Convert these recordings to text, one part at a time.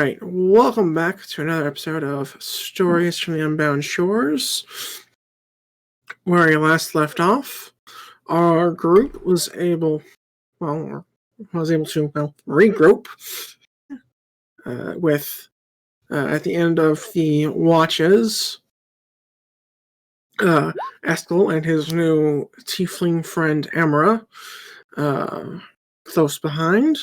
Alright, welcome back to another episode of Stories from the Unbound Shores. Where we last left off, our group was able to regroup with, at the end of the watches, Eskel and his new tiefling friend Amara close behind.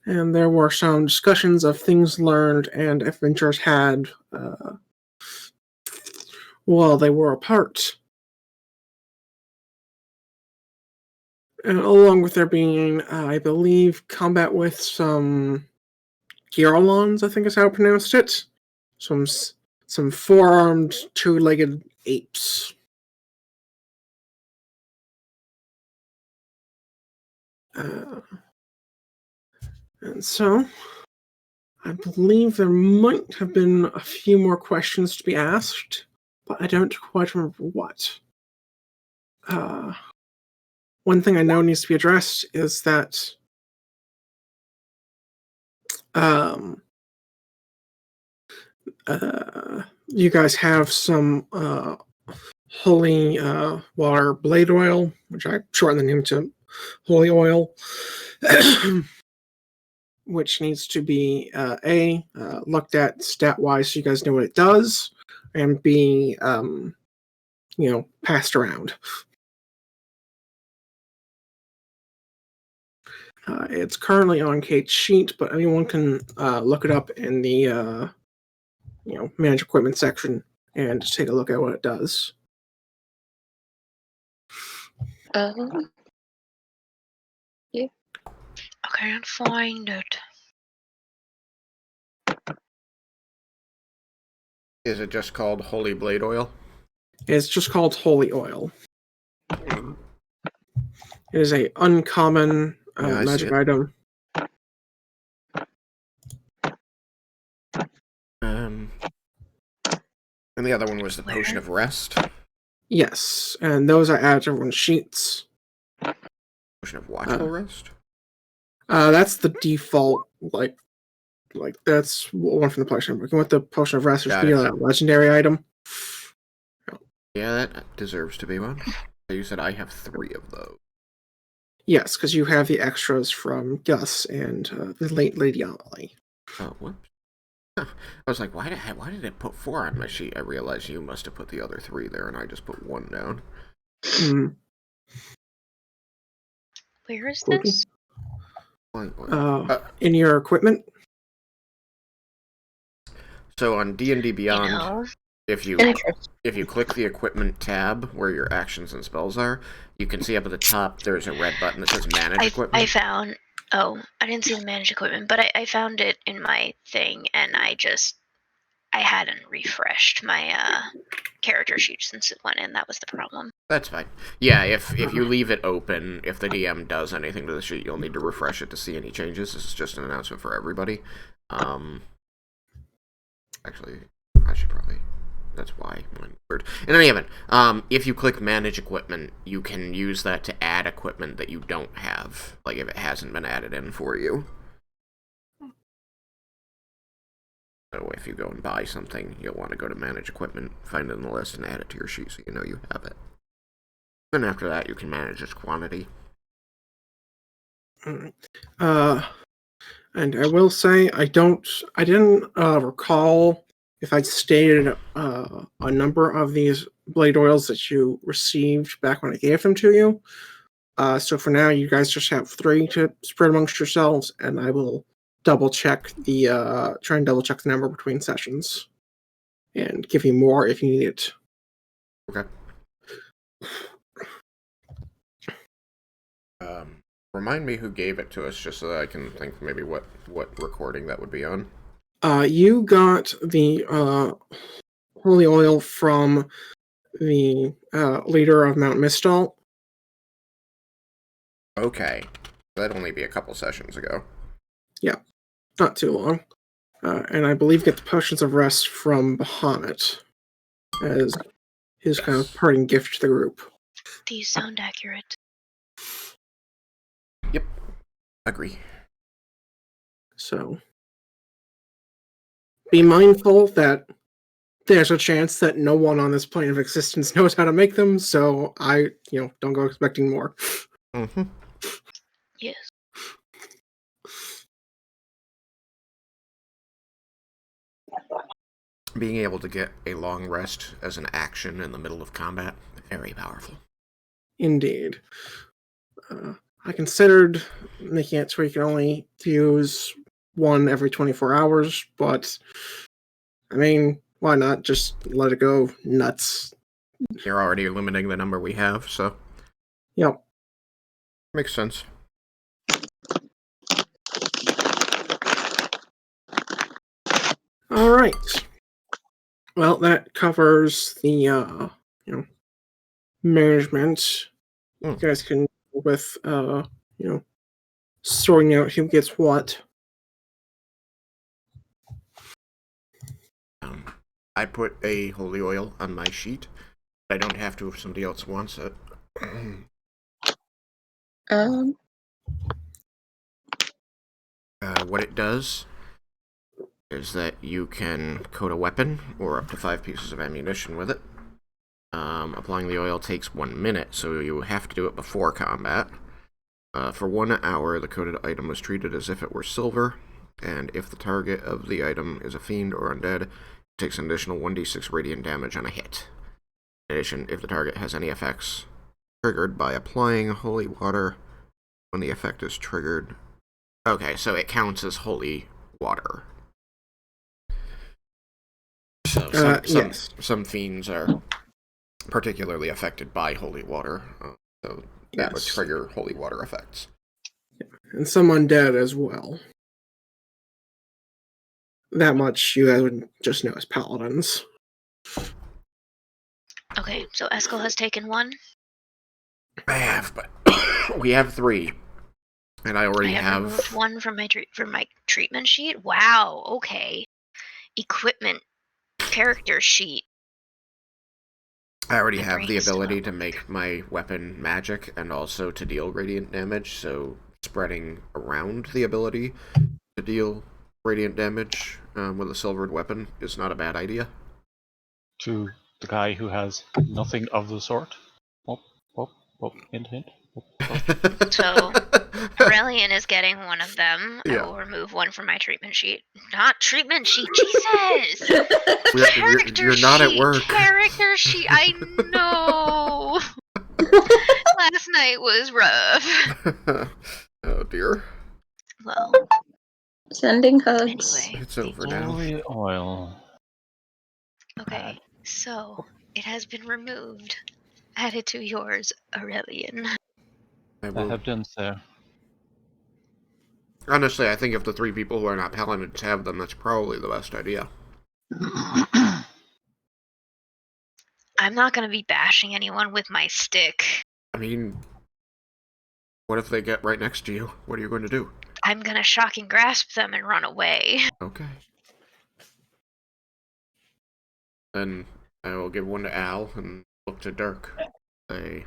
And there were some discussions of things learned and adventures had while they were apart. And along with there being, I believe, combat with some Girolons, I think is how I pronounced it. Some four-armed, two-legged apes. And so, I believe there might have been a few more questions to be asked, but I don't quite remember what. One thing I know needs to be addressed is that you guys have some holy water blade oil, which I shortened the name to holy oil, which needs to be looked at stat-wise so you guys know what it does, and B, passed around. It's currently on Kate's sheet, but anyone can look it up in the manage equipment section and take a look at what it does. Yeah. Okay, I'll find it. Is it just called Holy Blade Oil? It's just called Holy Oil. It is a uncommon magic item. And the other one was the Potion of Rest? Yes, and those are added to everyone's sheets. Potion of Watchful Rest? That's the default, like that's one from the potion. I'm working with the Potion of Rest, which would be a legendary item. Yeah, that deserves to be one. You said I have 3 of those. Yes, because you have the extras from Gus and the late Lady Ollie. Oh, whoops. I was like, why did it put 4 on my sheet? I realized you must have put the other 3 there, and I just put 1 down. Where is this? In your equipment. So on D&D Beyond, if you click the equipment tab where your actions and spells are, you can see up at the top there's a red button that says Manage Equipment. I didn't see the Manage Equipment, but I found it in my thing, and I hadn't refreshed my character sheet since it went in. That was the problem. That's fine. Yeah, if you leave it open, if the DM does anything to the sheet, you'll need to refresh it to see any changes. This is just an announcement for everybody. Actually, I should probably... That's why I'm weird. In any event, if you click Manage Equipment, you can use that to add equipment that you don't have, like if it hasn't been added in for you. So if you go and buy something, you'll want to go to Manage Equipment, find it in the list, and add it to your sheet so you know you have it. And after that, you can manage its quantity. And I will say, I didn't recall if I stated a number of these blade oils that you received back when I gave them to you. So for now, you guys just have 3 to spread amongst yourselves, and I will try and double check the number between sessions, and give you more if you need it. Okay. Remind me who gave it to us, just so that I can think maybe what recording that would be on. You got the holy oil from the leader of Mount Mistal. Okay. That'd only be a couple sessions ago. Yeah, not too long. And I believe get the Potions of Rest from Bahamut as his kind of parting gift to the group. These sound accurate. Yep. Agree. So, be mindful that there's a chance that no one on this plane of existence knows how to make them, so don't go expecting more. Mm-hmm. Yes. Being able to get a long rest as an action in the middle of combat, very powerful. Indeed. I considered making it so you can only use one every 24 hours, but I mean, why not just let it go nuts? You're already limiting the number we have, so Yep. makes sense. All right. Well, that covers the management. You guys can deal with sorting out who gets what. I put a holy oil on my sheet. I don't have to if somebody else wants it. What it does is that you can coat a weapon or up to 5 pieces of ammunition with it. Applying the oil takes 1 minute, so you have to do it before combat. For 1 hour, the coated item is treated as if it were silver, and if the target of the item is a fiend or undead, it takes an additional 1d6 radiant damage on a hit. In addition, if the target has any effects triggered by applying holy water, when the effect is triggered... Okay, so it counts as holy water. So Yes. some fiends are particularly affected by holy water, so that would Yes. trigger holy water effects. And some undead as well. That much you guys would just know as paladins. Okay, so Eskel has taken one. I have, but we have 3, and I already I have removed one from my treatment sheet. Wow. Okay. Equipment character sheet. I already My have brain the is still ability not to make my weapon magic and also to deal radiant damage, so spreading around the ability to deal radiant damage with a silvered weapon is not a bad idea. To the guy who has nothing of the sort. Whoop, whoop, whoop, hint, hint. Whoop, whoop. So Aurelian is getting one of them. I Yeah. will remove one from my treatment sheet. Not treatment sheet, Jesus! Character You're not sheet, at work. Character sheet, I know! Last night was rough. Oh dear. Well, Sending hugs. anyway. It's over now. Holy oil. Okay, so it has been removed. Added to yours, Aurelian. I I will. have done so. Honestly, I think if the 3 people who are not paladins have them, that's probably the best idea. I'm not gonna be bashing anyone with my stick. I mean, what if they get right next to you? What are you going to do? I'm gonna shocking grasp them and run away. Okay. Then I will give one to Al and look to Dirk. Say,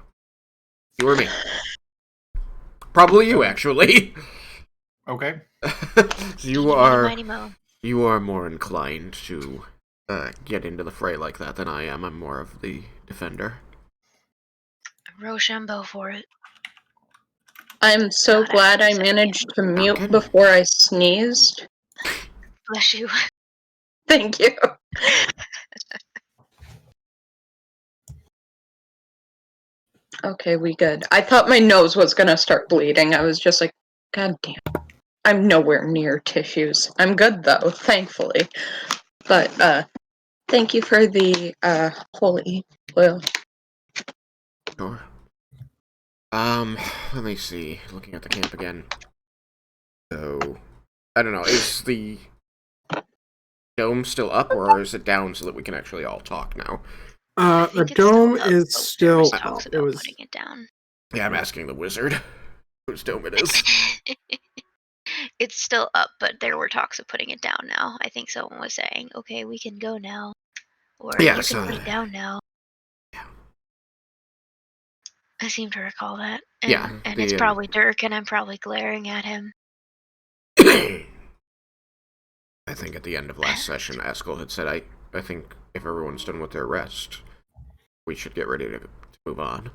you or me? Probably you, actually. Okay. you Mighty Mo. you are more inclined to get into the fray like that than I am. I'm more of the defender. Rochambeau for it. I'm so God, glad I I'm managed to mute Duncan? before I sneezed. Bless you. Thank you. Okay, we good. I thought my nose was gonna start bleeding. I was just like, God damn. I'm nowhere near tissues. I'm good though, thankfully. But thank you for the holy oil. Sure. Let me see. Looking at the camp again. So, I don't know. Is the dome still up, or is it down so that we can actually all talk now? I The think it's still dome up, is but there still was up. talks It about was putting it down. Yeah, I'm asking the wizard whose dome it is. It's still up, but there were talks of putting it down now. I think someone was saying, okay, we can go now. Or Yeah, you so- can put it down now. Yeah. I seem to recall that. And, Yeah, and the, it's probably Dirk, and I'm probably glaring at him. I I think at the end of last session, Askel had said, I think if everyone's done with their rest, we should get ready to move on.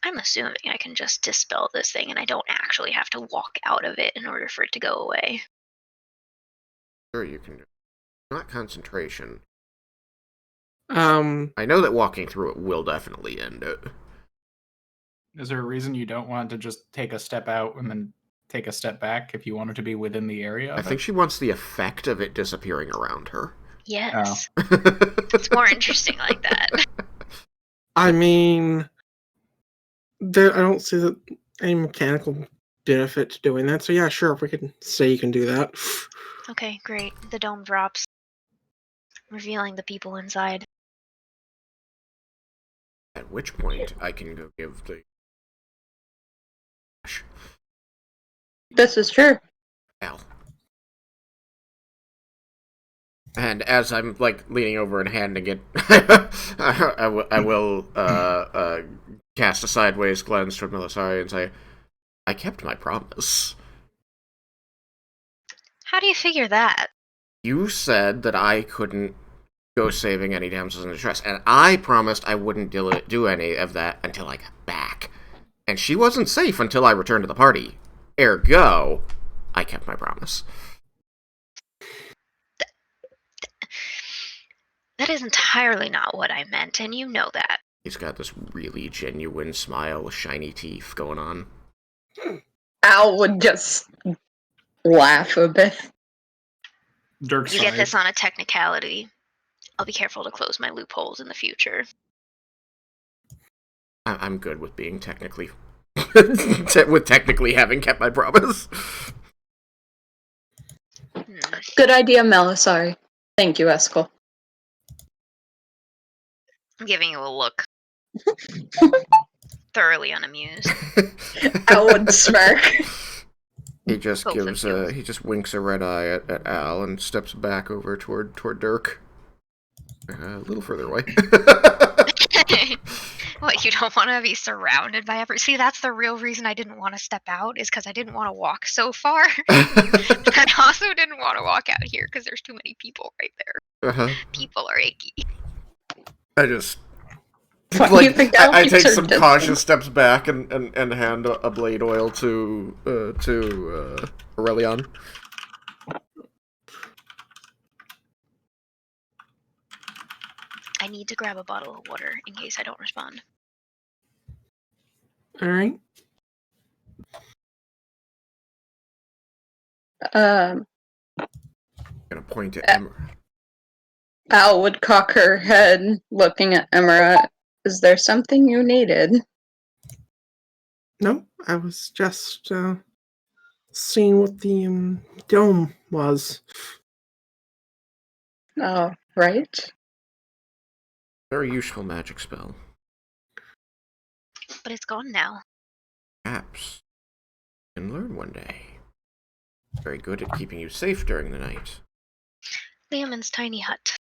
I'm assuming I can just dispel this thing and I don't actually have to walk out of it in order for it to go away. Sure, you can do it. Not concentration. Um, I know that walking through it will definitely end it. Is there a reason you don't want to just take a step out and then take a step back if you want it to be within the area? I think she wants the effect of it disappearing around her. Yes. Oh. It's more interesting like that. I mean, I don't see that any mechanical benefit to doing that. So yeah, sure, if we can say you can do that. Okay, great. The dome drops, revealing the people inside. At which point, I can go give the... This is true. Al. And as I'm, like, leaning over and handing it, I will cast a sideways glance toward Melisari and say, I kept my promise. How do you figure that? You said that I couldn't go saving any damsels in distress, and I promised I wouldn't do any of that until I got back. And she wasn't safe until I returned to the party. Ergo, I kept my promise. That is entirely not what I meant, and you know that. He's got this really genuine smile with shiny teeth going on. Al would just laugh a bit. Dirk's You get this on a technicality. I'll be careful to close my loopholes in the future. I'm good with being technically... with technically having kept my promise. Good idea, Melisari. Thank you, Eskel. I'm giving you a look. Thoroughly unamused. Al would smirk. He just Both gives of you. he just winks a red eye at Al and steps back over toward Dirk. A little further away. What, you don't want to be surrounded by See, that's the real reason I didn't want to step out, is because I didn't want to walk so far. I also didn't want to walk out here because there's too many people right there. Uh-huh. People are icky. I just... What do you think Al I keeps take her some distance? cautious steps back and hand a blade oil to Aurelion. I need to grab a bottle of water in case I don't respond. All right. I'm gonna point at Emma. Al would cock her head, looking at Emira. Is there something you needed? No, I was just seeing what the dome was. Oh, right. Very useful magic spell. But it's gone now. Perhaps you can learn one day. Very good at keeping you safe during the night. Leomin's tiny hut.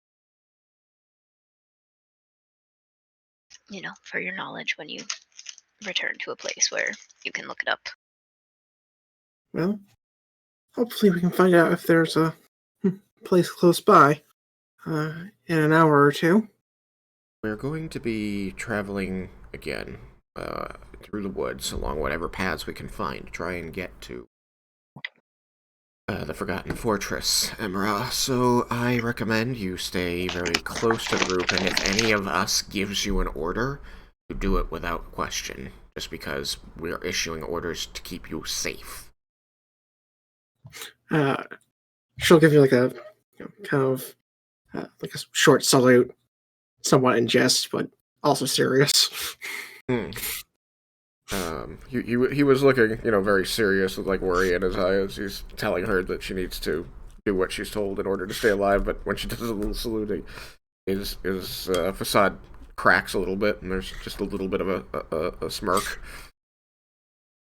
You know, for your knowledge when you return to a place where you can look it up. Well, hopefully we can find out if there's a place close by in an hour or two. We're going to be traveling again through the woods along whatever paths we can find to try and get to the Forgotten Fortress, Emra. So I recommend you stay very close to the group, and if any of us gives you an order, you do it without question, just because we're issuing orders to keep you safe. She'll give you like a kind of like a short salute, somewhat in jest, but also serious. He was looking, very serious with like worry in his eyes. He's telling her that she needs to do what she's told in order to stay alive, but when she does a little saluting, his facade cracks a little bit, and there's just a little bit of a smirk.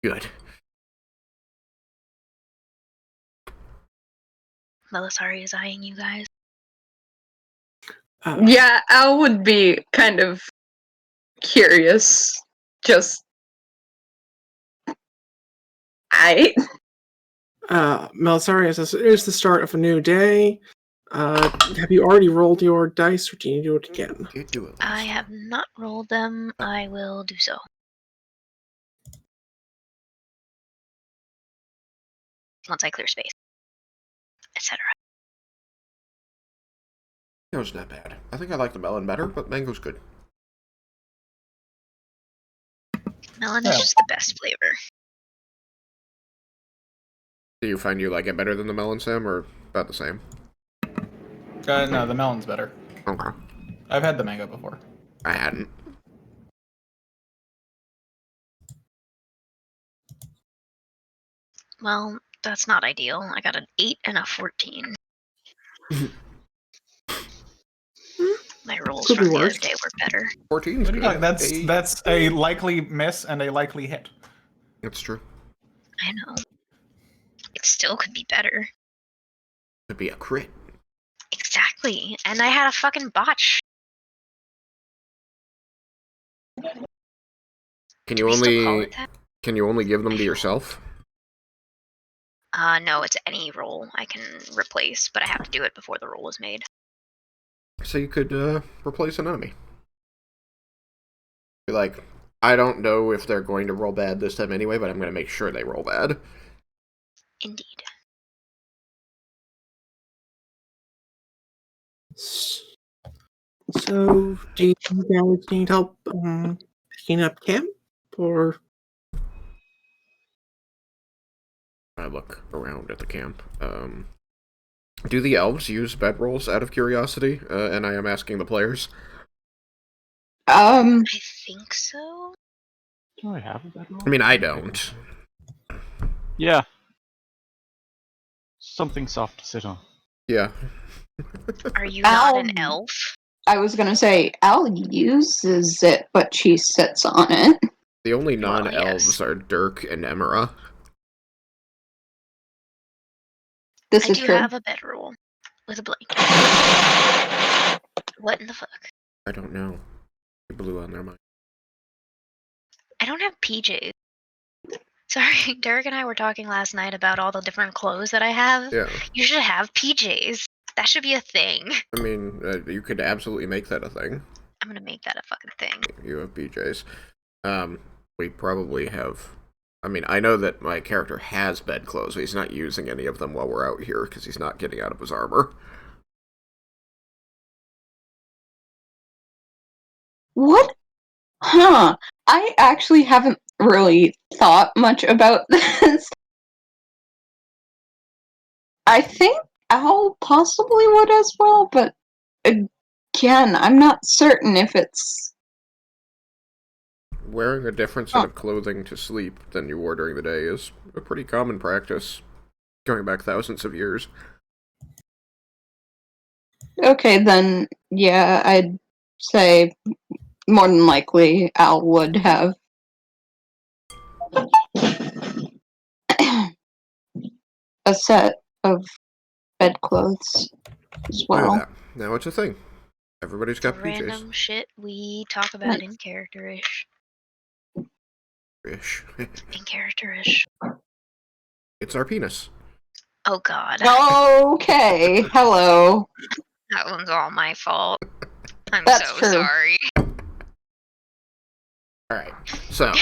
Good. Melisari is eyeing you guys. Yeah, Al would be kind of curious. Just right. Melisarius, this is the start of a new day. Have you already rolled your dice, or do you need to do it again? You do it. I have not rolled them. I will do so. Once I clear space, etc. Mango's not bad. I think I like the melon better, but mango's good. Melon Yeah. is just the best flavor. Do you find you like it better than the melon, Sam, or about the same? No, the melon's better. Okay. I've had the mango before. I hadn't. Well, that's not ideal. I got an 8 and a 14. My rolls Could be from the other worse. day were better. 14's What are good. you talking? That's a likely miss and a likely hit. That's true. I know. It still could be better. Could be a crit. Exactly. And I had a fucking botch. Can Do you we still call only it that? give them to yourself? No, it's any roll I can replace, but I have to do it before the roll is made. So you could replace an enemy. Be like, I don't know if they're going to roll bad this time anyway, but I'm going to make sure they roll bad. Indeed. So, do you guys need help picking up camp, or? I look around at the camp. Do the elves use bedrolls out of curiosity? And I am asking the players. Um, I think so. Do I have a bedroll? I mean, I don't. Yeah. Something soft to sit on. Yeah. Are you not an Ow. elf? I was gonna say Al uses it, but she sits on it. The only Well, non-elves yes. are Dirk and Emera. This I is do true. have a bedroll with a blanket. What in the fuck? I don't know. They blew on their mind. I don't have PJs. Sorry, Derek and I were talking last night about all the different clothes that I have. Yeah. You should have PJs. That should be a thing. I mean, you could absolutely make that a thing. I'm gonna make that a fucking thing. You have BJs. We probably have... I mean, I know that my character has bedclothes, but he's not using any of them while we're out here, because he's not getting out of his armor. What? Huh. I actually haven't really thought much about this. I think Al possibly would as well, but again, I'm not certain if it's. Wearing a different set of clothing to sleep than you wore during the day is a pretty common practice, going back thousands of years. Okay, then, yeah, I'd say more than likely Al would have. A set of bedclothes as Look at well. that. Now it's a thing. Everybody's got PJs. Random shit we talk about in character-ish. Ish. In character-ish. It's our penis. Oh god. Okay, hello. That one's all my fault. I'm That's so true. sorry. Alright, so...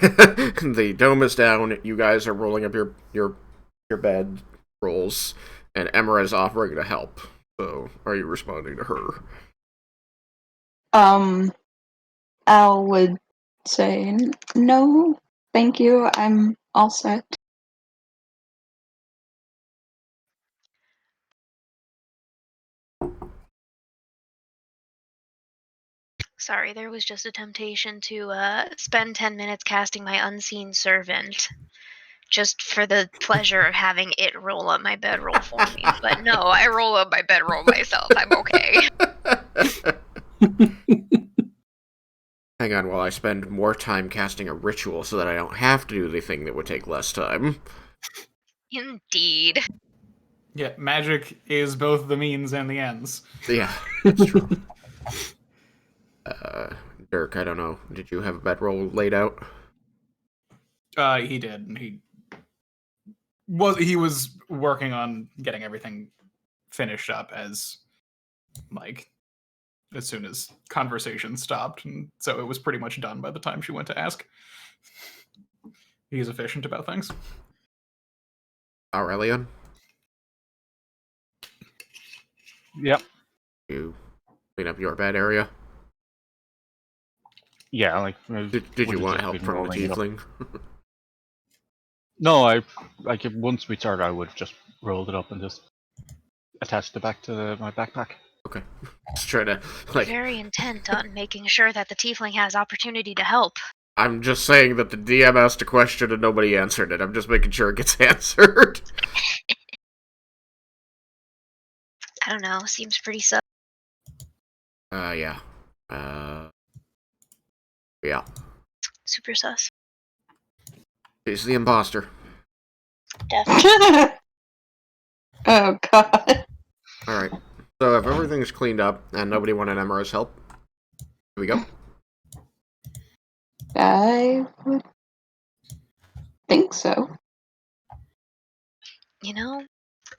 the dome is down, you guys are rolling up your bed rolls, and Emma is offering to help. So, are you responding to her? Al would say, no, thank you, I'm all set. Sorry, there was just a temptation to spend 10 minutes casting my unseen servant. Just for the pleasure of having it roll up my bedroll for me. But no, I roll up my bedroll myself. I'm okay. Hang on while I spend more time casting a ritual so that I don't have to do the thing that would take less time. Indeed. Yeah, magic is both the means and the ends. Yeah, that's true. Dirk, I don't know. Did you have a bedroll laid out? He did. And he was working on getting everything finished up as soon as conversation stopped, and so it was pretty much done by the time she went to ask. He's efficient about things. Aurelian, Yep. you clean up your bed area. Yeah, like. Did you want help from the tiefling? No, once we started, I would have just rolled it up and just attached it back to my backpack. Okay. Just try to Very intent on making sure that the tiefling has opportunity to help. I'm just saying that the DM asked a question and nobody answered it. I'm just making sure it gets answered. I don't know. Seems pretty sus. Yeah. Yeah. Super sus. He's the imposter. Definitely. Oh god. Alright. So if everything's cleaned up and nobody wanted Emra's help, here we go. I would think so. You know,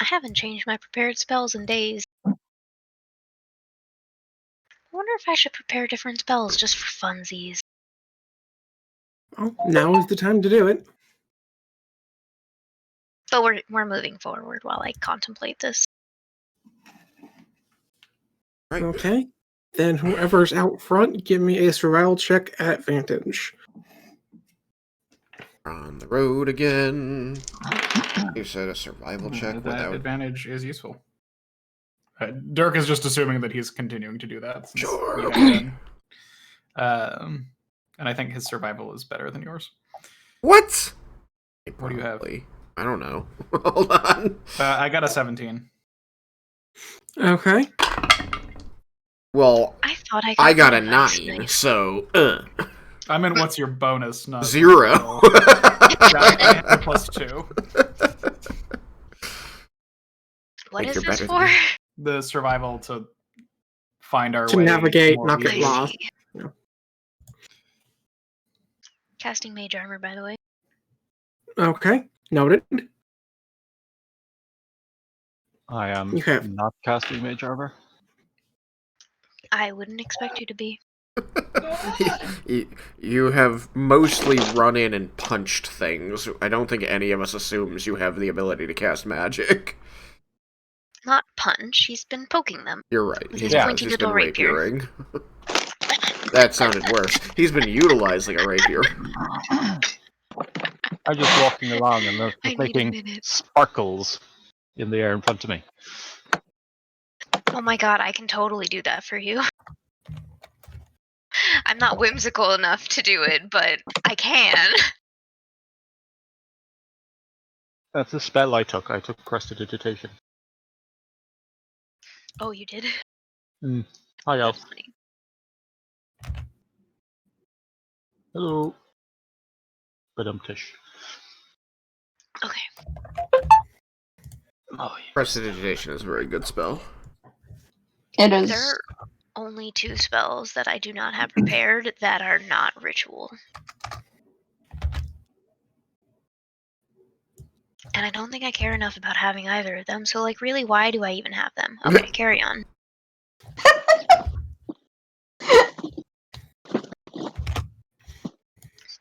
I haven't changed my prepared spells in days. I wonder if I should prepare different spells just for funsies. Well, now is the time to do it. But we're moving forward while I contemplate this. Right. Okay. Then whoever's out front, give me a survival check at advantage. On the road again. You said a survival check That without... advantage is useful. Dirk is just assuming that he's continuing to do that. Since Sure. you have done. And I think his survival is better than yours. What? What do you have? I don't know. Hold on. I got a 17. Okay. Well, I thought I got a one 9, nice. so... I mean, what's your bonus? Not 0. I have a +2. What Think is you're this better for? than The survival to find our To way. navigate, more not get easily. lost. Yeah. Casting mage armor, by the way. Okay. Noted. I am You have- not casting mage armor. I wouldn't expect you to be. You have mostly run in and punched things. I don't think any of us assumes you have the ability to cast magic. Not punch. He's been poking them. You're right. With He his has. flinky He's been little rapier. rapiering. That sounded worse. He's been utilizing a rapier. I'm just walking along and they're I need a making minute. sparkles in the air in front of me. Oh my god, I can totally do that for you. I'm not whimsical enough to do it, but I can. That's a spell I took. I took prestidigitation. Oh, you did? Hi, Elf. That's funny. Hello. Badumtish. Okay. Oh, yeah. Prestidigitation is a very good spell. It is. There are only 2 spells that I do not have prepared that are not ritual. And I don't think I care enough about having either of them, so really, why do I even have them? Okay, carry on.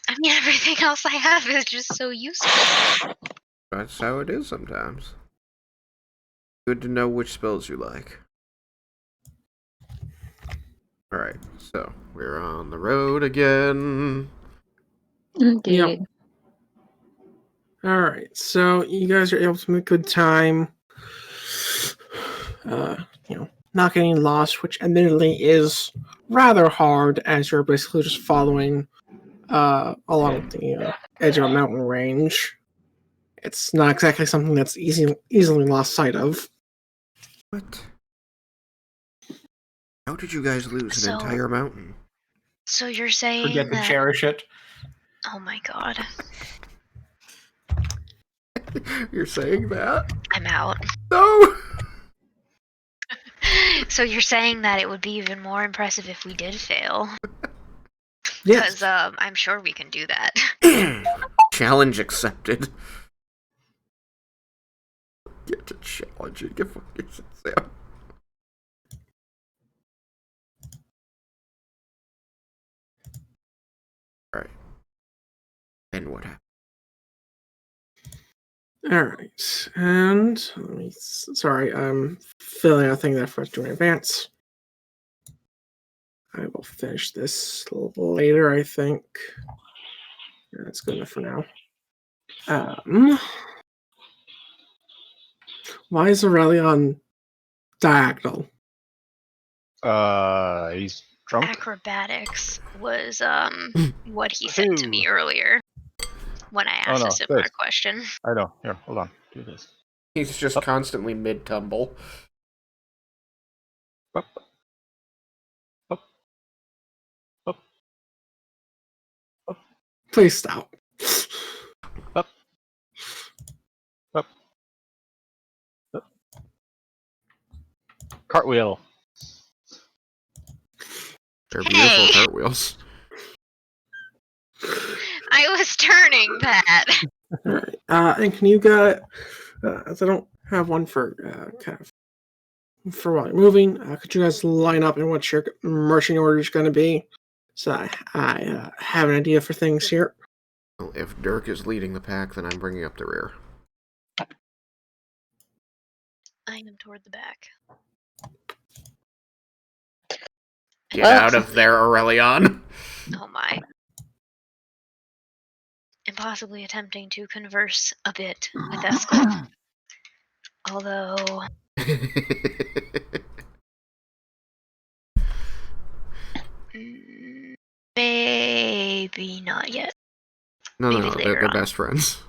I mean, everything else I have is just so useful. That's how it is sometimes. Good to know which spells you like. Alright, so we're on the road again. Indeed. Yep. All right, so you guys are able to make good time. Not getting lost, which admittedly is rather hard as you're basically just following along the edge of a mountain range. It's not exactly something that's easily lost sight of. What? How did you guys lose an So- entire mountain? So you're saying Forget to that... cherish it. Oh my god. You're saying that? I'm out. No! So you're saying that it would be even more impressive if we did fail? Yes. Because I'm sure we can do that. Challenge accepted. Get to challenge it. Get fucking Sam. Alright. And what happened? All right, and let me. Sorry, I'm filling out things I forgot to do in advance. I will finish this later, I think. That's good enough for now. Why is Aurelion diagonal? He's drunk. Acrobatics was what he said to me earlier when I asked no, a similar this. question. I know. Here, hold on. Do this. He's just Up. constantly mid-tumble. Up. Up. Up. Up. Please stop. Up. Up. Up. Cartwheel. They're beautiful Hey! cartwheels. I was turning that. All right, and can you get? As I don't have one for kind of for while you're moving, could you guys line up and what your marching order is going to be, so I have an idea for things here. Well, if Dirk is leading the pack, then I'm bringing up the rear. I am toward the back. Get out of there, Aurelion! Oh my. And possibly attempting to converse a bit with Eskel. Although, maybe not yet. No, Maybe they're later on. best friends.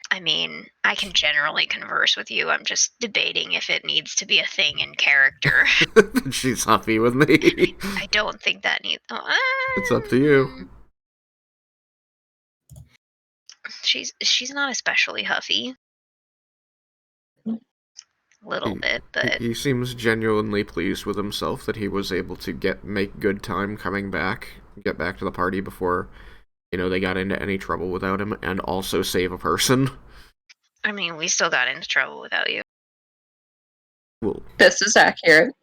I mean, I can generally converse with you. I'm just debating if it needs to be a thing in character. She's happy with me. I don't think that needs. It's up to you. She's not especially huffy. A little bit, but He seems genuinely pleased with himself that he was able to make good time coming back, get back to the party before, they got into any trouble without him, and also save a person. I mean, we still got into trouble without you. Well, This is accurate.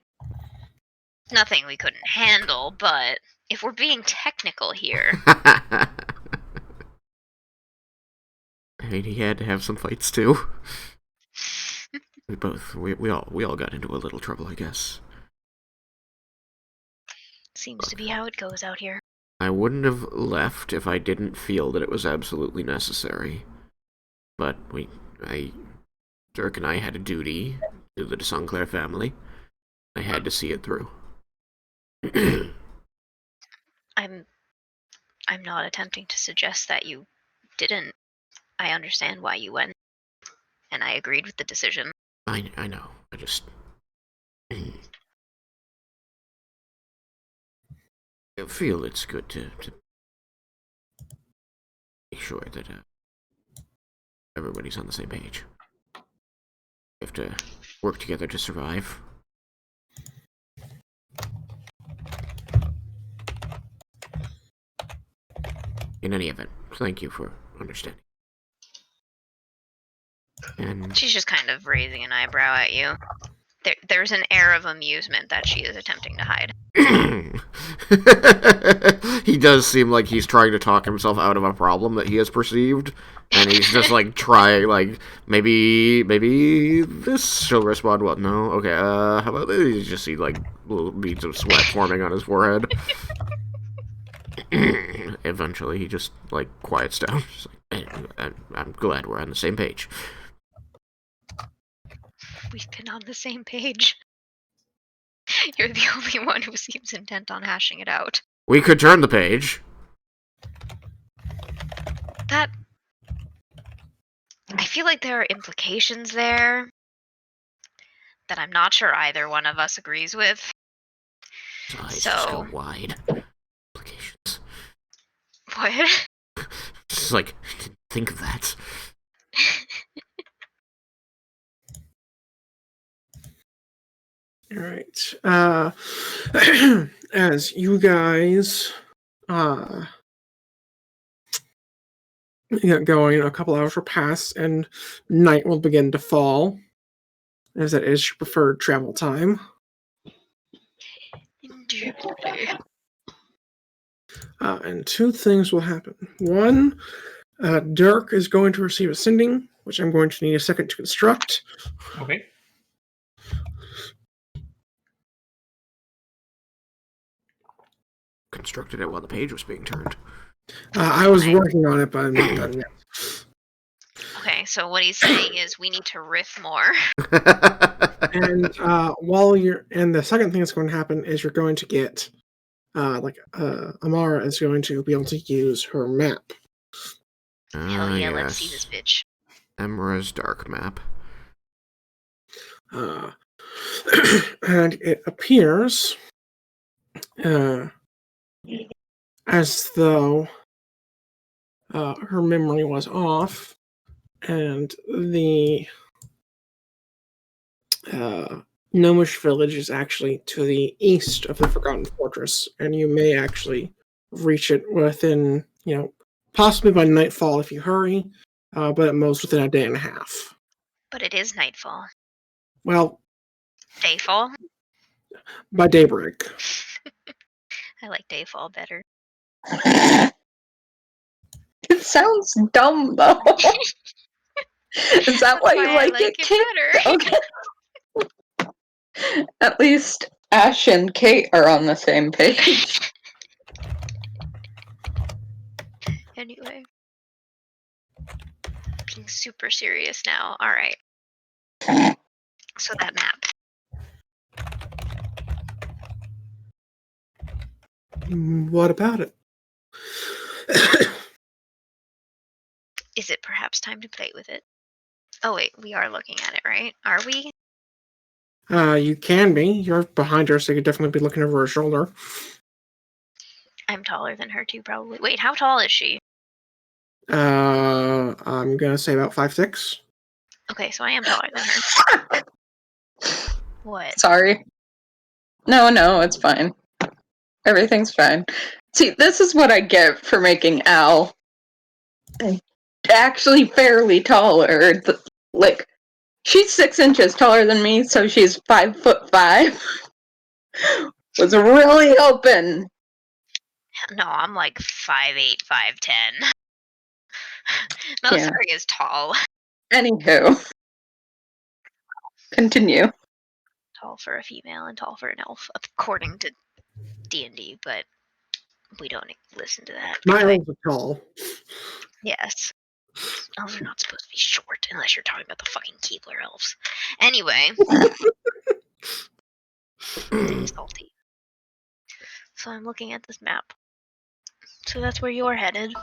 Nothing we couldn't handle, but if we're being technical here, I mean, he had to have some fights too. We all got into a little trouble, I guess. seems to be how it goes out here. I wouldn't have left if I didn't feel that it was absolutely necessary. But Dirk and I had a duty to the de Sinclair family. I had to see it through. I'm not attempting to suggest that you didn't. I understand why you went, and I agreed with the decision. I know. I just... I feel it's good to make sure that everybody's on the same page. We have to work together to survive. In any event, thank you for understanding. And She's just kind of raising an eyebrow at you. There's an air of amusement that she is attempting to hide. he does seem like he's trying to talk himself out of a problem that he has perceived, and he's just trying, maybe this she'll respond well. No, okay, how about this? You just see little beads of sweat forming on his forehead. Eventually, he just quiets down. Just hey, I'm glad we're on the same page. We've been on the same page. You're the only one who seems intent on hashing it out. We could turn the page. I feel like there are implications there that I'm not sure either one of us agrees with. Eyes just go wide. Implications. What? Just think of that. All right. As you guys get going. A couple hours will pass, and night will begin to fall, as that is your preferred travel time. Indubitably. And two things will happen. One, Dirk is going to receive a sending, which I'm going to need a second to construct. Okay. Constructed it while the page was being turned. I was working on it, but I'm not done yet. Okay, so what he's saying is we need to riff more. And the second thing that's going to happen is you're going to get, Amara is going to be able to use her map. Hell yeah, let's see this bitch. Emra's dark map. And it appears as though her memory was off, and the Gnomish village is actually to the east of the Forgotten Fortress, and you may actually reach it within, possibly by nightfall if you hurry, but at most within a day and a half. But it is nightfall. Well, Dayfall? by daybreak. I like Dayfall better. It sounds dumb, though. Is that why you I like it, Kate? better. Okay. At least Ash and Kate are on the same page. Anyway. Being super serious now. Alright. So that map. What about it? Is it perhaps time to play with it? Oh wait, we are looking at it, right? Are we? You can be. You're behind her, so you could definitely be looking over her shoulder. I'm taller than her too, probably. Wait, how tall is she? I'm gonna say about 5'6". Okay, so I am taller than her. What? Sorry. No, it's fine. Everything's fine. See, this is what I get for making Al actually fairly taller. Like, she's 6 inches taller than me, so she's 5'5". Was really hoping. No, I'm like 5'8", 5'10". Yeah. Military is tall. Anywho. Continue. Tall for a female and tall for an elf, according to D&D, but we don't listen to that. My Anyway, elves are tall. yes. Elves are not supposed to be short unless you're talking about the fucking Keebler elves. Anyway. Salty. So I'm looking at this map. So that's where you're headed.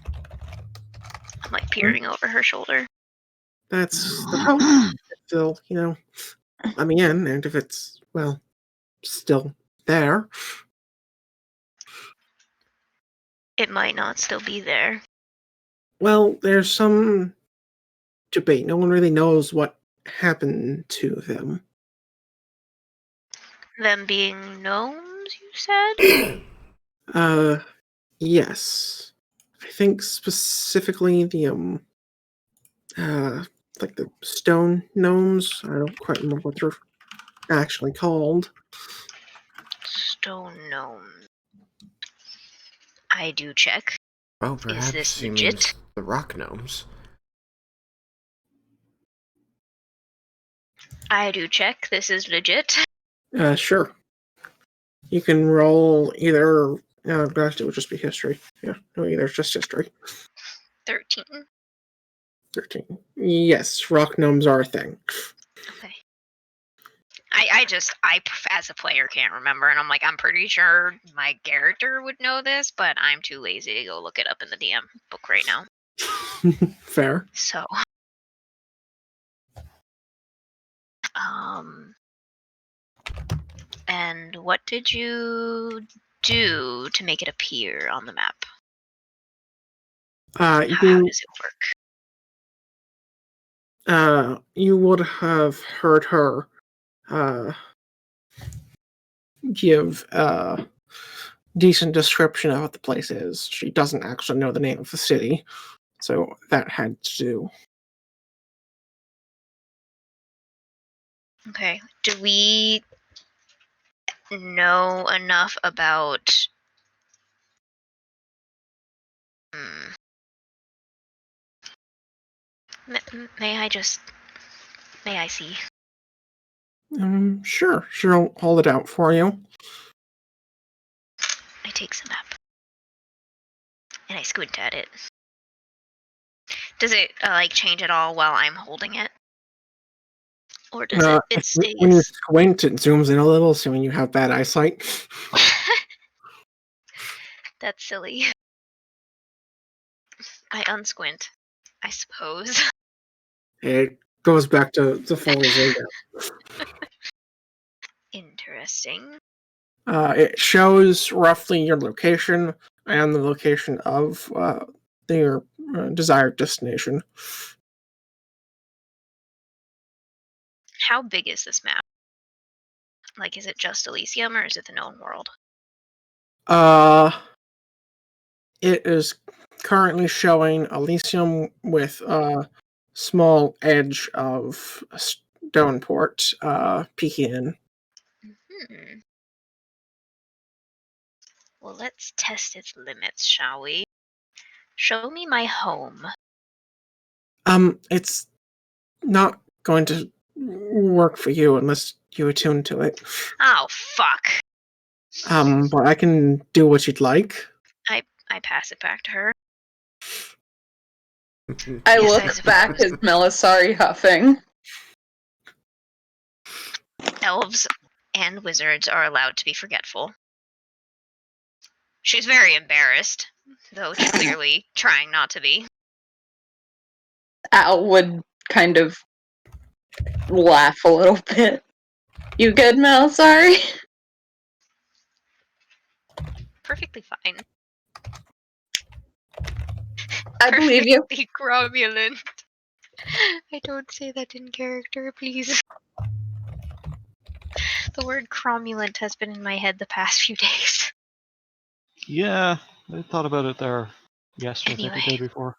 I'm like peering over her shoulder. That's the hope. Still, let me in, and if it's, still there. It might not still be there. Well, there's some debate. No one really knows what happened to them. Them being gnomes, you said? Yes. I think specifically the, like the stone gnomes. I don't quite remember what they're actually called. Stone gnome. I do check. Oh, perhaps this he legit? means the rock gnomes. I do check. This is legit. Sure. You can roll either. Actually, it would just be history. Yeah, no, either it's just history. 13. 13. Yes, rock gnomes are a thing. Okay. I as a player can't remember, and I'm like, I'm pretty sure my character would know this, but I'm too lazy to go look it up in the DM book right now. Fair. So, and what did you do to make it appear on the map? How does it work? You would have heard her give decent description of what the place is. She doesn't actually know the name of the city, so that had to do. Okay. Do we know enough about... May I see? Sure. She'll hold it out for you. I take some map. And I squint at it. Does it, change at all while I'm holding it? Or does it When you stays? squint, it zooms in a little, so when you have bad eyesight. That's silly. I unsquint, I suppose. It goes back to full resolution. Interesting. It shows roughly your location and the location of your desired destination. How big is this map? Like, is it just Elysium, or is it the known world? It is currently showing Elysium with a small edge of Stoneport peeking in. Hmm. Well, let's test its limits, shall we? Show me my home. It's not going to work for you unless you attune to it. Oh, fuck. But I can do what you'd like. I pass it back to her. I Yes, look back as Melisari huffing. Elves and wizards are allowed to be forgetful. She's very embarrassed, though clearly trying not to be. Al would kind of laugh a little bit. You good, Melisari? Perfectly fine. I believe you. Perfectly cromulent. I don't say that in character, please. The word cromulent has been in my head the past few days. Yeah, I thought about it there yesterday, the day Anyway. before.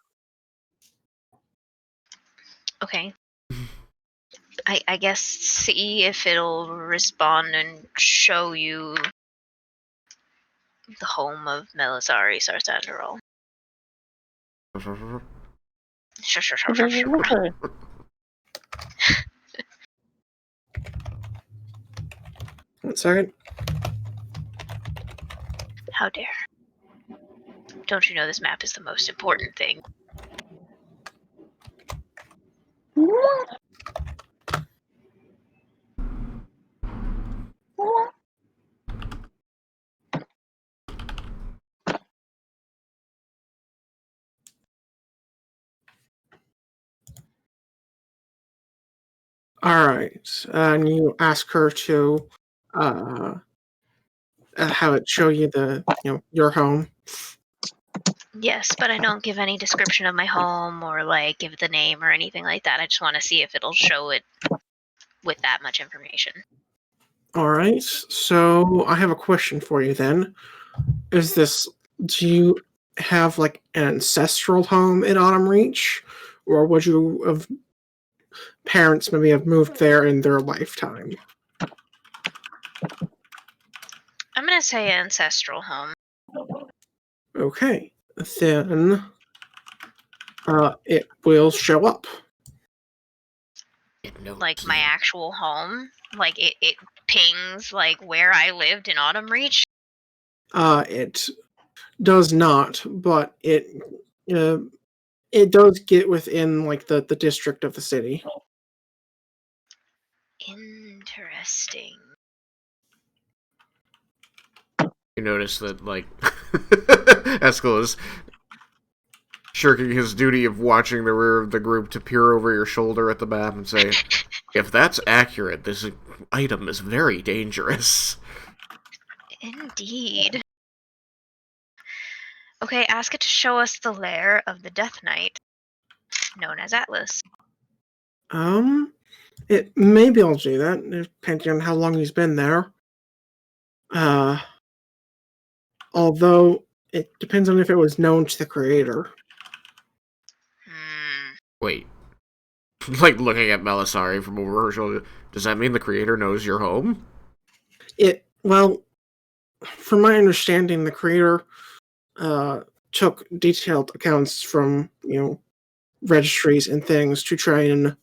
Okay. I guess see if it'll respond and show you the home of Melisari Sarsanderol. Sure. 1 second. How dare. Don't you know this map is the most important thing? All right, and you ask her to have it show you your home. Yes, but I don't give any description of my home or give the name or anything like that. I just want to see if it'll show it with that much information. All right, so I have a question for you then. Do you have an ancestral home in Autumn Reach, or would you have parents maybe have moved there in their lifetime? I'm going to say ancestral home. Okay, then it will show up. Like my actual home? Like it pings where I lived in Autumn Reach? It does not, but it does get within the district of the city. Interesting. You notice that, Eskel is shirking his duty of watching the rear of the group to peer over your shoulder at the map and say, if that's accurate, this item is very dangerous. Indeed. Okay, ask it to show us the lair of the Death Knight, known as Atlas. It may be able to do that, depending on how long he's been there. although it depends on if it was known to the creator. Wait. Like looking at Melisari from over her shoulder, does that mean the creator knows your home? Well, from my understanding, the creator took detailed accounts from, registries and things to try and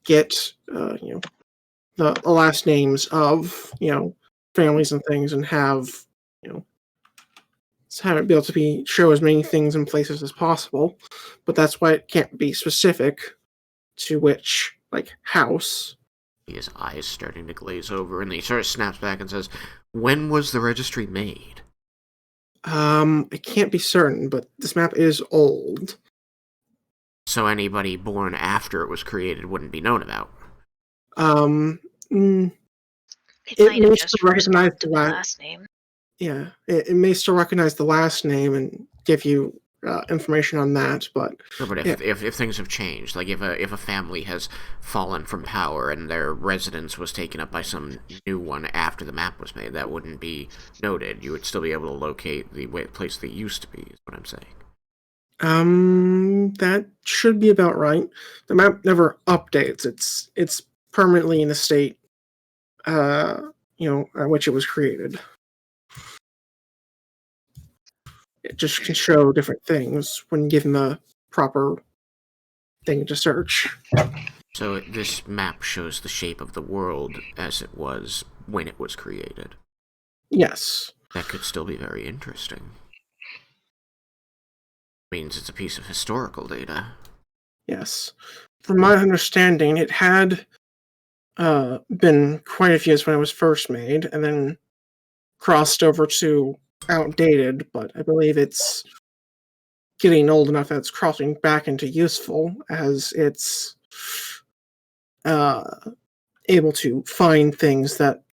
get, the last names of, families and things, and have it be able to show as many things and places as possible. But that's why it can't be specific to which house. His eyes starting to glaze over, and he sort of snaps back and says, "When was the registry made?" I can't be certain, but this map is old. So anybody born after it was created wouldn't be known about. It might may have just still recognize corresponded to the last name. Yeah, it may still recognize the last name and give you information on that, but Sure, but if things have changed, like if a family has fallen from power and their residence was taken up by some new one after the map was made, that wouldn't be noted. You would still be able to locate the place they used to be, is what I'm saying. that should be about right. The map never updates. It's permanently in the state, at which it was created. It just can show different things when given the proper thing to search. So this map shows the shape of the world as it was when it was created. Yes. That could still be very interesting. Means it's a piece of historical data. Yes. From my understanding, it had been quite a few years when it was first made, and then crossed over to outdated, but I believe it's getting old enough that it's crossing back into useful, as it's able to find things that,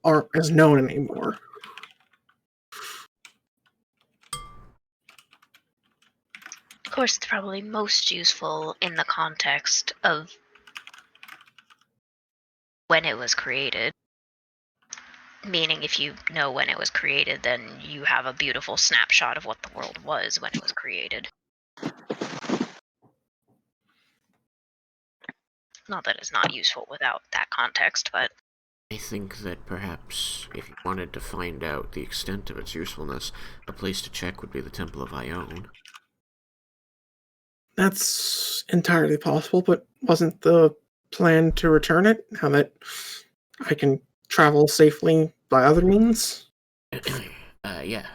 aren't as known anymore. Of course, it's probably most useful in the context of when it was created. Meaning, if you know when it was created, then you have a beautiful snapshot of what the world was when it was created. Not that it's not useful without that context, but I think that perhaps, if you wanted to find out the extent of its usefulness, a place to check would be the Temple of Ione. That's entirely possible, but wasn't the plan to return it now that I can travel safely by other means? Yeah.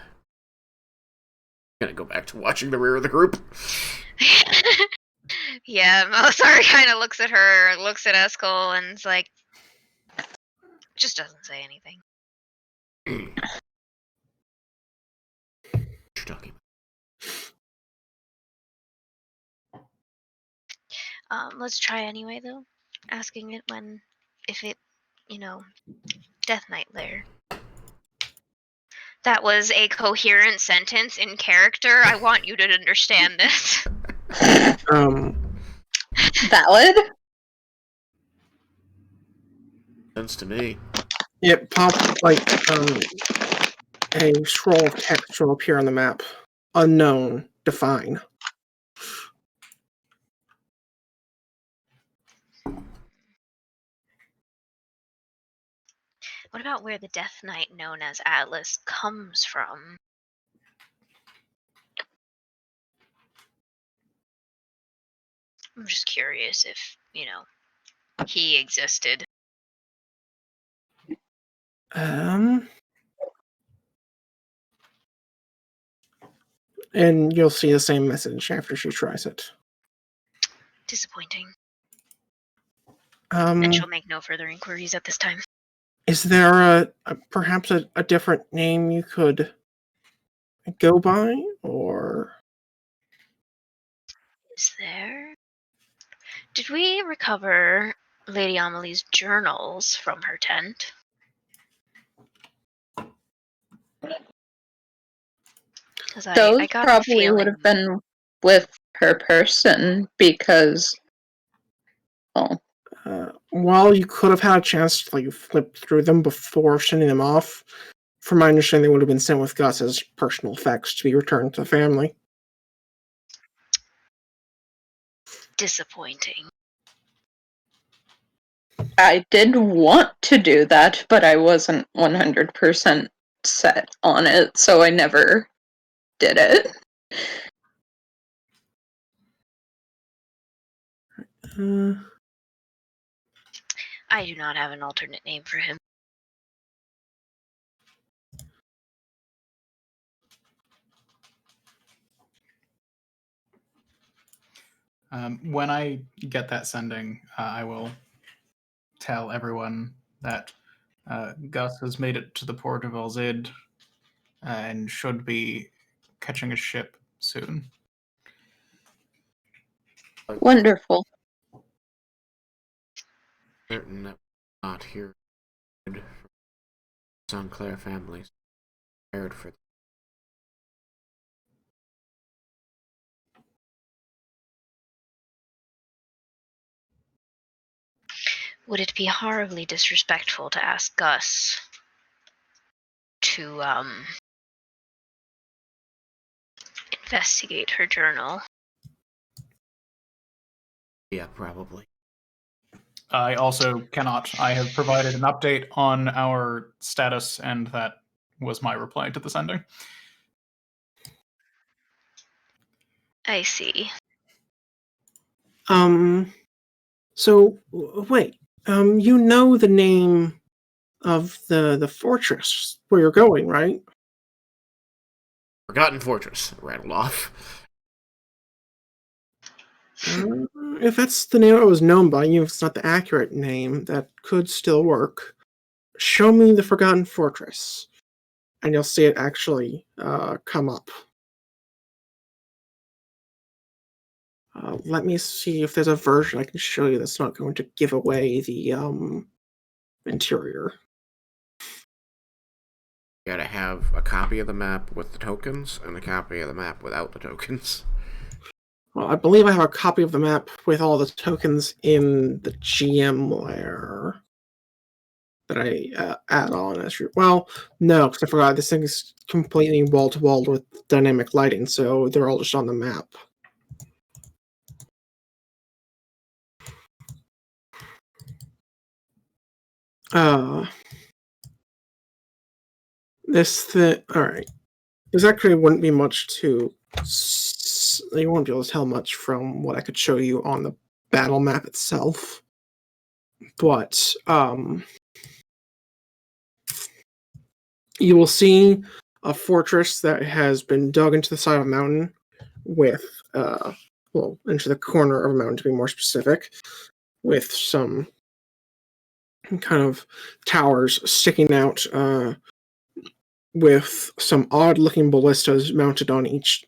Gonna go back to watching the rear of the group. yeah, Melisari kind of looks at her, looks at Eskel, and is like, just doesn't say anything. Talking. Let's try anyway, though. Asking it if it, Death Knight lair. That was a coherent sentence in character. I want you to understand this. Valid? Sense to me. It popped a scroll of text will appear on the map. Unknown. Define. What about where the Death Knight known as Atlas comes from? I'm just curious if, he existed. And you'll see the same message after she tries it. Disappointing. And she'll make no further inquiries at this time. Is there perhaps a different name you could go by, or? Is there? Did we recover Lady Amelie's journals from her tent? Those I got probably would have been with her person because, while you could have had a chance to flip through them before sending them off, from my understanding, they would have been sent with Gus as personal effects to be returned to the family. Disappointing. I did want to do that, but I wasn't 100% set on it, so I never did it. I do not have an alternate name for him. When I get that sending, I will tell everyone that Gus has made it to the port of Alzid and should be catching a ship soon. Wonderful. Certain that we're not here for Sinclair families. Prepared for Would it be horribly disrespectful to ask Gus to investigate her journal? Yeah, probably. I also cannot. I have provided an update on our status, and that was my reply to the sending. I see. So wait, you know the name of the fortress where you're going, right? Forgotten Fortress rattled off. If that's the name it was known by, even if it's not the accurate name, that could still work. Show me the Forgotten Fortress, and you'll see it actually come up. Let me see if there's a version I can show you that's not going to give away the interior. You gotta have a copy of the map with the tokens and a copy of the map without the tokens. Well, I believe I have a copy of the map with all the tokens in the GM layer that I add on as your. Well, no, because I forgot this thing is completely wall to wall with dynamic lighting, so they're all just on the map. All right. There's actually wouldn't be much to. You won't be able to tell much from what I could show you on the battle map itself, but you will see a fortress that has been dug into the side of a mountain with, well, into the corner of a mountain to be more specific, with some kind of towers sticking out, with some odd-looking ballistas mounted on each,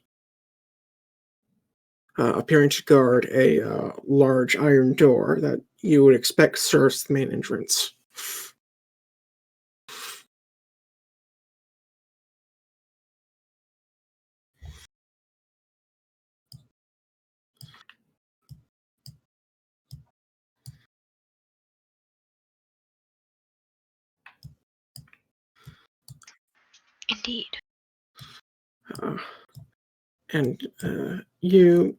appearing to guard a large iron door that you would expect serves the main entrance. Indeed. And you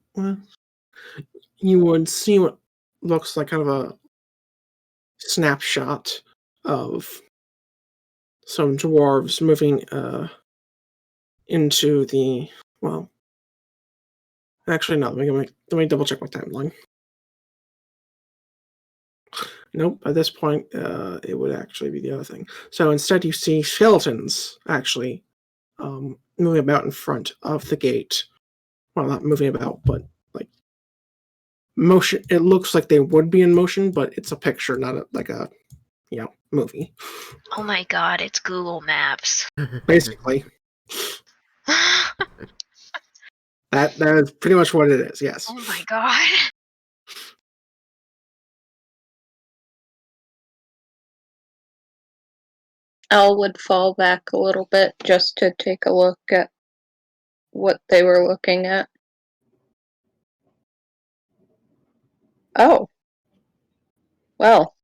would see what looks like kind of a snapshot of some dwarves moving into the, well, actually no, let me double check my timeline. Nope, at this point it would actually be the other thing. So instead you see skeletons actually moving about in front of the gate. Well, not moving about, but like motion. It looks like they would be in motion, but it's a picture, not like a movie. Oh my god, it's Google Maps. Basically, that is pretty much what it is. Yes. Oh my god. Al would fall back a little bit just to take a look at what they were looking at. Oh. Well.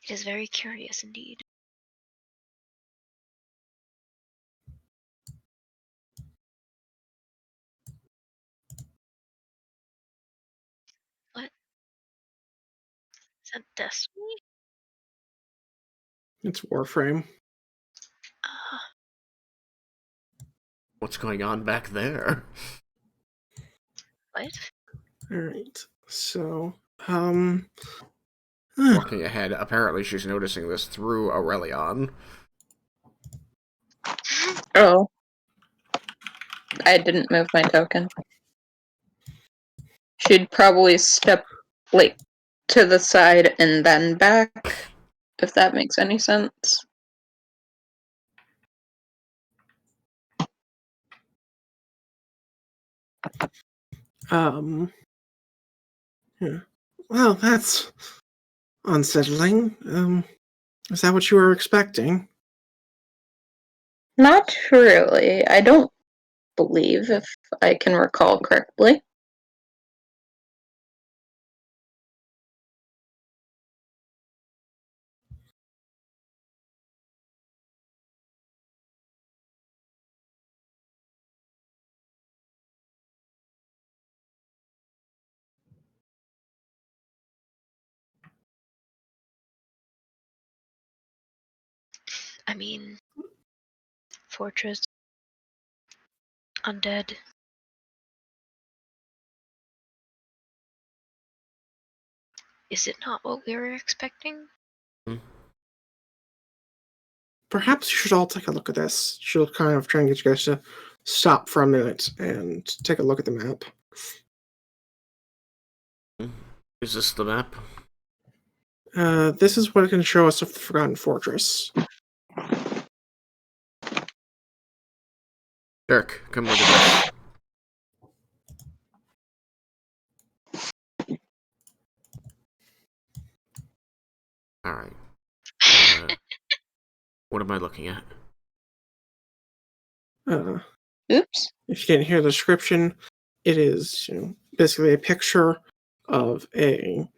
It is very curious indeed. What? Is that Destiny? It's Warframe. What's going on back there? What? All right. So, Walking ahead, apparently she's noticing this through Aurelion. Oh. I didn't move my token. She'd probably step, like, to the side and then back, if that makes any sense. Yeah. Well, that's unsettling. Is that what you were expecting? Not really. I don't believe, if I can recall correctly. I mean, fortress, undead. Is it not what we were expecting? Perhaps you should all take a look at this. She'll kind of try and get you guys to stop for a minute and take a look at the map. Is this the map? This is what it can show us of the Forgotten Fortress. Dirk, come look at this. Alright. What am I looking at? Oops. If you didn't hear the description, it is basically a picture of a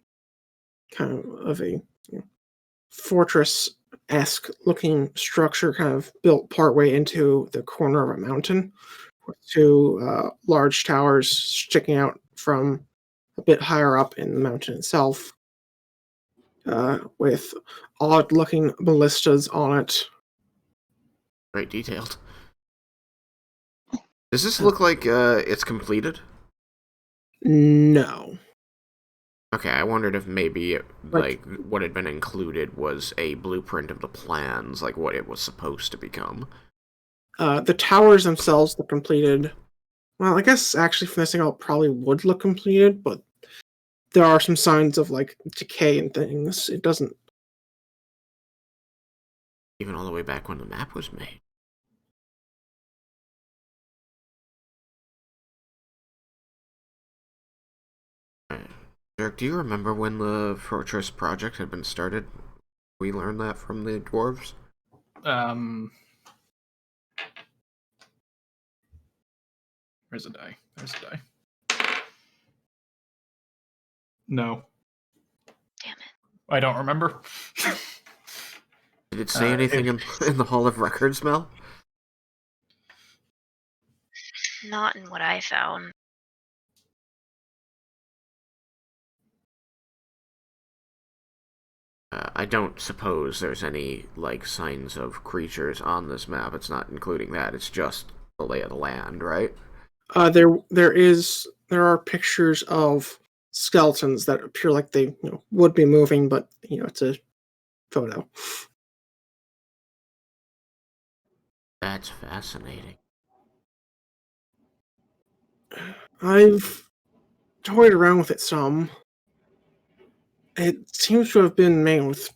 fortress-esque looking structure, kind of built partway into the corner of a mountain, with two large towers sticking out from a bit higher up in the mountain itself, with odd-looking ballistas on it. Very detailed. Does this look like it's completed? No. Okay, I wondered if maybe like what had been included was a blueprint of the plans, like what it was supposed to become. The towers themselves look completed. Well, I guess actually from this angle it probably would look completed, but there are some signs of like decay and things. It doesn't. Even all the way back when the map was made. Dirk, do you remember when the fortress project had been started? We learned that from the dwarves. Where's the die? There's the die. No. Damn it. I don't remember. Did it say anything in the Hall of Records, Mel? Not in what I found. I don't suppose there's any like signs of creatures on this map. It's not including that. It's just the lay of the land, right? There are pictures of skeletons that appear like they would be moving, but it's a photo. That's fascinating. I've toyed around with it some. It seems to have been made with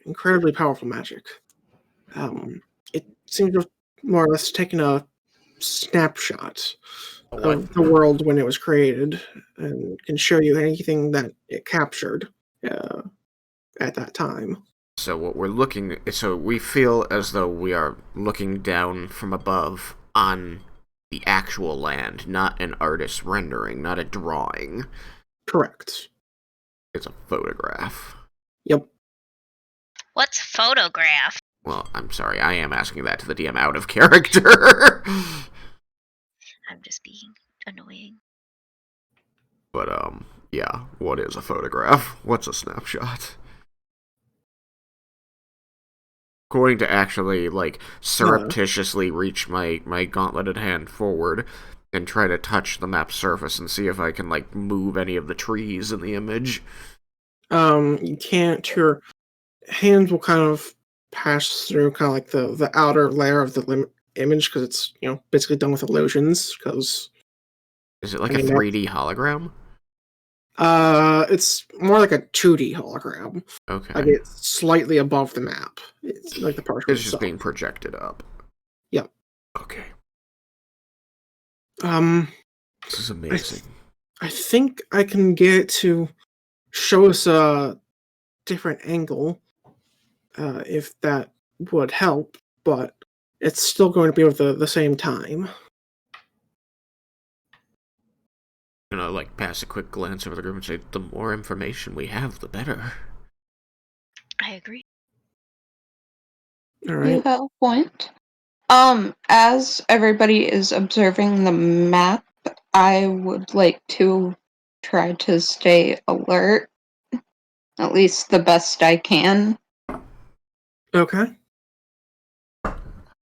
incredibly powerful magic. It seems to have more or less taken a snapshot of the world when it was created and can show you anything that it captured at that time. So what we're looking, so we feel as though we are looking down from above on the actual land, not an artist's rendering, not a drawing. Correct. It's a photograph. Yep. What's photograph? Well, I'm sorry, I am asking that to the DM out of character. I'm just being annoying. But, yeah, what is a photograph? What's a snapshot? Going to actually, like, surreptitiously reach my gauntleted hand forward and try to touch the map surface and see if I can, like, move any of the trees in the image. You can't. Your hands will kind of pass through kind of like the outer layer of the image because it's basically done with illusions. Because Is it like a 3D hologram? It's more like a 2D hologram. Okay. Like it's slightly above the map. It's like the parchment It's just itself. being projected up. Yep. Okay. This is amazing. I think I can get it to show us a different angle, if that would help, but it's still going to be with the same time. Like, pass a quick glance over the room and say, the more information we have, the better. I agree. All You right. have a point. As everybody is observing the map, I would like to try to stay alert, at least the best I can. Okay.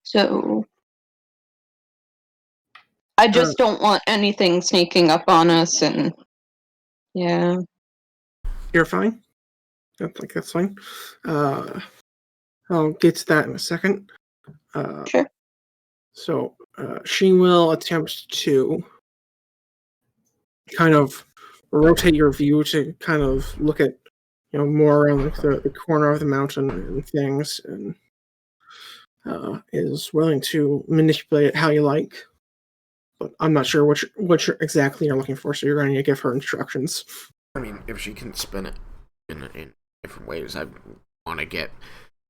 So I just don't want anything sneaking up on us, and yeah. You're fine. That's fine. I'll get to that in a second. Sure. So she will attempt to kind of rotate your view to kind of look at more around like the corner of the mountain and things, and is willing to manipulate it how you like. But I'm not sure what you're exactly you're looking for, so you're going to give her instructions. I mean, if she can spin it in different ways, I want to get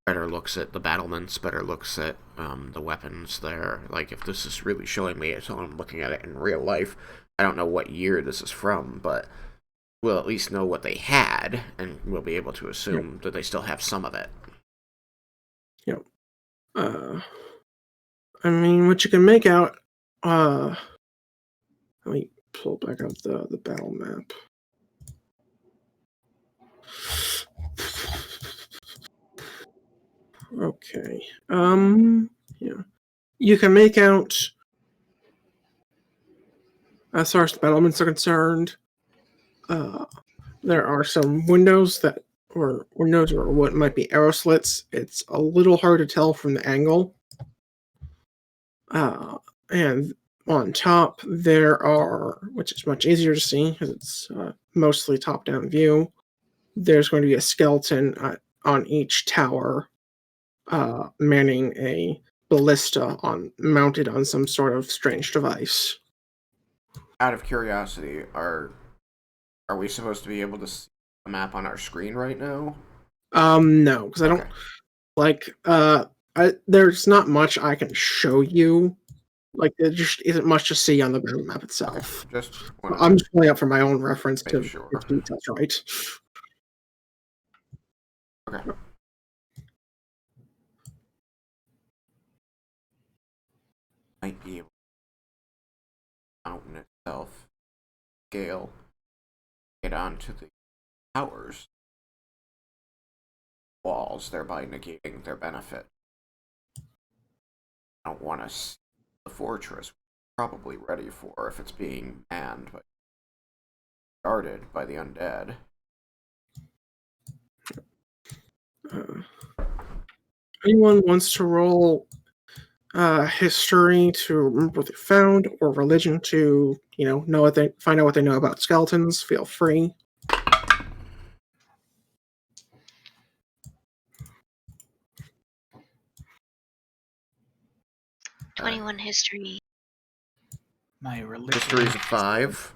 better looks at the battlements, better looks at the weapons there. Like, if this is really showing me it, so I'm looking at it in real life. I don't know what year this is from, but we'll at least know what they had, and we'll be able to assume that they still have some of it. Yep. I mean, what you can make out. Let me pull back up the battle map. Okay. Yeah. You can make out, as far as the battlements are concerned, there are some windows or what might be arrow slits. It's a little hard to tell from the angle. And on top there are, which is much easier to see because it's mostly top-down view, there's going to be a skeleton on each tower, manning a ballista mounted on some sort of strange device. Out of curiosity, are we supposed to be able to see a map on our screen right now? No, because I don't like. There's not much I can show you. Like, there just isn't much to see on the map itself. Okay. I'm just pulling up for my own reference to make sure. get details right. Okay. Might be able to mountain itself, scale, get onto the towers, walls, thereby negating their benefit. I don't want to see the fortress we're probably ready for if it's being manned, but guarded by the undead. Anyone wants to roll history to remember what they found, or religion to find out what they know about skeletons? Feel free. Uh, 21 history. My religion. History's a 5.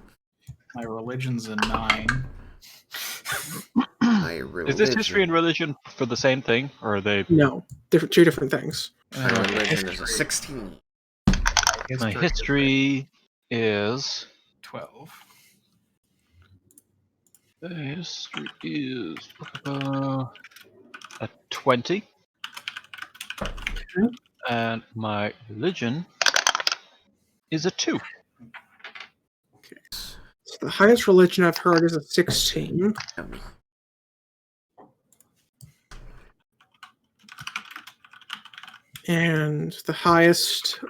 My religion's a 9. My religion. Is this history and religion for the same thing, or are they? No, two different things. My religion is a 16. My history is 12. History is a 20. Okay. And my religion is a 2. So the highest religion I've heard is a 16. Yummy. And the highest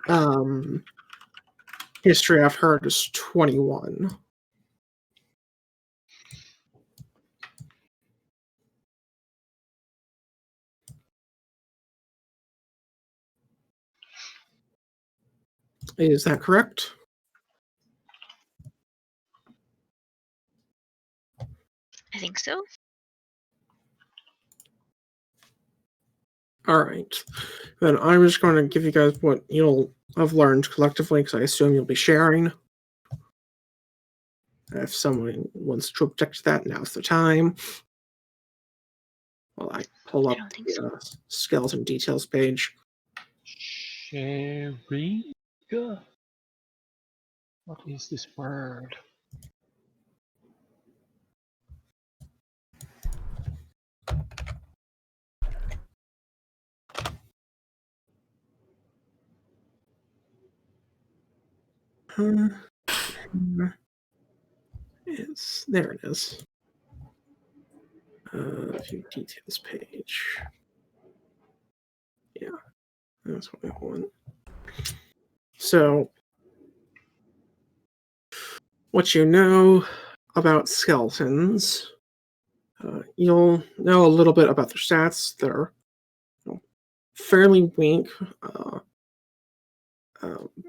history I've heard is 21. Is that correct? I think so. All right. Then I'm just going to give you guys what you'll have learned collectively, because I assume you'll be sharing. If someone wants to object to that, now's the time. While I pull I up don't think the so. skeleton details page. Sharing? What is this word? There it is. View details page. Yeah, that's what I want. So, what you know about skeletons, you'll know a little bit about their stats. They're fairly weak,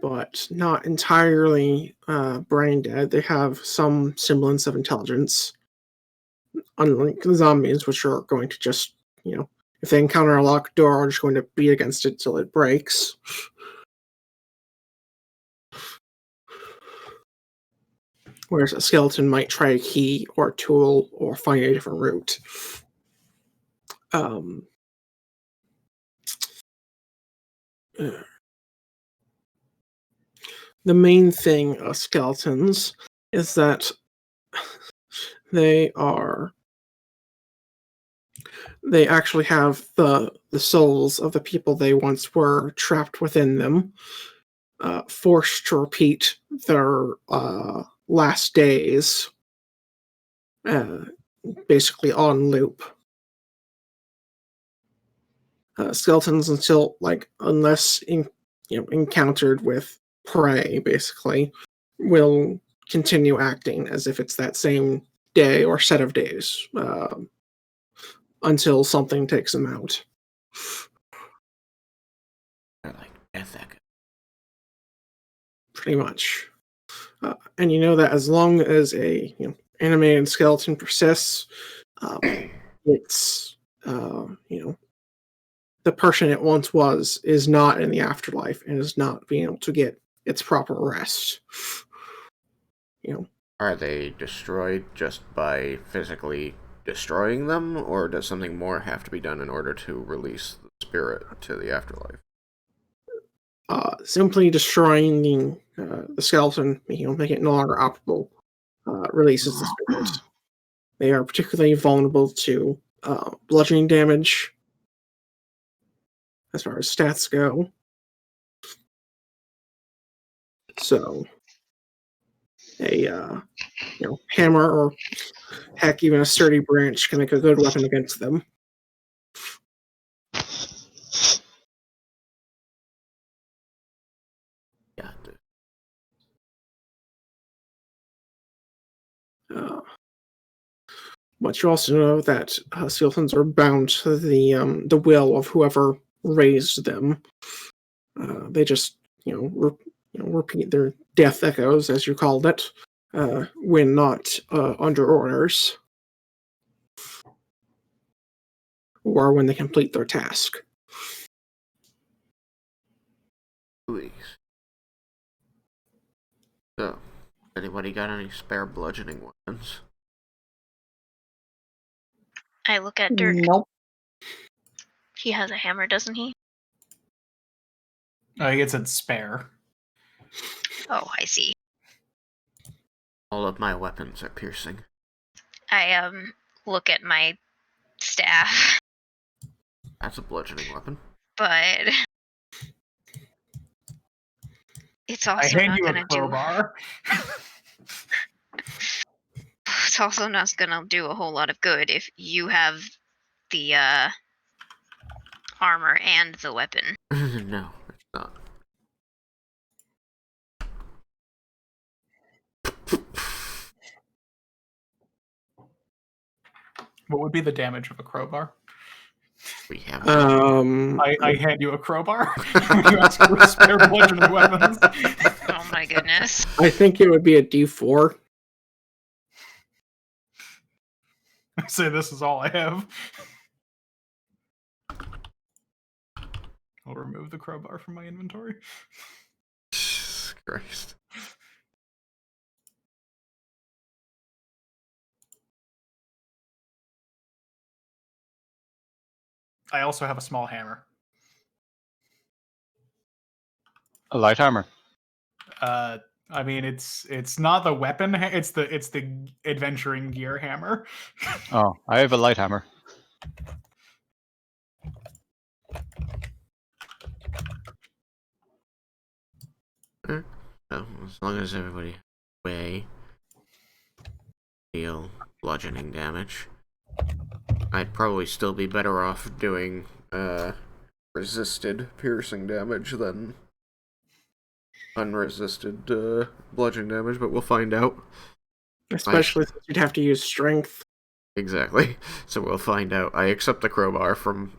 but not entirely brain dead. They have some semblance of intelligence, unlike the zombies, which are going to just, if they encounter a locked door, are just going to beat against it till it breaks. Whereas a skeleton might try a key or a tool or find a different route. The main thing of skeletons is that they actually have the souls of the people they once were trapped within them, forced to repeat their last days, basically on loop. Skeletons, unless encountered with prey, basically, will continue acting as if it's that same day or set of days, until something takes them out. They're like death echo. Pretty much. And you know that as long as a animated skeleton persists, it's the person it once was is not in the afterlife and is not being able to get its proper rest. Are they destroyed just by physically destroying them, or does something more have to be done in order to release the spirit to the afterlife? Simply destroying the skeleton, making it no longer operable, releases the spirit. They are particularly vulnerable to bludgeoning damage, as far as stats go. So, a hammer or heck, even a sturdy branch can make a good weapon against them. Yeah. But you also know that skeletons are bound to the will of whoever raised them. They just repeat their death echoes, as you called it, when not under orders, or when they complete their task. Please. So, anybody got any spare bludgeoning weapons? I look at Dirk. Nope. He has a hammer, doesn't he? I guess it's spare. Oh, I see. All of my weapons are piercing. I look at my staff. That's a bludgeoning weapon. but it's I also hand not you a gonna do. crowbar. It's also not gonna do a whole lot of good if you have the armor and the weapon. No, it's not. What would be the damage of a crowbar? We have. I hand you a crowbar. You ask for spare bludgeoning weapons. Oh my goodness. I think it would be a D4. I say this is all I have. I'll remove the crowbar from my inventory. Jesus Christ. I also have a small hammer. A light hammer. I mean, it's not the weapon. It's the adventuring gear hammer. Oh, I have a light hammer. So, as long as everybody way deal bludgeoning damage, I'd probably still be better off doing resisted piercing damage than unresisted bludgeoning damage, but we'll find out. Especially since you'd have to use strength. Exactly. So we'll find out. I accept the crowbar from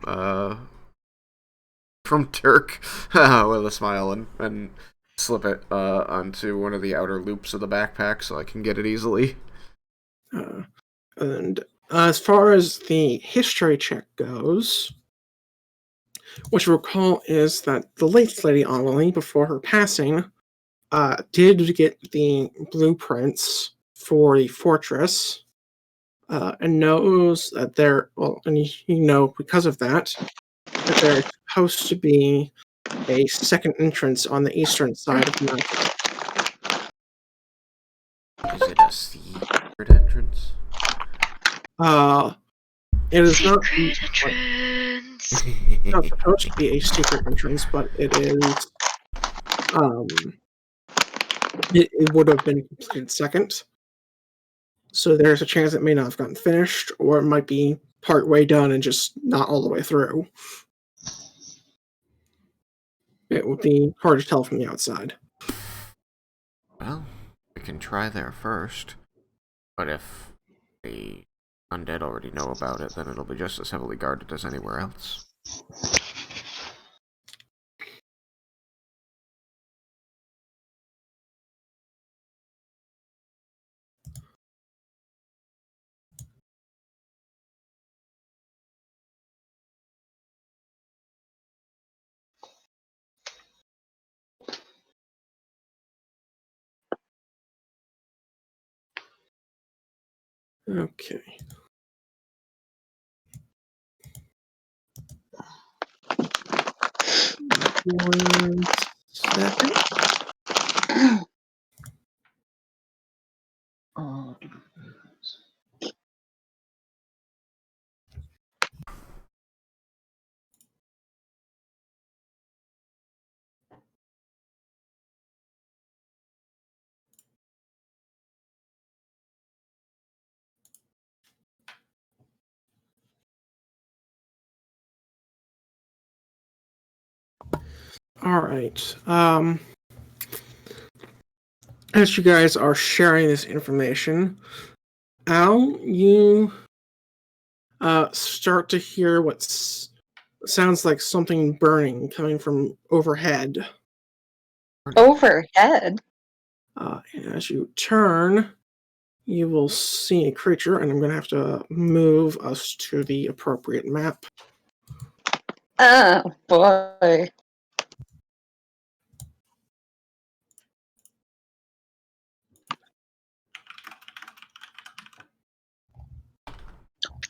Turk with a smile and slip it onto one of the outer loops of the backpack so I can get it easily. And as far as the history check goes, what you recall is that the late Lady Amelie, before her passing, did get the blueprints for the fortress, and knows that because of that there's supposed to be a second entrance on the eastern side of the mountain. Is it a secret entrance? It is not Secret entrance. not supposed to be a secret entrance, but it is. It would have been completed second, so there's a chance it may not have gotten finished, or it might be part way done and just not all the way through. It would be hard to tell from the outside. Well, we can try there first, but if the undead already know about it, then it'll be just as heavily guarded as anywhere else. Okay. One second. All right. As you guys are sharing this information, Al, you start to hear what sounds like something burning coming from overhead. Overhead? And as you turn, you will see a creature, and I'm going to have to move us to the appropriate map. Oh, boy.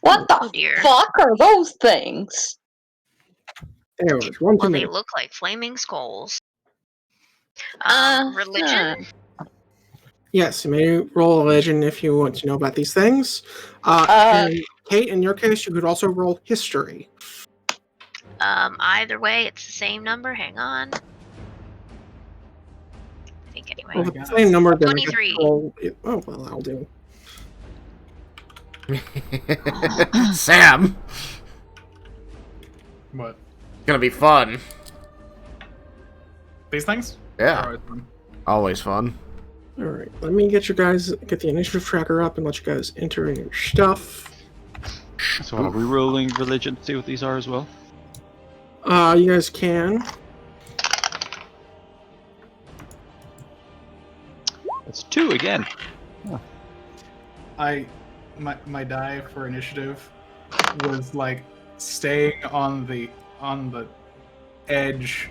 What Oh the dear. fuck are those things? There was one too Well, they many. look like flaming skulls. Huh. Religion? Yes, you may roll a legend if you want to know about these things. Uh, And Kate, in your case, you could also roll history. Either way, it's the same number. Hang on. I think anyway. Well, if it's the same number, then I could 23. roll it. Oh, well, I'll do. Sam! What? Gonna be fun. These things? Yeah. They're always fun. Always fun. Alright, let me get the initiative tracker up and let you guys enter in your stuff. So are we rolling religion to see what these are as well? You guys can. It's 2 again. My die for initiative was like staying on the edge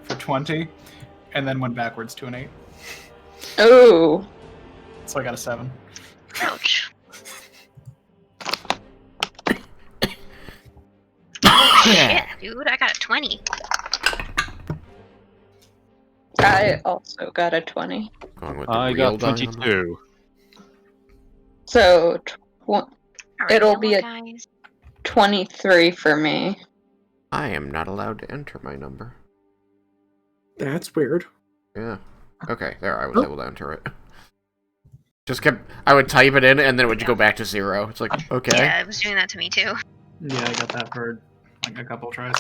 for 20, and then went backwards to an 8. Oh. So I got a 7. Ouch. Yeah. Shit, dude, I got a 20. I also got a 20. Going with the I real got die on 22. So All right, It'll you know be what, a- guys? 23 for me. I am not allowed to enter my number. That's weird. Yeah. Okay, there, I was able to enter it. I would type it in, and then it would go back to 0. It's like, okay. Yeah, it was doing that to me too. Yeah, I got that for like a couple tries.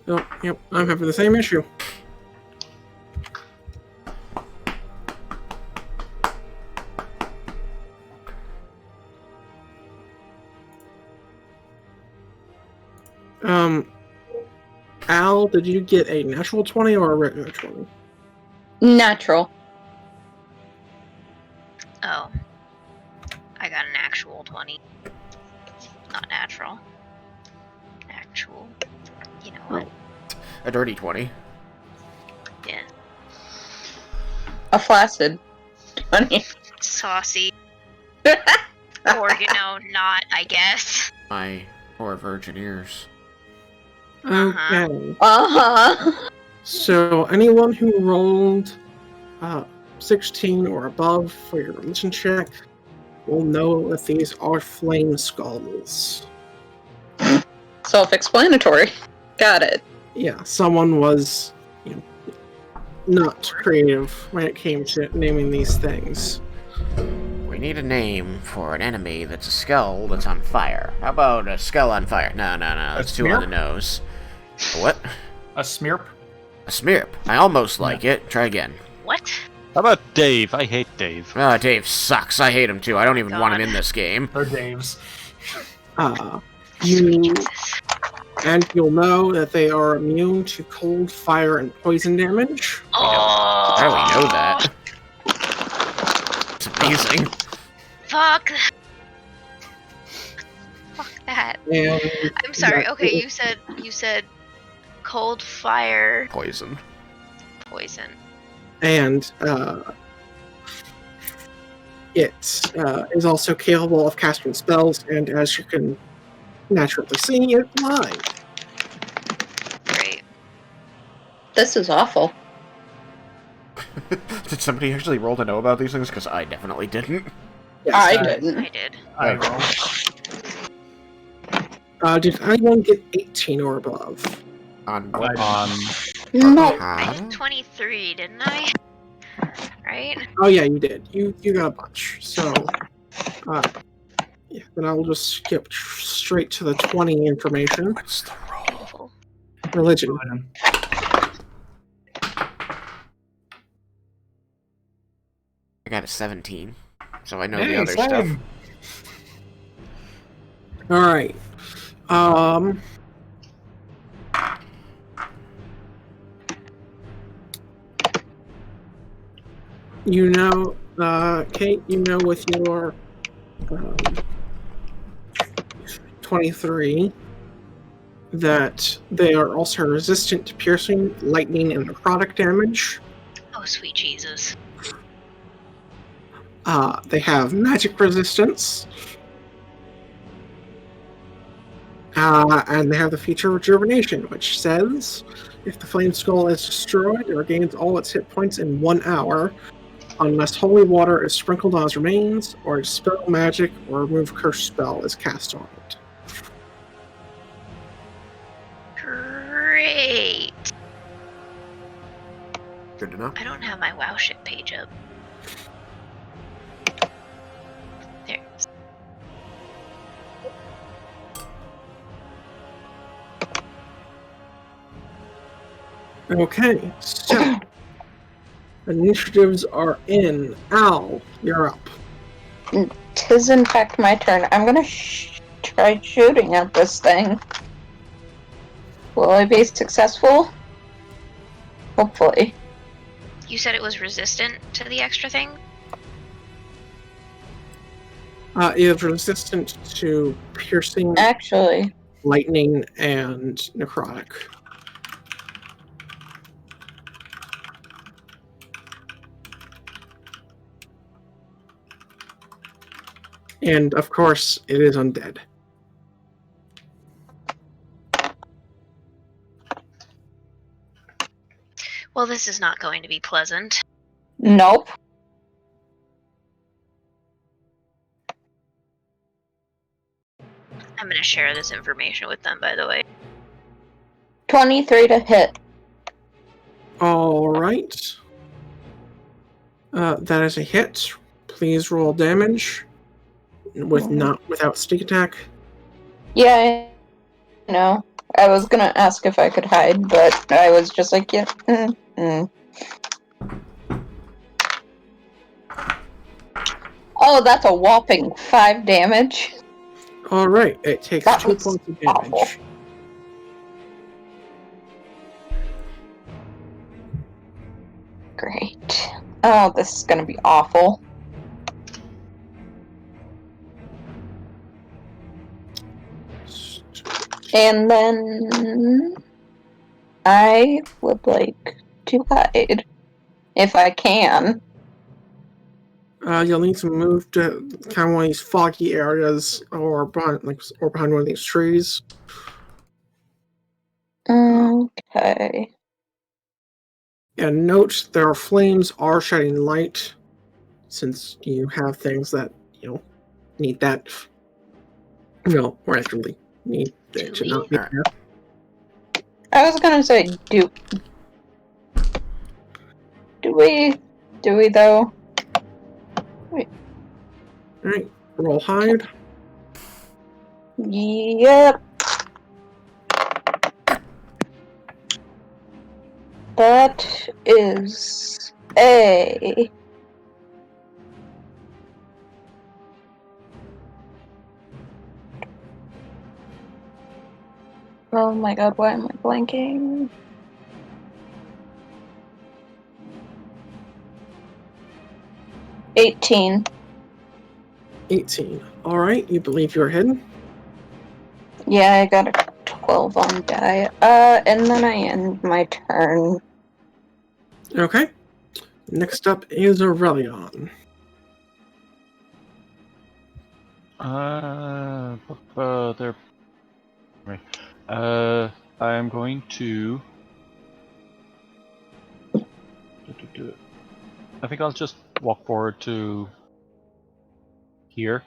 Oh, yep, I'm having the same issue. Al, did you get a natural 20 or a regular 20? Natural. Oh. I got an actual 20. Not natural. Actual. You know what? A dirty 20. Yeah. A flaccid 20. Saucy. Or, not, I guess. My poor virgin ears. Uh-huh. Okay. Uh-huh. So anyone who rolled 16 or above for your religion check will know that these are flame skulls. Self-explanatory. Got it. Yeah, someone was not creative when it came to naming these things. We need a name for an enemy that's a skull that's on fire. How about a skull on fire? No, that's too on the nose. A what? A smearp? A smearp. I almost like it. Try again. What? How about Dave? I hate Dave. Oh, Dave sucks. I hate him too. I don't even want him God. in this game. Or Dave's. And you'll know that they are immune to cold, fire, and poison damage. Oh! How do we know that? It's amazing. Fuck! Fuck that. And I'm sorry. that- Okay, you said cold, fire, Poison. poison. And it is also capable of casting spells, and as you can naturally see, it's blind. Great. This is awful. Did somebody actually roll to know about these things? Because I definitely didn't. Yes, I I didn't. did. I rolled. did anyone get 18 or above? On what? On No. I did 23, didn't I? Right? Oh yeah, you did. You got a bunch. So, yeah. Then I'll just skip straight to the 20 information. What's the roll? Beautiful. Religion. I got a 17. So I know Hey, the other same. stuff. All right. You know, Kate, you know with your 23 that they are also resistant to piercing, lightning, and necrotic damage. Oh, sweet Jesus. They have magic resistance. And they have the feature rejuvenation, which says if the flame skull is destroyed, it regains all its hit points in 1 hour. unless holy water is sprinkled on its remains, or a spell magic or remove curse spell is cast on it. Great. Good to know. I don't have my WoW ship page up. There. Okay, so initiatives are in. Al, you're up. Tis in fact my turn. I'm gonna try shooting at this thing. Will I be successful? Hopefully. You said it was resistant to the extra thing? It is resistant to piercing, Actually, lightning, and necrotic. And of course, it is undead. Well, this is not going to be pleasant. nope. I'm going to share this information with them, by the way. 23 to hit. All right. That is a hit. Please roll damage without sneak attack. Yeah, I know. I was gonna ask if I could hide, but I was just like, yeah. Oh, that's a whopping 5 damage. All right. It takes That 2 was points of damage. awful. Great. Oh, this is gonna be awful. And then I would like to hide if I can. You'll need to move to kind of one of these foggy areas, or behind one of these trees. Okay. And note, their flames are shedding light, since you have things that need that. Or actually need it to not be Alright. there. I was gonna say, do we though? All right, roll hide. Yep. That is a... Oh my god, why am I blanking? $18. 18. All right, you believe you're hidden. Yeah, I got a 12 on die. And then I end my turn. Okay. Next up is Aurelion. There. I am going to. I think I'll just walk forward to here,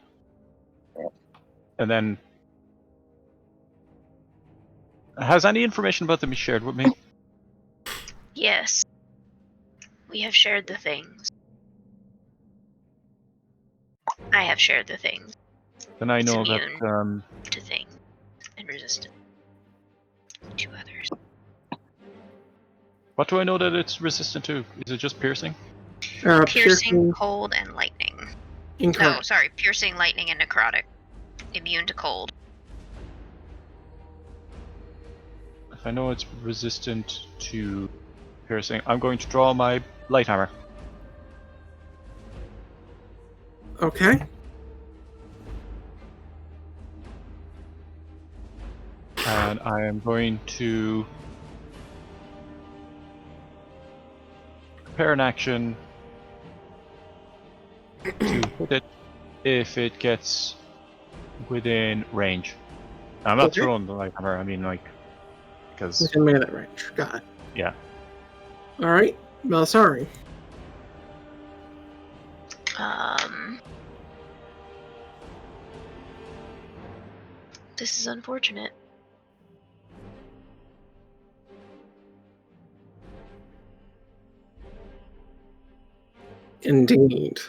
and then. Has any information about them been shared with me? Yes. We have shared the things. I have shared the things. Then I It's know immune that. to things and resistant to others. What do I know that it's resistant to? Is it just piercing? Piercing, cold, and lightning. Incorrect. No, sorry. Piercing, lightning, and necrotic. Immune to cold. If I know it's resistant to piercing, I'm going to draw my light hammer. Okay. And I am going to prepare an action to hit it if it gets within range. I'm not Okay. throwing the light hammer, I mean because... Within melee range. Got it. Yeah. All right, Belisari. This is unfortunate. Indeed.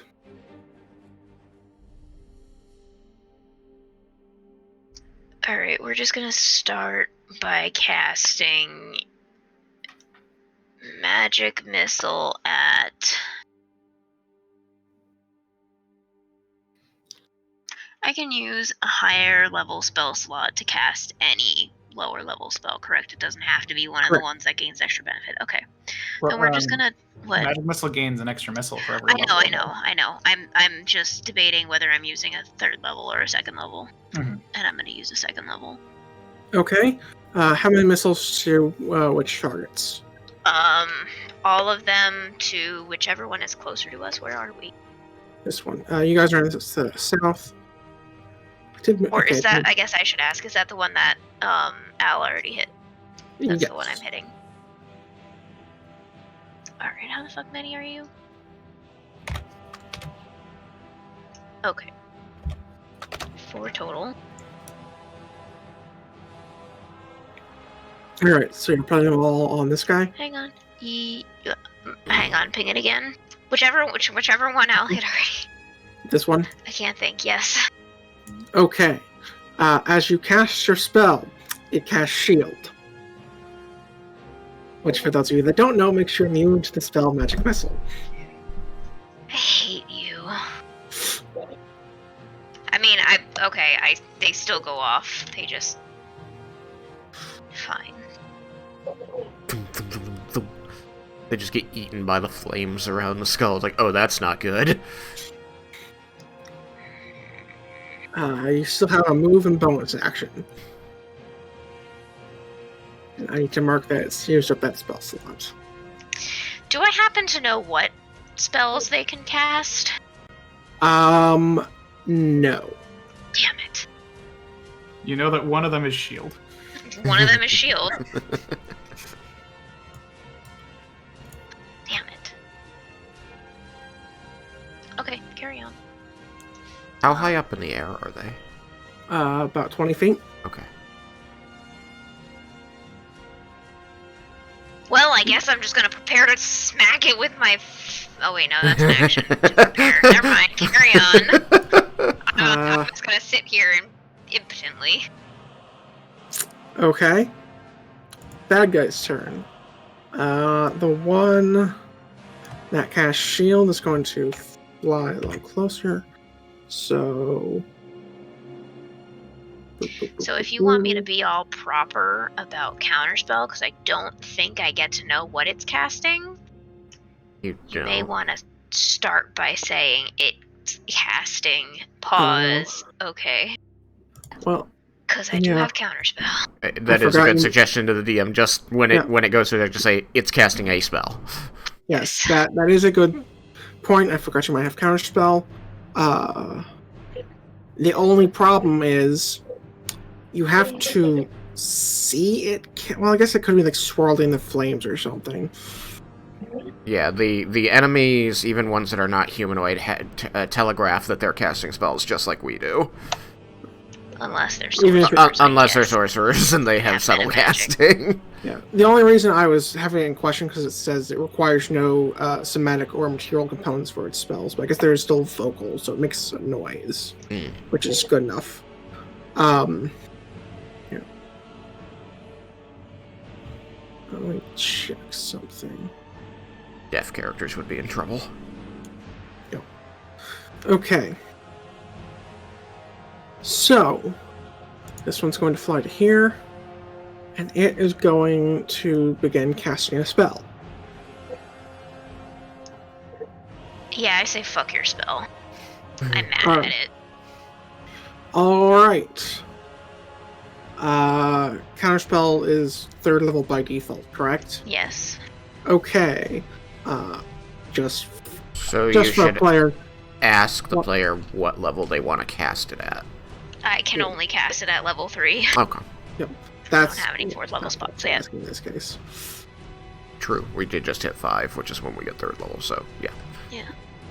Alright, we're just gonna start by casting Magic Missile at... I can use a higher level spell slot to cast any lower level spell, correct? It doesn't have to be one of the Correct. ones that gains extra benefit. Okay. Well, Then we're just gonna... What? Magic missile gains an extra missile for every level. I know. I'm just debating whether I'm using a third level or a second level. Mhm. And I'm gonna use a second level. Okay. How many missiles to which targets? All of them to whichever one is closer to us. Where are we? This one. You guys are in the south. Or is that, I guess I should ask, is that the one that Al already hit? That's yes. the one I'm hitting. Alright, how the fuck many are you? Okay. 4 total. Alright, so you're putting them all on this guy? Hang on. Hang on, ping it again. Whichever one Al hit already. This one? I can't think, yes. Okay. As you cast your spell, it casts Shield. Which, for those of you that don't know, makes you immune to the spell Magic Missile. I hate you. I mean, they still go off. They just... Fine. They just get eaten by the flames around the skull. It's like, oh, that's not good. You still have a move and bonus action. And I need to mark that it's used up that spell slot. Do I happen to know what spells they can cast? No. Damn it. You know that one of them is shield. One of them is shield. Damn it. Okay, carry on. How high up in the air are they? About 20 feet. Okay. Well, I guess I'm just gonna prepare to smack it with my... Oh wait, no, that's an action. To prepare. Never mind, carry on. I'm just gonna sit here impotently. Okay. Bad guy's turn. The one that casts shield is going to fly a little closer. So... So if you want me to be all proper about counterspell, because I don't think I get to know what it's casting, You may don't. want to start by saying it's casting, pause, okay. Well, Because I do Yeah. have counterspell. That is a forgot good you- suggestion to the DM. Just when it goes through there, just say it's casting a spell. yes, that is a good point. I forgot you might have counterspell. The only problem is you have to see it. Well, I guess it could be like swirled in the flames or something. Yeah, the enemies, even ones that are not humanoid, telegraph that they're casting spells just like we do. Unless they're Even if sorcerers. Unless I they're guess. sorcerers and they have Yeah, subtle meta magic. casting. Yeah. The only reason I was having it in question because it says it requires no somatic or material components for its spells, but I guess there is still vocal, so it makes a noise, which is good enough. Here. Let me check something. Deaf characters would be in trouble. Okay. So, this one's going to fly to here, and it is going to begin casting a spell. Yeah, I say fuck your spell. I'm mad Alright. at it. Alright. Counterspell is 3rd level by default, correct? Yes. Okay. Just So you for a should player. ask the What- player what level they want to cast it at. I can only cast it at level 3. Okay, That's have any 4th level that's spots what I'm yet. asking in this case. true. We did just hit 5, which is when we get 3rd level, so yeah.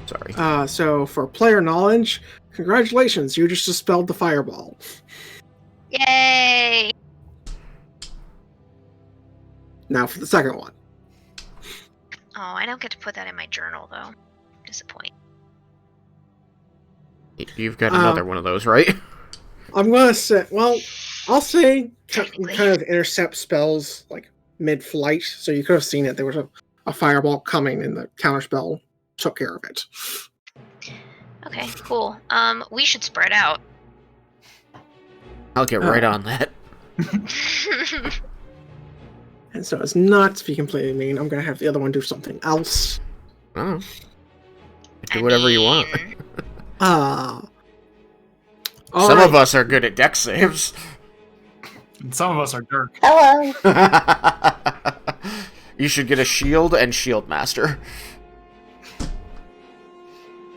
Sorry. So for player knowledge, congratulations, you just dispelled the fireball. Yay! Now for the second one. Oh, I don't get to put that in my journal, though. Disappoint. You've got another one of those, right? I'm gonna say, well, I'll say Technically. kind of intercept spells like mid-flight, so you could have seen it. There was a fireball coming, and the counterspell took care of it. Okay, cool. We should spread out. I'll get right on that. And so it's not to be completely mean. I'm gonna have the other one do something else. Oh. Do whatever you want. Some of us are good at dex saves. And some of us are Dirk. Hello. You should get a shield and shield master.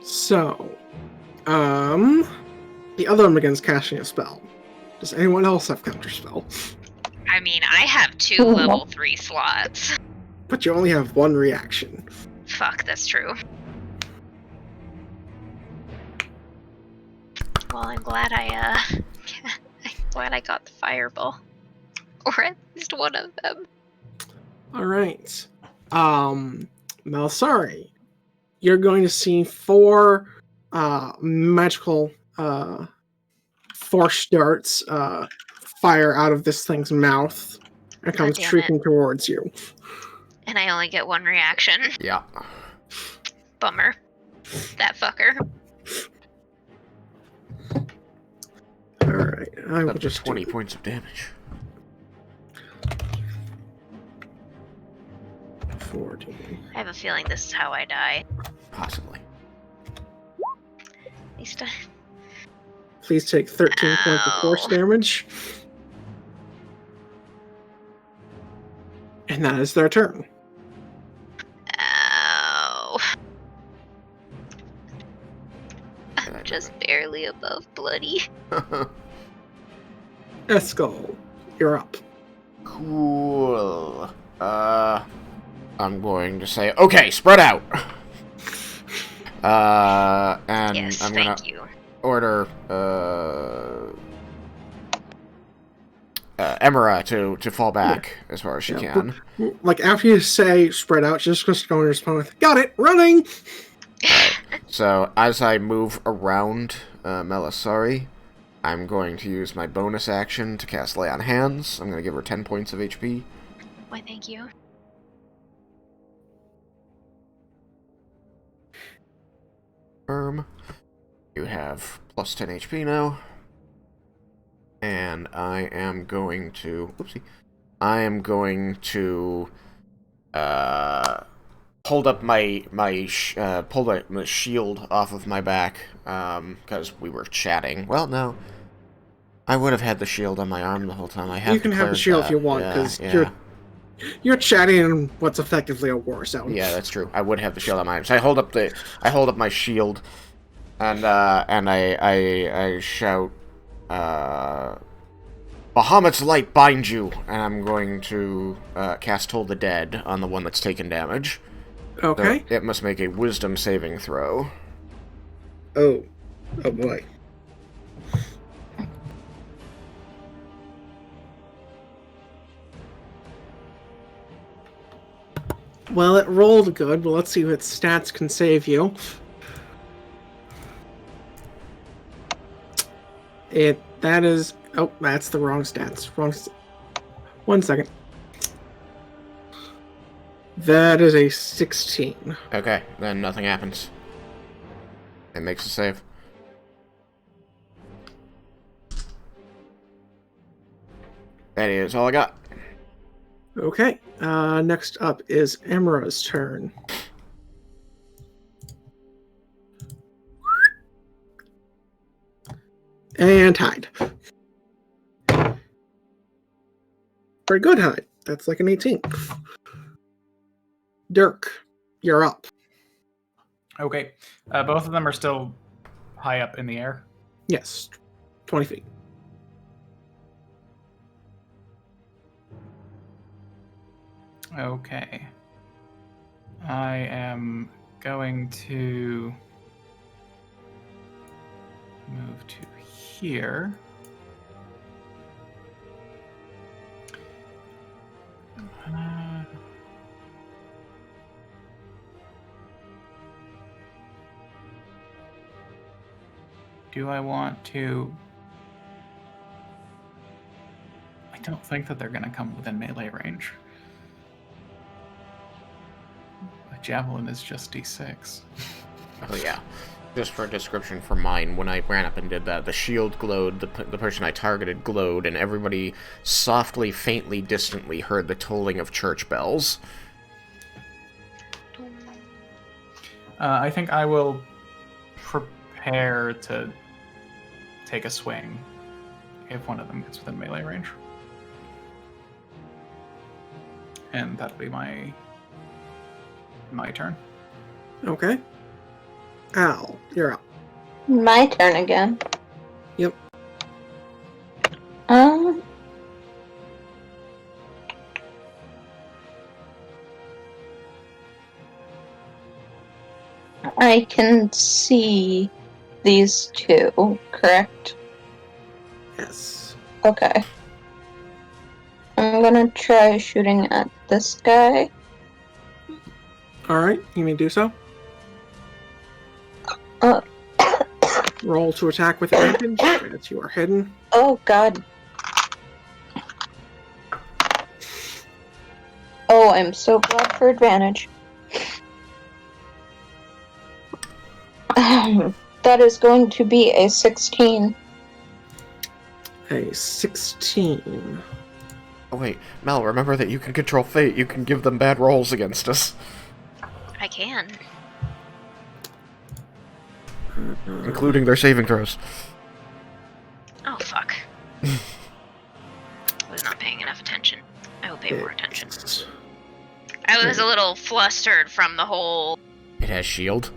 So, the other one begins casting a spell. Does anyone else have counterspell? I mean, I have 2 level 3 slots. But you only have one reaction. Fuck, that's true. Well, I'm glad I'm glad I got the fireball. Or at least one of them. Alright. Malsari, you're going to see 4 magical force darts fire out of this thing's mouth and comes damn shrieking towards you. And I only get 1 reaction. Yeah. Bummer. That fucker. Alright, I will Up to just 20 points of damage. 14. I have a feeling this is how I die. Possibly. At least I... Please take 13 points of force Ow. damage. And that is their turn. Ow. I'm just barely above bloody. Eskel, you're up. Cool. I'm going to say, okay, spread out. And Yes, I'm gonna thank you. order Emira to fall back as far as she Yeah, can. Like, after you say spread out, she's just going to respond with, got it, running! So as I move around Melisari, I'm going to use my bonus action to cast Lay on Hands. I'm going to give her 10 points of HP. Why, thank you. You have plus 10 HP now. And I am going to... Oopsie. I am going to... hold up my pull the shield off of my back, because we were chatting. Well, no. I would have had the shield on my arm the whole time. I have You can have the shield if you want, because you're chatting in what's effectively a war zone. Yeah, that's true. I would have the shield on my arm. So I hold up my shield, and I shout, Bahamut's light bind you, and I'm going to cast Toll the Dead on the one that's taken damage. Okay. So it must make a wisdom saving throw. Oh boy. Well, it rolled good, but let's see what stats can save you. That's the wrong stats. One second. That is a 16. Okay, then nothing happens. It makes a save. That is all I got. Okay. Next up is Emra's turn. And hide. Very good hide. That's like an 18. Dirk, you're up. Okay. Both of them are still high up in the air. Yes. 20 feet. Okay. I am going to move to here. Do I want to... I don't think that they're going to come within melee range. A javelin is just d6. Oh yeah. Just for a description for mine, when I ran up and did that, the shield glowed, the person I targeted glowed, and everybody softly, faintly, distantly heard the tolling of church bells. I think I will prepare to take a swing if one of them gets within melee range. And that'll be my turn. Okay. Al, you're up. My turn again. Yep. I can see these two, correct? Yes. Okay. I'm gonna try shooting at this guy. Alright, you may do so. Uh. Roll to attack with advantage, as you are hidden. Oh god. Oh, I'm so glad for advantage. That is going to be a 16. A 16. Oh wait, Mel, remember that you can control fate. You can give them bad rolls against us. I can. Including their saving throws. Oh, fuck. I was not paying enough attention. I will pay more attention. I was a little flustered from the whole... It has shield.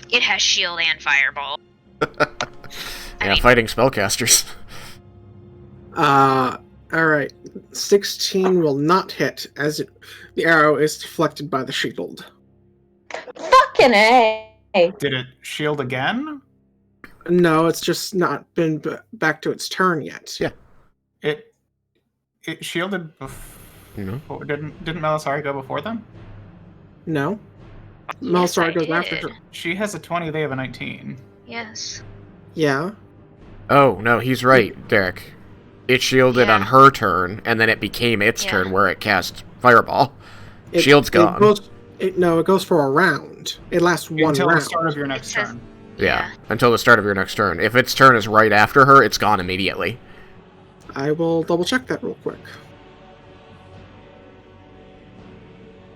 It has shield and fireball. Yeah, fighting spellcasters. Alright. 16 will not hit, as the arrow is deflected by the shield. Fucking A! Did it shield again? No, it's just not been back to its turn yet. Yeah. It shielded before. No. Didn't Melisari go before them? No. Yes, Melisari I goes did. after her. She has a 20, they have a 19. Yes. Yeah. Oh, no, he's right, Derek. It shielded on Yeah. her turn, and then it became its Yeah. turn where it cast Fireball. It- Shield's it gone. it goes for a round. It lasts one Until round. the start of your next It says- turn. Yeah, until the start of your next turn. If its turn is right after her, it's gone immediately. I will double check that real quick.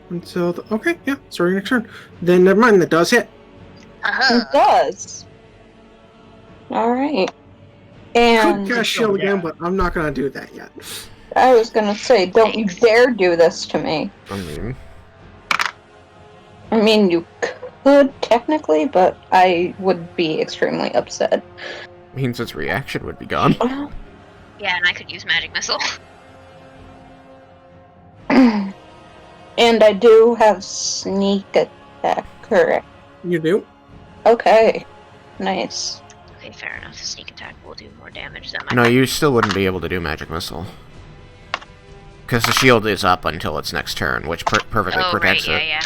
Until okay, yeah, starting next turn. Then never mind, that does hit. Uh-huh. It does. Alright. Could And cast shield again, but I'm not gonna do that yet. I was gonna say, don't you dare do this to me. I mean, I mean, you could technically, but I would be extremely upset. means its reaction would be gone. Well, Yeah, and I could use magic missile. and I do have sneak attack, correct? You do? Okay. Nice. Okay, fair enough. Sneak attack will do more damage than my... No, you still wouldn't be able to do Magic Missile. Because the shield is up until its next turn, which perfectly Oh, protects right, it. yeah.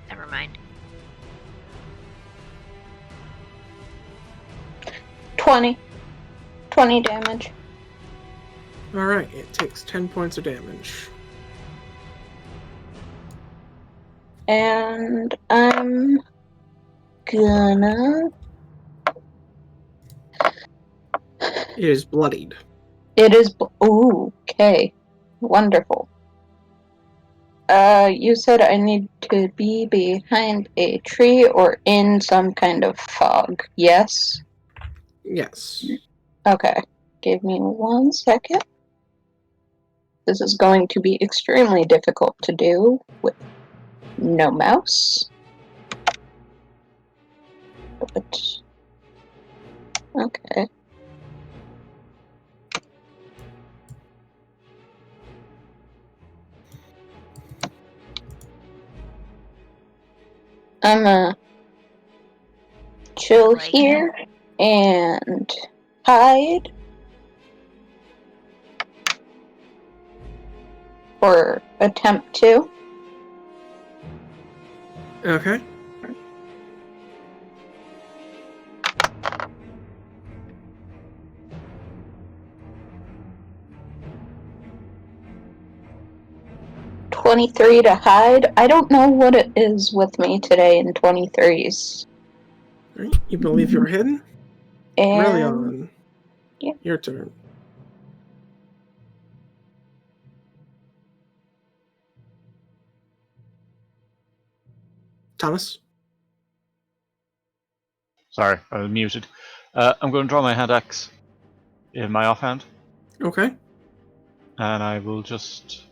Never mind. 20. 20 damage. Alright, it takes 10 points of damage. And I'm gonna... It is bloodied. It is... Ooh, okay. Wonderful. You said I need to be behind a tree or in some kind of fog, yes? Yes. Okay. Give me 1 second. This is going to be extremely difficult to do with no mouse. But... Okay. I'm gonna chill Like- here and hide. Or attempt to. Okay. $23 to hide. I don't know what it is with me today in 23s. Right. You believe you're hidden? And Really on. yeah. Your turn. Thomas? Sorry, I was muted. I'm going to draw my hand axe in my offhand, Okay. and I will just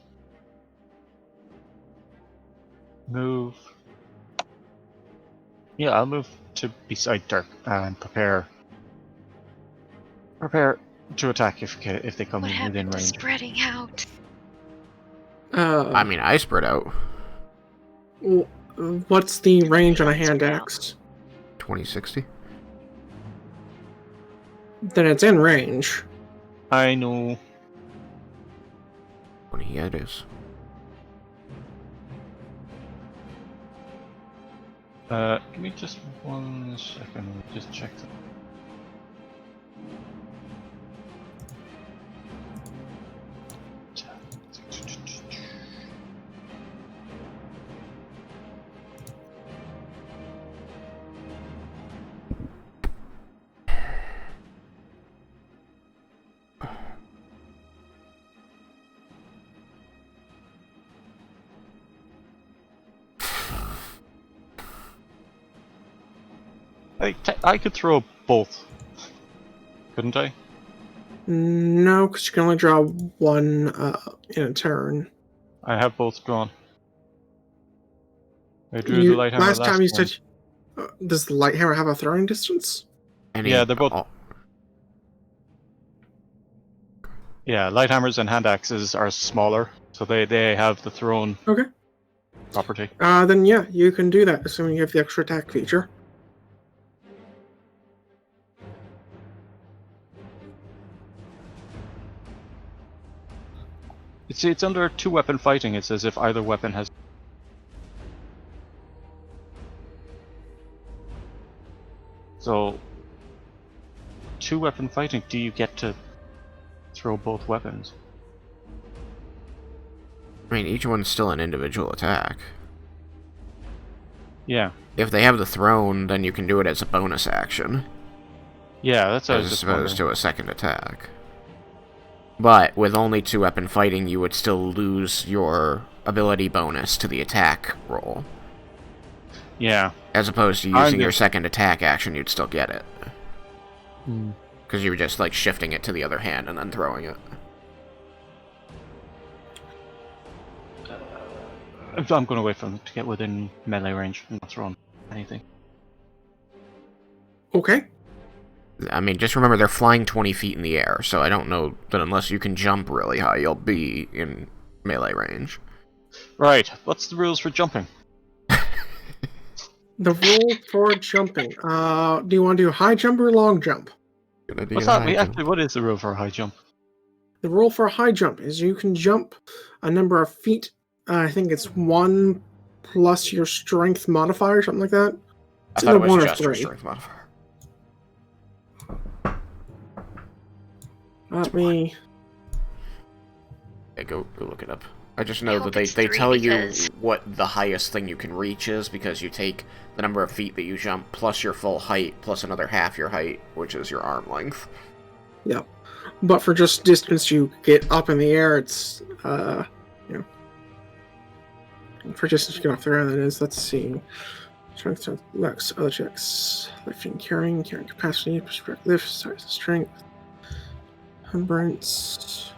move. Yeah, I'll move to beside Dirk and prepare to attack if they come What within happened to range. spreading out? I mean, I spread out. What's the range on a hand Spread out. axe? 2060. Then it's in range. I know. 20, yeah, it is. Give me just 1 second. Let me just check that. I could throw both, couldn't I? No, because you can only draw one in a turn. I have both drawn. I drew the light hammer last time you turn. said, does the light hammer have a throwing distance? Yeah, they're both. Yeah, light hammers and hand axes are smaller, so they have the thrown Okay. property. Then yeah, you can do that, assuming you have the extra attack feature. It's under 2-weapon fighting. It says if either weapon has. So, 2-weapon fighting. Do you get to throw both weapons? I mean, each one's still an individual attack. Yeah. If they have the thrown, then you can do it as a bonus action, Yeah, that's what I was as just opposed wondering. to a second attack. But with only 2-weapon fighting, you would still lose your ability bonus to the attack roll. Yeah. As opposed to I'm using your just- second attack action, you'd still get it. Hmm. Because you were just, like, shifting it to the other hand and then throwing it. I'm going to wait for them to get within melee range and not throw anything. Okay. I mean, just remember they're flying 20 feet in the air, so I don't know that unless you can jump really high, you'll be in melee range. Right. What's the rules for jumping? The rule for jumping. Do you want to do high jump or long jump? What's that? Actually, what is the rule for a high jump? The rule for a high jump is you can jump a number of feet. I think it's 1 plus your strength modifier, something like that. I It's thought it either was 1 or just your 3. strength modifier. Let me. Yeah, go look it up. I just know I that hope they it's 3 tell you because- what the highest thing you can reach is, because you take the number of feet that you jump plus your full height plus another half your height, which is your arm length. Yeah. But for just distance you get up in the air, it's, for distance you get off the ground, that is. Let's see. Strength, lex, other checks. Lifting, carrying capacity, perspective, lift, size, strength, endurance.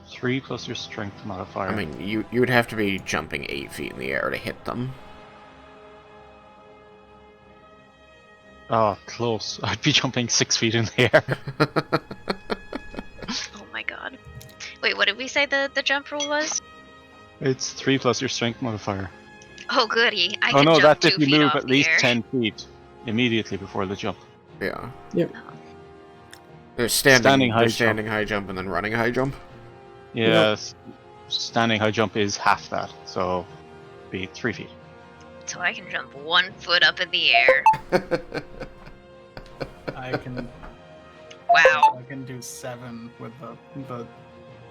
3 plus your strength modifier. I mean, you would have to be jumping 8 feet in the air to hit them. Oh, close. I'd be jumping 6 feet in the air. Oh my god. Wait, what did we say the jump rule was? It's 3 plus your strength modifier. Oh, goody. I Oh can no, jump that's 2 if you feet move off at the least air. 10 feet immediately before the jump. Yeah. Yep. There's Standing high standing high jump and then running high jump. Yes, standing high jump is half that, so be 3 feet. So I can jump 1 foot up in the air. I can Wow. I can do 7 with the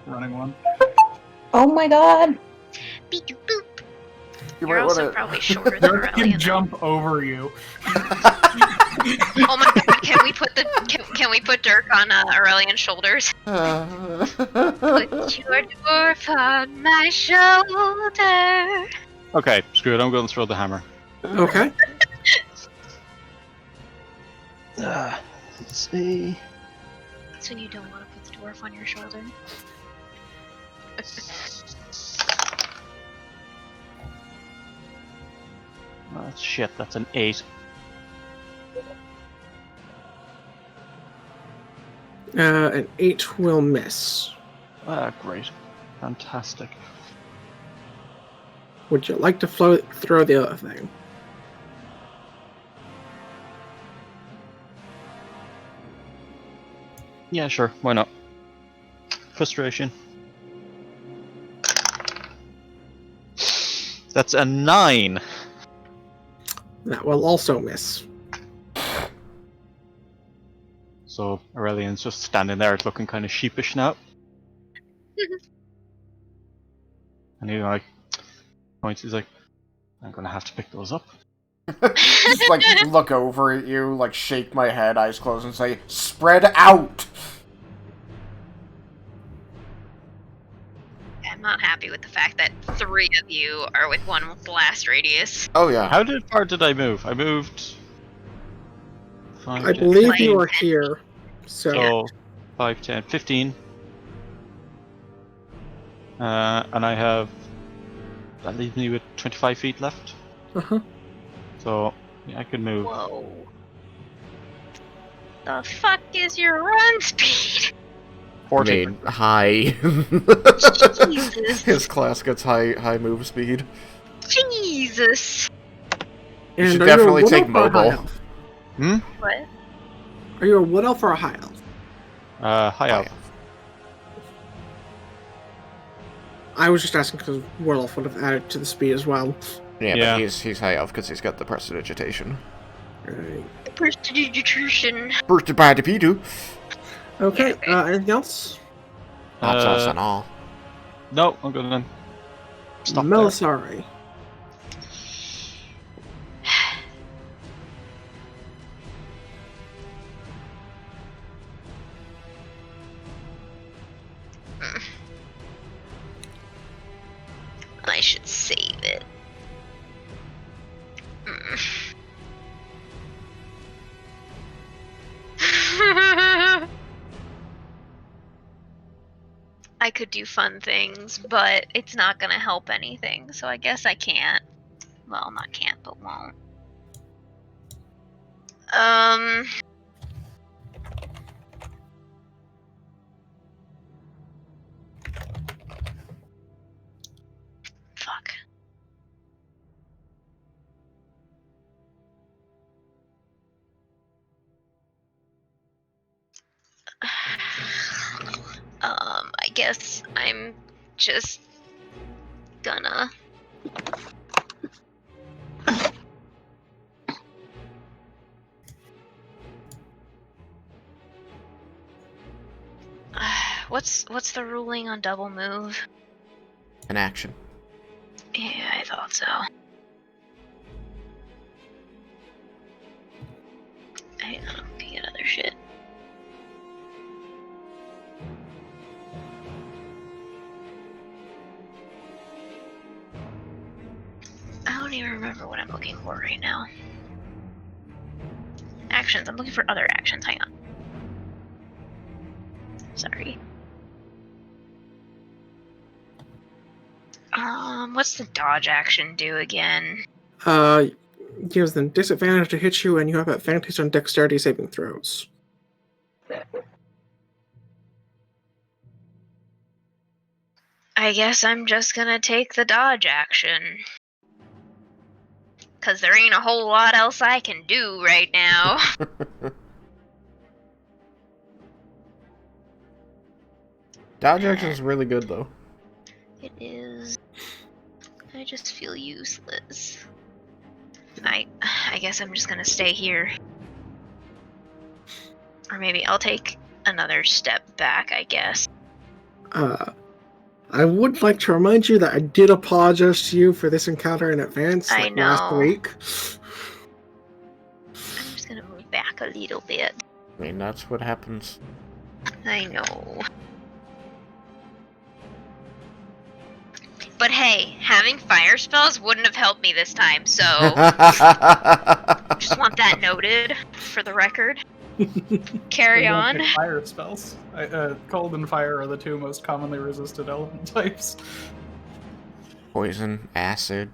running one. Oh my god. Beep, doop, boop. You You're might also wanna- probably shorter than Dirk can Aurelian. jump over you. Oh my god, can we put can we put Dirk on Aurelian's shoulders? Put your dwarf on my shoulder. Okay, screw it, I'm going to throw the hammer. Okay. Let's see. That's when you don't want to put the dwarf on your shoulder. Oh, shit, that's an 8. An 8 will miss. Ah, great. Fantastic. Would you like to throw the other thing? Yeah, sure, why not? Frustration. That's a 9. That will also miss. So Aurelian's just standing there looking kind of sheepish now. And he like points, he's like, I'm gonna have to pick those up. Just like look over at you, like shake my head, eyes closed, and say, "Spread out." I'm not happy with the fact that 3 of you are with 1 blast radius. Oh yeah. How far did I move? I moved 5, I 10, believe you 15. are here. So, So 5, 10, 15. And I have, that leaves me with 25 feet left. uh-huh. So yeah, I could move. Whoa. The fuck is your run speed? 40. Made high. Jesus. His class gets high move speed. Jesus. You should And are definitely you a wood take elf or a high mobile. elf? Hmm? What? Are you a wood elf or a high elf? High elf. I was just asking because wood elf would have added to the speed as well. Yeah, Yeah. but he's high elf because he's got the prestidigitation. Right. Prestidigitation. Bursted by the Pidu. Okay, anything else? That's us and all. No, I'm gonna stop there. Melisari. I should save it. I could do fun things, but it's not gonna help anything, so I guess I can't. Well, not can't, but won't. Fuck. I guess I'm just gonna. What's the ruling on double move? An action. Yeah, I thought so. Hang on, I'm looking at other shit. I don't even remember what I'm looking for right now. Actions. I'm looking for other actions. Hang on. Sorry. What's the dodge action do again? Gives them disadvantage to hit you, and you have advantage on dexterity saving throws. I guess I'm just gonna take the dodge action. because there ain't a whole lot else I can do right now. Dodge action is really good, though. It is. I just feel useless. I guess I'm just gonna stay here. Or maybe I'll take another step back, I guess. I would like to remind you that I did apologize to you for this encounter in advance, I like last know. week. I'm just gonna move back a little bit. I mean, that's what happens. I know. But hey, having fire spells wouldn't have helped me this time, so just want that noted for the record. Carry We don't on. pick fire spells. Cold and fire are the two most commonly resisted element types. Poison, acid,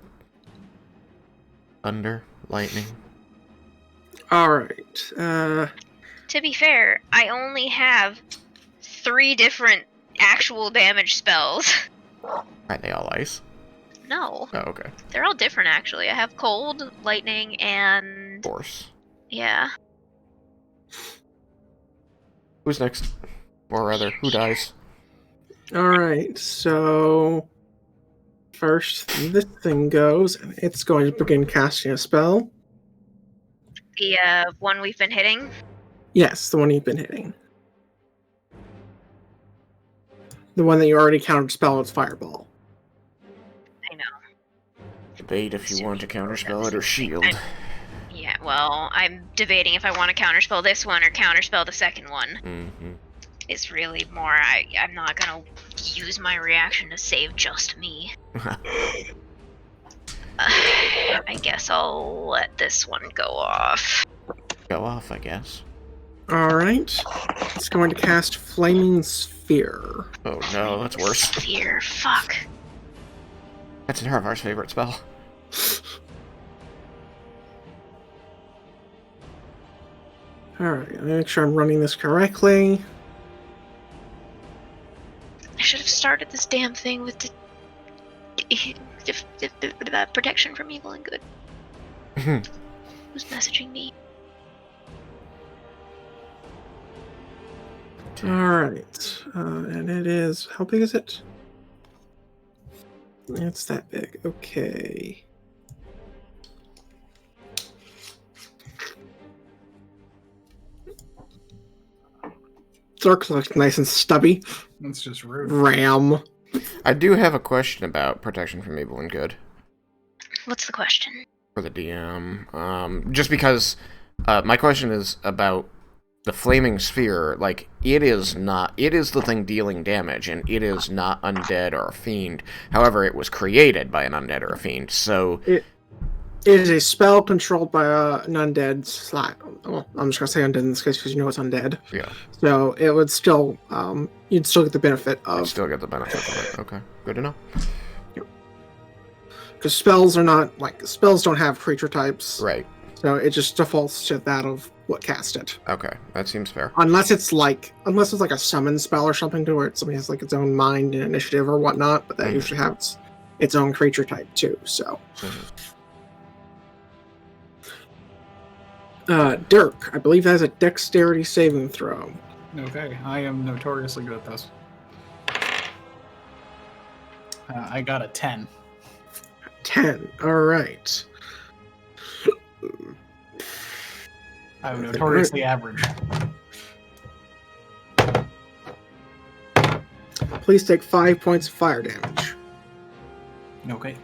thunder, lightning. Alright. To be fair, I only have 3 different actual damage spells. Are they all ice? No, Oh, okay. they're all different actually. I have cold, lightning, and Force. yeah. Who's next? Or rather, who dies? Alright, so first this thing goes, and it's going to begin casting a spell. The one we've been hitting. Yes, the one you've been hitting. The one that you already countered spell is Fireball. I know. Debate if you want to counterspell it or shield. Yeah, well, I'm debating if I want to counterspell this one or counterspell the second one. Mm-hmm. It's really more, I'm not gonna use my reaction to save just me. I guess I'll let this one go off. Go off, I guess. Alright. It's going to cast Flaming Sphere. Oh no, that's worse. Sphere, fuck. That's Naravar's favorite spell. Alright, let me make sure I'm running this correctly. I should have started this damn thing with the protection from evil and good. Who's messaging me? Alright. And it is... How big is it? It's that big. Okay. Dark looks nice and stubby. That's just rude. Ram. I do have a question about protection from evil and good What's the question? for the DM. Just because my question is about the flaming sphere. Like, it is the thing dealing damage, and it is not undead or a fiend. However, it was created by an undead or a fiend, so It is a spell controlled by an undead well, I'm just gonna say undead in this case because you know it's undead. yeah, So it would still, you'd still get the benefit I of, still get the benefit of it. Okay, good to know. because spells don't have creature types, Right. so it just defaults to that of what cast it. Okay, that seems fair. Unless it's like a summon spell or something to where somebody has like its own mind and initiative or whatnot, but that usually has its own creature type too. So, Dirk, I believe that is a dexterity saving throw. Okay, I am notoriously good at this. I got a 10. 10. All right. I'm notoriously average. Please take 5 points of fire damage. Okay.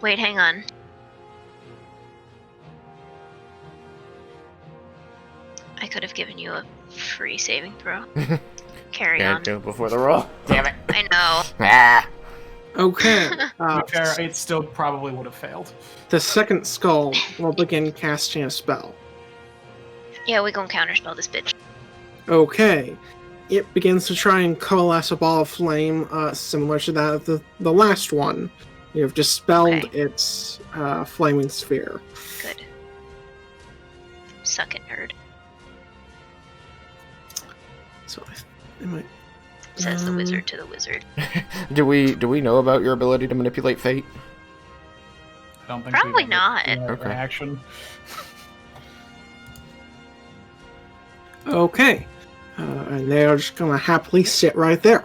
Wait, hang on. I could have given you a free saving throw. Carry Can't on. do it before the roll. Damn it. I know. Ah. Okay. To be fair, it still probably would have failed. The second skull will begin casting a spell. Yeah, we gonna counterspell this bitch. Okay. It begins to try and coalesce a ball of flame, similar to that of the last one. You have dispelled Okay. its flaming sphere. Good. Suck it, nerd. So I might says the wizard to the wizard. Do we know about your ability to manipulate fate? I don't think Probably we've ever not. seen that in Okay. action. Okay. And they're just gonna happily sit right there.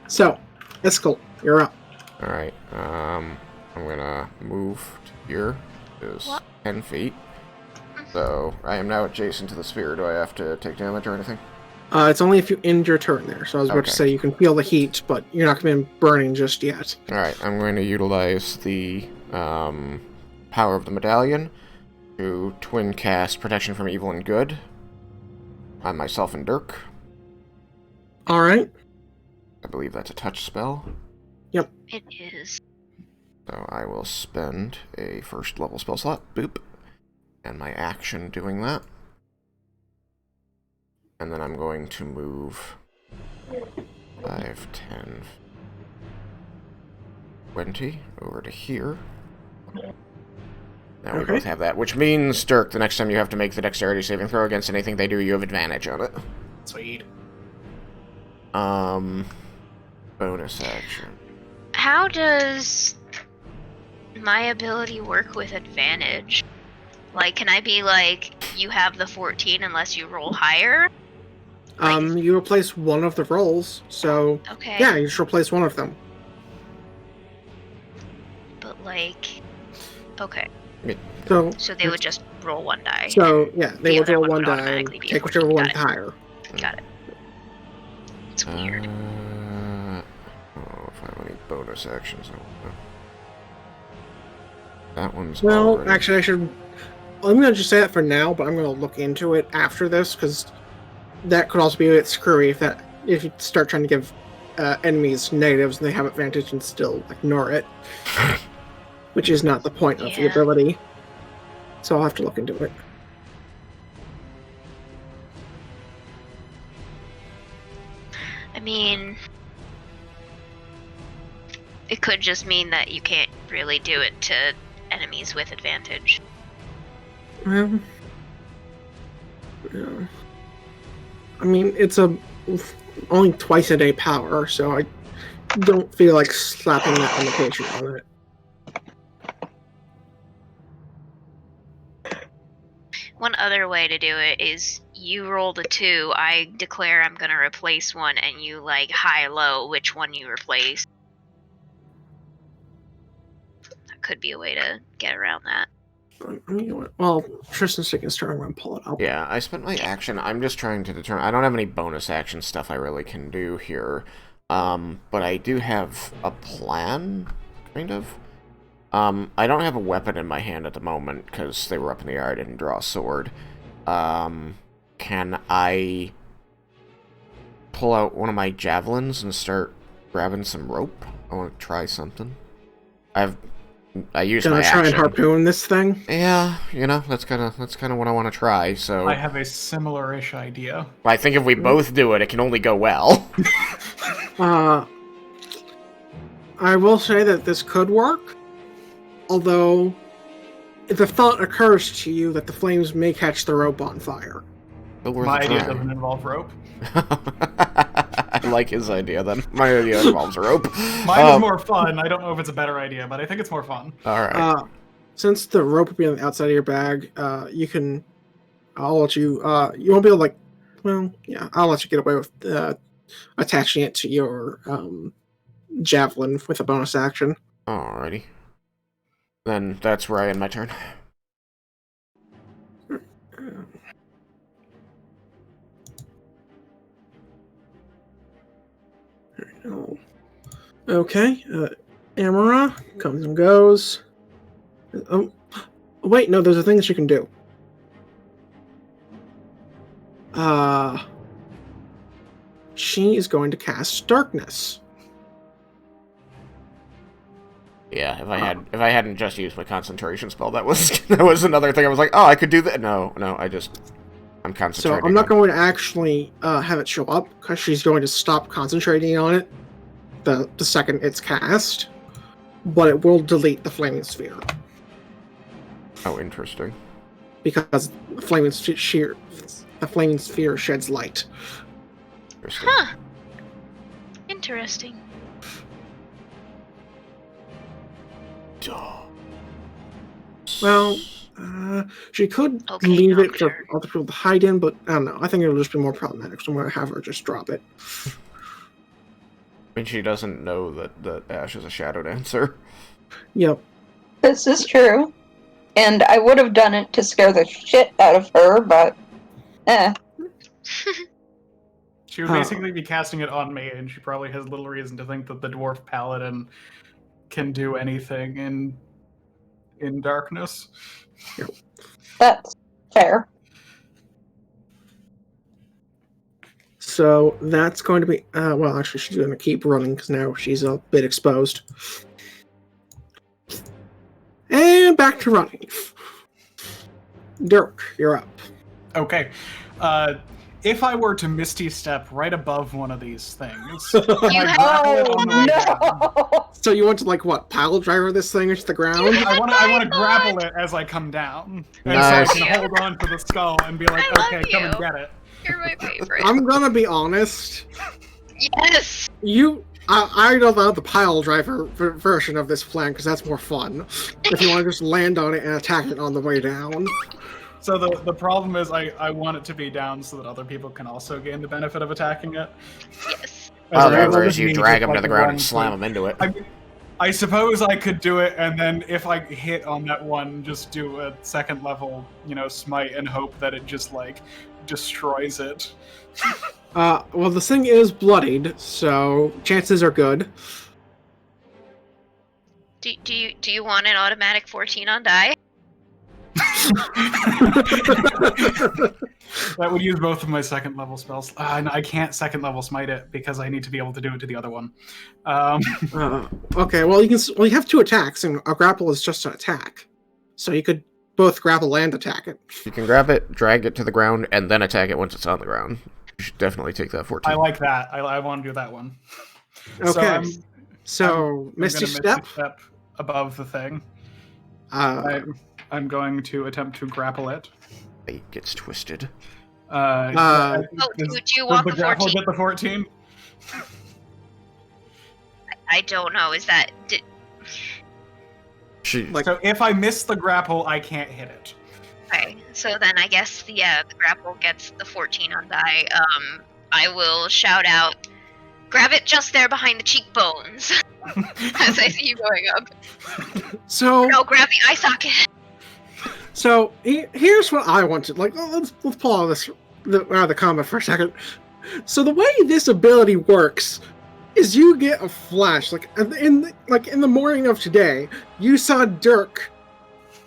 So, Iskall, you're up. Alright, I'm gonna move to here. Is What? 10 feet. So, I am now adjacent to the sphere. Do I have to take damage or anything? It's only if you end your turn there. So I was about to Okay. say you can feel the heat, but you're not going to be burning just yet. Alright, I'm going to utilize the power of the medallion to twin cast Protection from Evil and Good on myself and Dirk. All right. I believe that's a touch spell. It is. So I will spend a first level spell slot, boop, and my action doing that. And then I'm going to move 5, 10, 20 over to here. Now we Okay. both have that, which means, Dirk, the next time you have to make the dexterity saving throw against anything they do, you have advantage on it. Sweet. Bonus action. How does my ability work with advantage? Like, can I be like, you have the 14 unless you roll higher? You replace one of the rolls, so Okay. yeah, you just replace one of them. But like, okay. So So they would just roll one die. So yeah, The they would other roll one one would die and automatically be a take 14. whichever one's Got it. higher. Got it. It's weird. Oh, if I have any bonus actions, I won't know. That one's Well, already... actually, I should. I'm gonna just say that for now, but I'm gonna look into it after this because that could also be a bit screwy if you start trying to give enemies negatives and they have advantage and still ignore it, which is not the point of the Yeah. ability. So I'll have to look into it. I mean, it could just mean that you can't really do it to enemies with advantage. Yeah. I mean, it's only twice a day power, so I don't feel like slapping that limitation on it. One other way to do it is you rolled a 2, I declare I'm gonna replace one, and you like high-low which one you replace. That could be a way to get around that. I mean, well, Tristan's taking his turn. I'm gonna pull it up. Yeah, I spent my action. I'm just trying to determine. I don't have any bonus action stuff I really can do here. But I do have a plan, kind of. I don't have a weapon in my hand at the moment because they were up in the air. I didn't draw a sword. Can I pull out one of my javelins and start grabbing some rope? I want to try something. I used Gonna my try action. and harpoon this thing. Yeah, you know, that's kind of what I want to try. So I have a similar-ish idea. I think if we both do it, it can only go well. I will say that this could work, although if the thought occurs to you that the flames may catch the rope on fire. Still worth My a idea try. doesn't involve rope. I like his idea then. My idea involves a rope. Mine is more fun. I don't know if it's a better idea, but I think it's more fun. All right. Since the rope will be on the outside of your bag, you can. I'll let you. You won't be able to like. Well, yeah, I'll let you get away with attaching it to your javelin with a bonus action. Alrighty. Then that's where I end my turn. Okay, Amara comes and goes. Oh, wait, no, there's a thing that you can do. She is going to cast darkness. Yeah, if I hadn't just used my concentration spell, that was another thing. I was like, oh, I could do that. No, I'm So concentrating. I'm not on- going to actually have it show up because she's going to stop concentrating on it the second it's cast, but it will delete the flaming sphere Oh, interesting. because the flaming sphere sheds light. Interesting. Huh. Interesting. Well, she could Okay, leave it for doctor. other people to hide in, but I don't know. I think it'll just be more problematic, so I'm going to have her just drop it. I mean, she doesn't know that Ash is a shadow dancer. Yep. This is true. And I would have done it to scare the shit out of her, but She would basically be casting it on me, and she probably has little reason to think that the dwarf paladin can do anything in darkness. that's fair. So that's going to be, well, actually, she's going to keep running because now she's a bit exposed. And back to running. Dirk, you're up. Okay. If I were to Misty Step right above one of these things, You I have- grapple it on the way down. No! So you want to, like, what, pile driver this thing into the ground? I want to grapple it as I come down, and Nice. so I can hold on to the skull and be like, I love "Okay, come and you. get it." You're my favorite. I'm gonna be honest. Yes! I don't know the pile driver version of this plan because that's more fun. If you want to just land on it and attack it on the way down. So the problem is I want it to be down so that other people can also gain the benefit of attacking it. Yes. Pile As driver opposed is to you me drag just, him to like, the ground run and slam him into it. I suppose I could do it, and then if I hit on that one, just do a second level, smite and hope that it just, like, destroys it. Well, the thing is bloodied, so chances are good. Do you want an automatic 14 on die? That would use both of my second level spells. I can't second level smite it because I need to be able to do it to the other one. Okay, well you have two attacks, and a grapple is just an attack, so you could both grapple and attack it. You can grab it, drag it to the ground, and then attack it once it's on the ground. You should definitely take that 14. I like that. I want to do that one. Okay, So I'm Misty gonna Step. Misty Step above the thing. Uh, I'm going to attempt to grapple it. It gets twisted. Oh, do you want the the grapple 14? get the 14? I don't know. Is that... So if I miss the grapple, I can't hit it. Okay, so then I guess the grapple gets the 14 on die. I will shout out, grab it just there behind the cheekbones, as I see you going up. so No, grab the eye socket. So here's what I wanted. Like, let's pull out the combat for a second. So the way this ability works is you get a flash. Like in the morning of today, you saw Dirk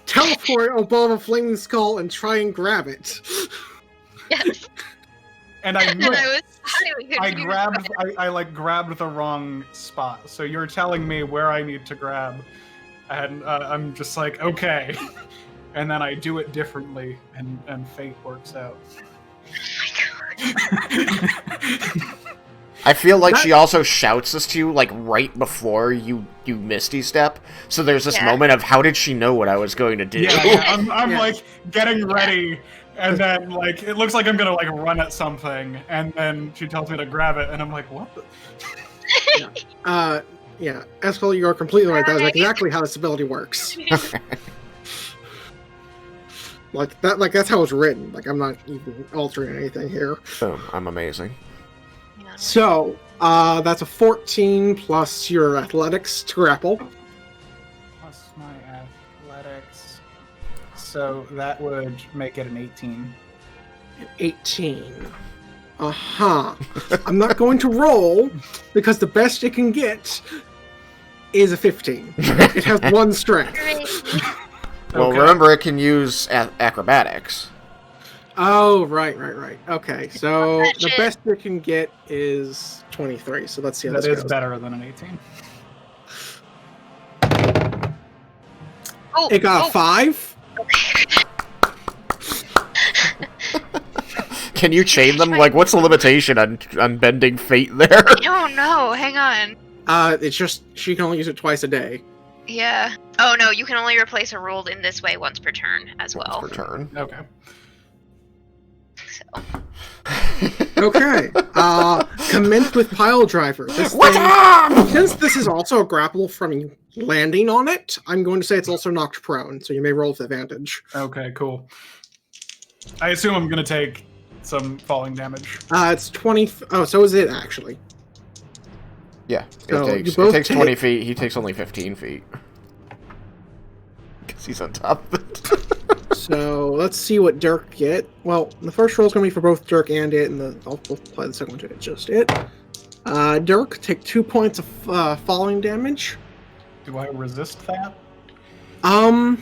teleport above a flaming skull and try and grab it. Yes. And I And I missed. was highly I confused grabbed. by it. I grabbed the wrong spot. So you're telling me where I need to grab, and I'm just like, okay. And then I do it differently, and fate works out. Oh my god. I feel like she also shouts this to you, like, right before you Misty Step. So there's this moment of, how did she know what I was going to do? Yeah. I'm like, getting ready, and then, like, it looks like I'm gonna, like, run at something, and then she tells me to grab it, and I'm like, what the... Yeah, Eskel, you're completely right. That's exactly how this ability works. Like that's how it's written. Like, I'm not even altering anything here. Boom, I'm amazing. So, that's a 14 plus your athletics to grapple. Plus my athletics. So that would make it an 18. 18. Uh-huh. I'm not going to roll, because the best it can get is a 15. It has one strength. Well, Okay. remember, it can use acrobatics. Oh, right. Okay, so the Gotcha. best it can get is 23, so let's see how That this is goes. better than an 18. Oh, It got a 5. Can you chain them? Like, what's the limitation on bending fate there? I don't know. Hang on. It's just, she can only use it twice a day. Yeah. Oh no, you can only replace a rolled in this way once per turn as well. Per turn. Okay. So Okay. Commence with pile driver. What's up? Since this is also a grapple from you landing on it, I'm going to say it's also knocked prone, so you may roll with advantage. Okay, cool. I assume I'm gonna take some falling damage. It's 20. Oh, so is it actually? Yeah, So it you both takes take- 20 feet. He takes only 15 feet. Because he's on top of it. So let's see what Dirk get. Well, the first roll is going to be for both Dirk and it, and I'll play the second one to just it. Dirk, take 2 points of falling damage. Do I resist that? I'm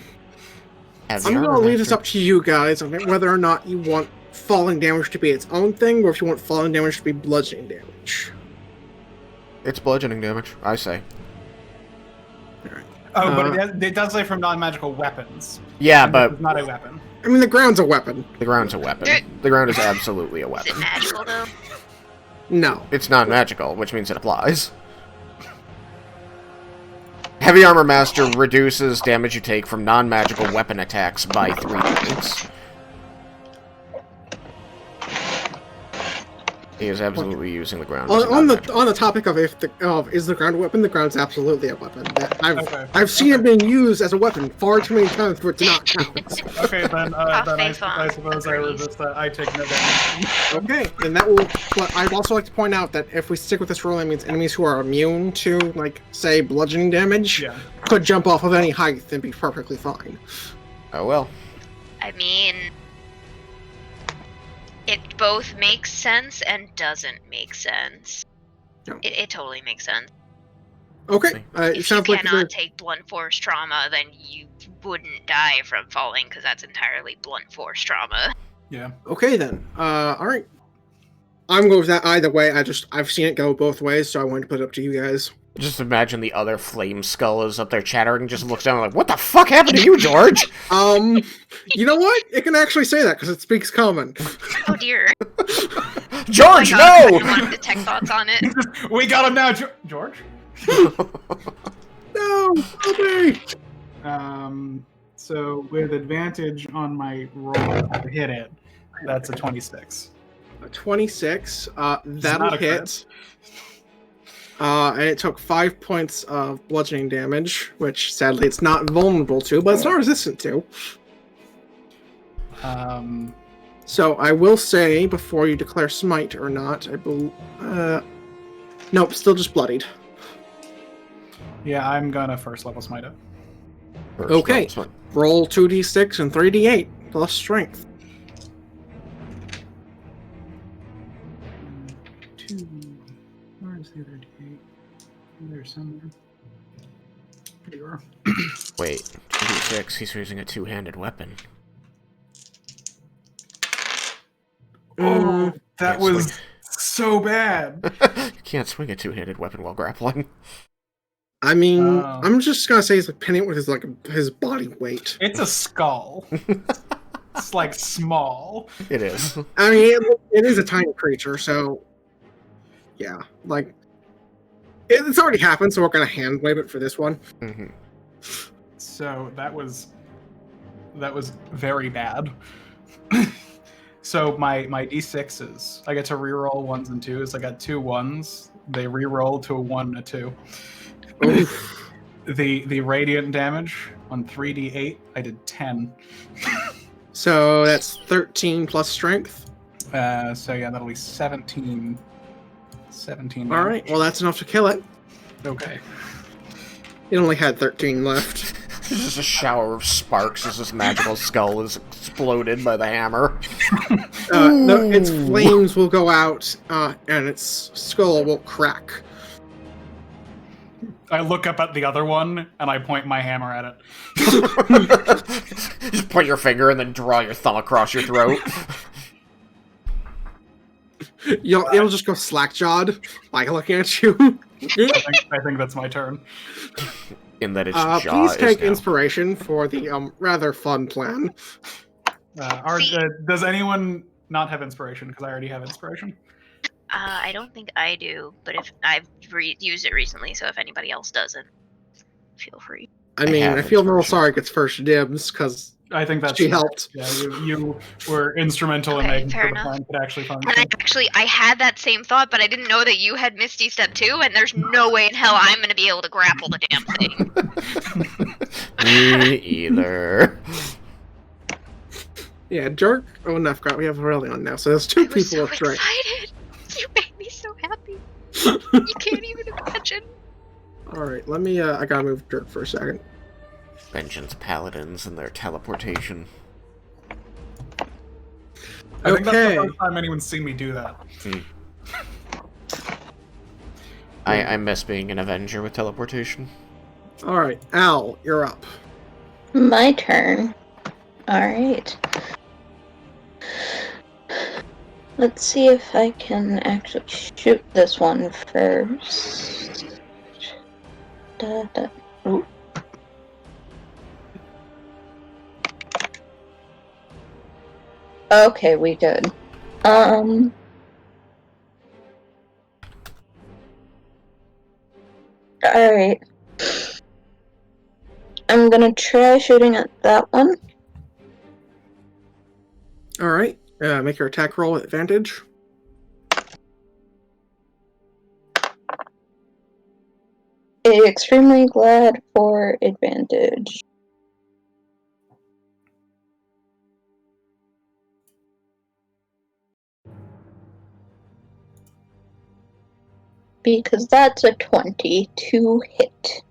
Heavy going to armor leave this master. up to you guys on whether or not you want falling damage to be its own thing, or if you want falling damage to be bludgeoning damage. It's bludgeoning damage, I say. Oh, but it does say from non-magical weapons. Yeah, And this but is not a weapon. I mean, the ground's a weapon. the ground's a weapon. The ground is absolutely a Is weapon. it magical though? No. It's non-magical, which means it applies. Heavy Armor Master reduces damage you take from non-magical weapon attacks by 3 points. He is absolutely using the ground. as a On non-magical. the topic of is the ground a weapon, the ground's absolutely a weapon. Okay. I've seen it being used as a weapon far too many times for it to not count. Okay, then I suppose I agrees. resist that. I take no damage. Okay, then that will. But I'd also like to point out that if we stick with this rule, that means enemies who are immune to, like, say, bludgeoning damage Yeah. could jump off of any height and be perfectly fine. Oh well. I mean, it both makes sense and doesn't make sense. No. It totally makes sense. Okay, it If you sounds like cannot take blunt force trauma, then you wouldn't die from falling because that's entirely blunt force trauma. Yeah. okay then. All right. I'm going with that either way. I've seen it go both ways, so I wanted to put it up to you guys. Just imagine the other flame skull is up there chattering and just looks down like, what the fuck happened to you, George? You know what? It can actually say that because it speaks common. Oh dear. George, Oh my God, I no! didn't want to detect thoughts on it. We got him now, George. No, okay. So with advantage on my roll to hit it, that's a 26. A 26. not That'll a hit. And it took 5 points of bludgeoning damage, which sadly it's not vulnerable to, but it's not resistant to. So I will say before you declare smite or not, I believe. Nope, still just bloodied. Yeah, I'm gonna first level smite it. Okay. Roll 2d6 and 3d8 plus strength. 2. Where's the other d8? There's somewhere. There you are. Wait, 2d6, he's using a two-handed weapon. Oh, that Can't was swing. so bad. You can't swing a two-handed weapon while grappling. I mean, Oh. I'm just gonna say he's like pinning it with his body weight. It's a skull. It's like small. It is. I mean, it is a tiny creature, so yeah, like it's already happened, so we're gonna hand wave it for this one. Mhm. So that was very bad. So my d6s, I get to reroll 1s and 2s. I got 2 1s. They reroll to a 1 and a 2. Oof. The radiant damage on 3d8, I did 10. So that's 13 plus strength. So yeah, that'll be 17. 17. All right, well that's enough to kill it. Okay. It only had 13 left. There's just a shower of sparks as this magical skull is exploded by the hammer. Its flames will go out, and its skull will crack. I look up at the other one and I point my hammer at it. Just point your finger and then draw your thumb across your throat. It'll just go slack-jawed, like looking at you. I think that's my turn. In that its jaw Please is take now. inspiration for the rather fun plan. Does anyone not have inspiration? Because I already have inspiration. I don't think I do, but if I've used it recently, so if anybody else doesn't, feel free. I mean, have I feel a little inspiration. sorry it gets first dibs, because I think that's She helped. Yeah, you were instrumental in Okay, making fair sure the enough. plan could actually And function. I had that same thought, but I didn't know that you had Misty Step too, and there's no way in hell I'm gonna be able to grapple the damn thing. Me either. Yeah, Dirk. Oh, and I forgot we have Aurelion now, so there's two I was people so with Drake. excited. You made me so happy. You can't even imagine. All right, let me. I gotta move Dirk for a second. Vengeance Paladins and their teleportation. I think that's the Okay. first time anyone's seen me do that. I miss being an Avenger with teleportation. All right, Al, you're up. My turn. Alright. Let's see if I can actually shoot this one first. Ooh. Okay, we good. Alright. I'm gonna try shooting at that one. All right, make your attack roll with advantage. Extremely glad for advantage. Because that's a 20 to hit.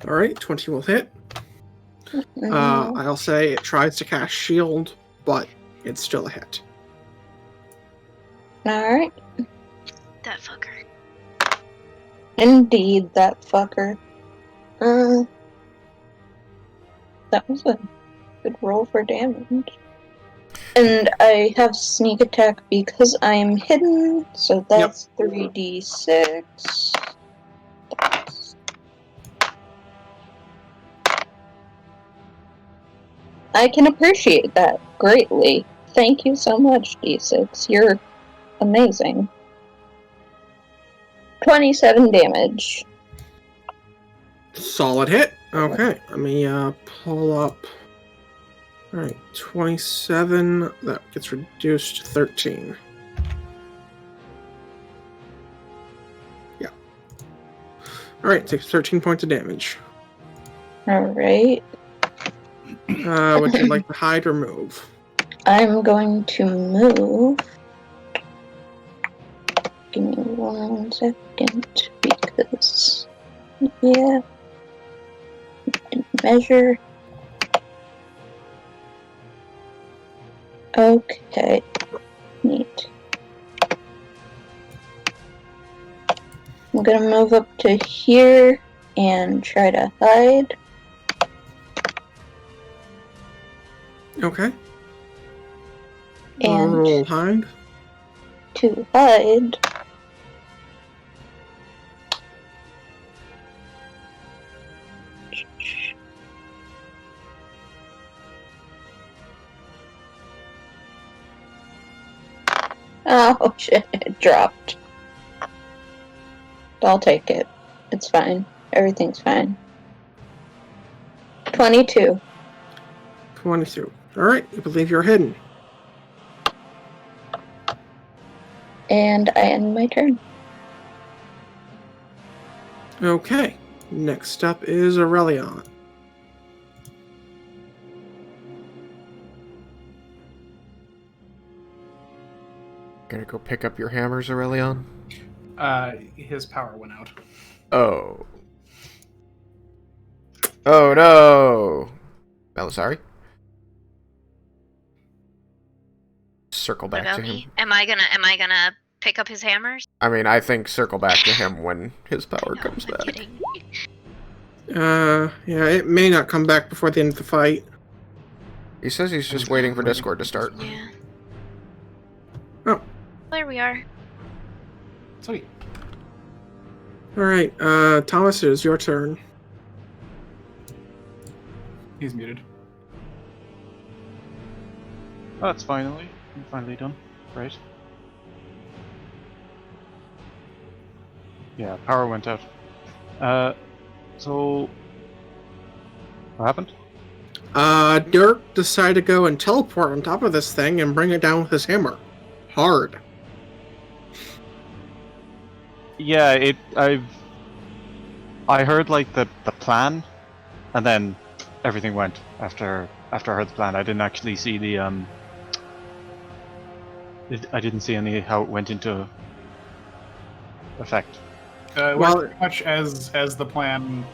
All right, 20 will hit. I'll say it tries to cast shield, but it's still a hit. Alright. That fucker. Indeed, that fucker. That was a good roll for damage. And I have sneak attack because I'm hidden, so that's 3d6. I can appreciate that greatly. Thank you so much, d6. You're amazing. 27 damage. Solid hit. Okay, let me pull up. All right, 27. That gets reduced to 13. Yeah. All right, takes 13 points of damage. Alright. Would you like to hide or move? I'm going to move. Give me 1 second, because, yeah, measure. Okay, neat. I'm gonna move up to here and try to hide. Okay. And Roll hide. to hide, oh shit, it dropped. I'll take it. It's fine. Everything's fine. 22. 22. All right, you believe you're hidden. And I end my turn. Okay. Next up is Aurelion. Gonna go pick up your hammers, Aurelion? His power went out. Oh. Oh no! Belisari? Circle What back about to me? him. Am I gonna pick up his hammers? I mean, I think circle back to him when his power No, comes I'm back. kidding. Yeah, it may not come back before the end of the fight. He says he's just waiting for Discord to start. Yeah. Oh. There we are. Sweet. All right, Thomas, it is your turn. He's muted. Oh, that's finally done. Right. Yeah, power went out. So What happened? Dirk decided to go and teleport on top of this thing and bring it down with his hammer. Hard. Yeah, I heard like the plan, and then everything went after I heard the plan. I didn't actually see the I didn't see any how it went into effect. Well, pretty much as the plan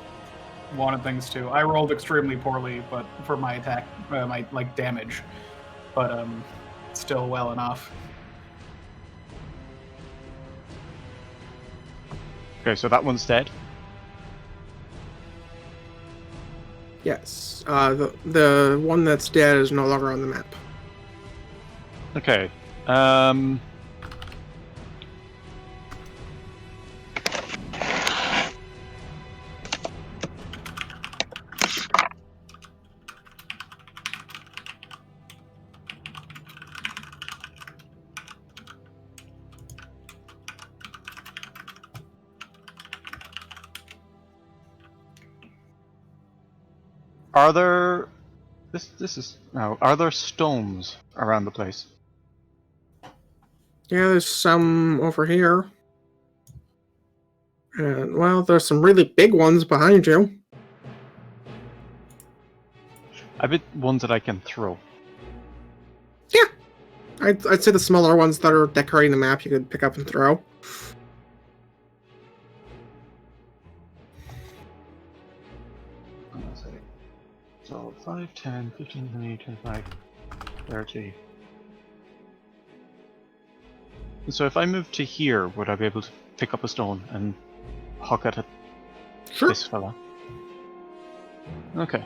wanted things to. I rolled extremely poorly, but for my attack, my damage, but still well enough. Okay, so that one's dead. Yes. The one that's dead is no longer on the map. Okay. Are there are there stones around the place? Yeah, there's some over here. And, well, there's some really big ones behind you. I bet ones that I can throw. Yeah. I'd say the smaller ones that are decorating the map you could pick up and throw. So 5, 10, 15, 20, 25, 30. So if I move to here, would I be able to pick up a stone and huck at Sure. this fella? Okay.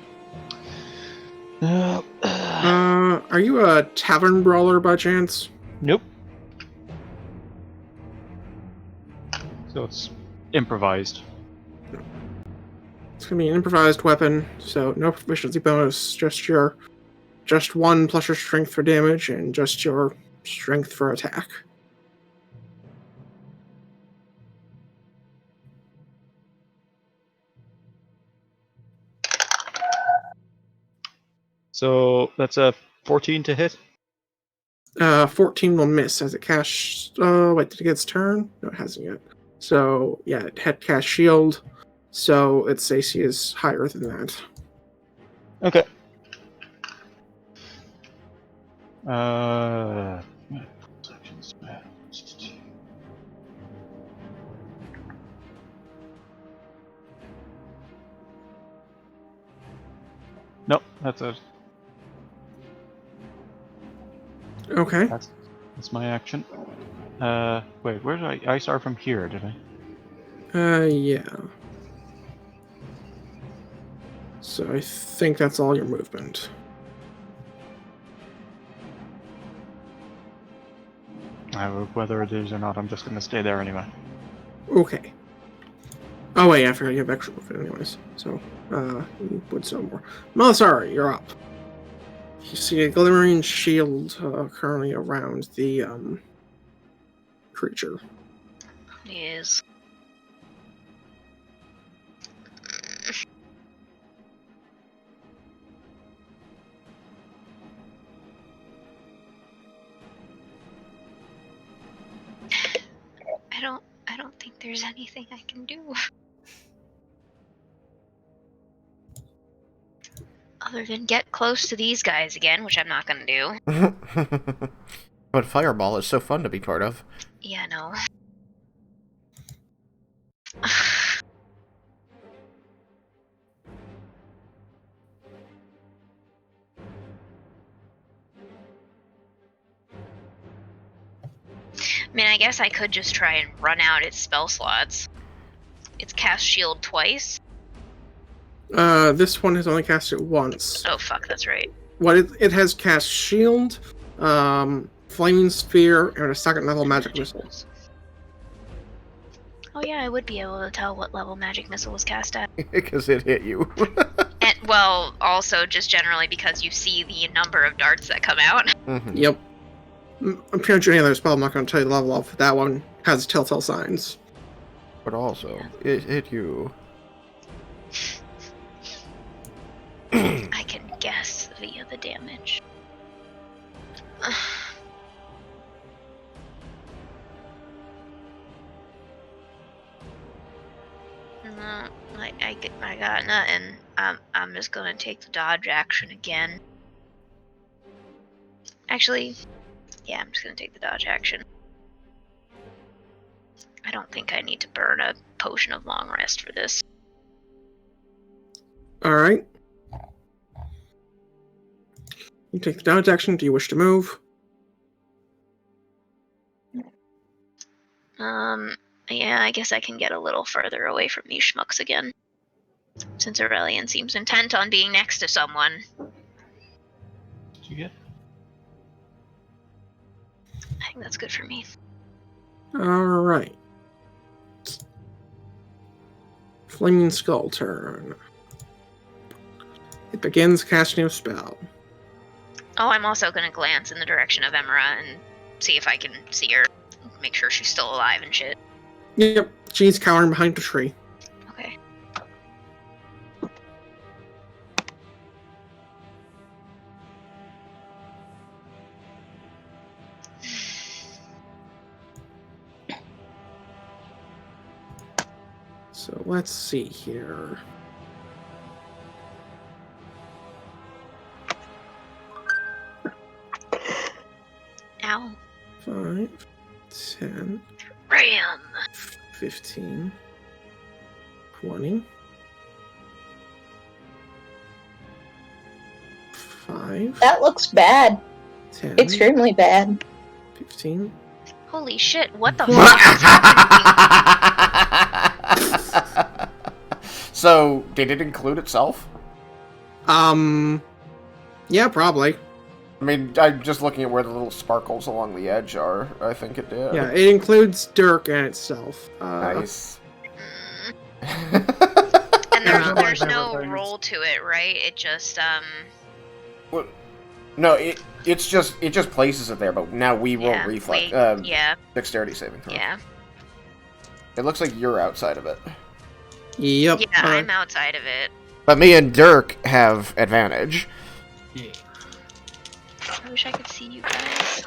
Are you a tavern brawler by chance? Nope. So it's improvised. It's gonna be an improvised weapon, so no proficiency bonus, just 1 plus your strength for damage and just your strength for attack. So that's a 14 to hit. 14 will miss as it casts. Wait, did it get its turn? No, it hasn't yet. So yeah, it had cast shield, so its AC is higher than that. Okay. Nope, that's it. Okay. That's my action. Wait, where did I start from here, did I? Yeah. So I think that's all your movement. Whether it is or not, I'm just gonna stay there anyway. Okay. Oh wait, I forgot you have extra movement anyways. So, you would sell more. Melisari, you're up. You see a glimmering shield currently around the creature. Yes. I don't think there's anything I can do. Other than get close to these guys again, which I'm not gonna do. But Fireball is so fun to be part of. Yeah, no. I mean, I guess I could just try and run out its spell slots. It's cast shield twice. This one has only cast it once. Oh fuck, that's right. What it has cast shield, flaming sphere, and a second level magic missile. Oh yeah, I would be able to tell what level magic missile was cast at. Because it hit you. And well, also just generally because you see the number of darts that come out. Mm-hmm. Yep. I'm pretty sure any other spell, I'm not going to tell you the level of. That one has telltale signs. But also, it hit you. gravity of the damage. No, I got nothing. I'm just gonna take the dodge action again. Actually, yeah, I'm just gonna take the dodge action. I don't think I need to burn a potion of long rest for this. Alright. You take the dodge action. Do you wish to move? Yeah, I guess I can get a little further away from these schmucks again. Since Aurelian seems intent on being next to someone. Did you get? I think that's good for me. Alright. Flaming Skull turn. It begins casting a spell. Oh, I'm also gonna glance in the direction of Emra and see if I can see her. Make sure she's still alive and shit. Yep, she's cowering behind a tree. Okay. So let's see here. Ow. 5, 10, Ram! 15, 20, 5, That looks bad. 10, Extremely bad. 15. Holy shit, what the fuck is happening? So, did it include itself? Yeah, probably. I mean, I'm just looking at where the little sparkles along the edge are. I think it did. Yeah, it includes Dirk and itself. Nice. And Yeah, there's like no everything. roll to it, right? It just, Well, no, it just places it there, but now we roll yeah, reflex. yeah, Dexterity saving throw. yeah. It looks like you're outside of it. Yep. Yeah, I'm outside of it. But me and Dirk have advantage. Yeah. I wish I could see you guys.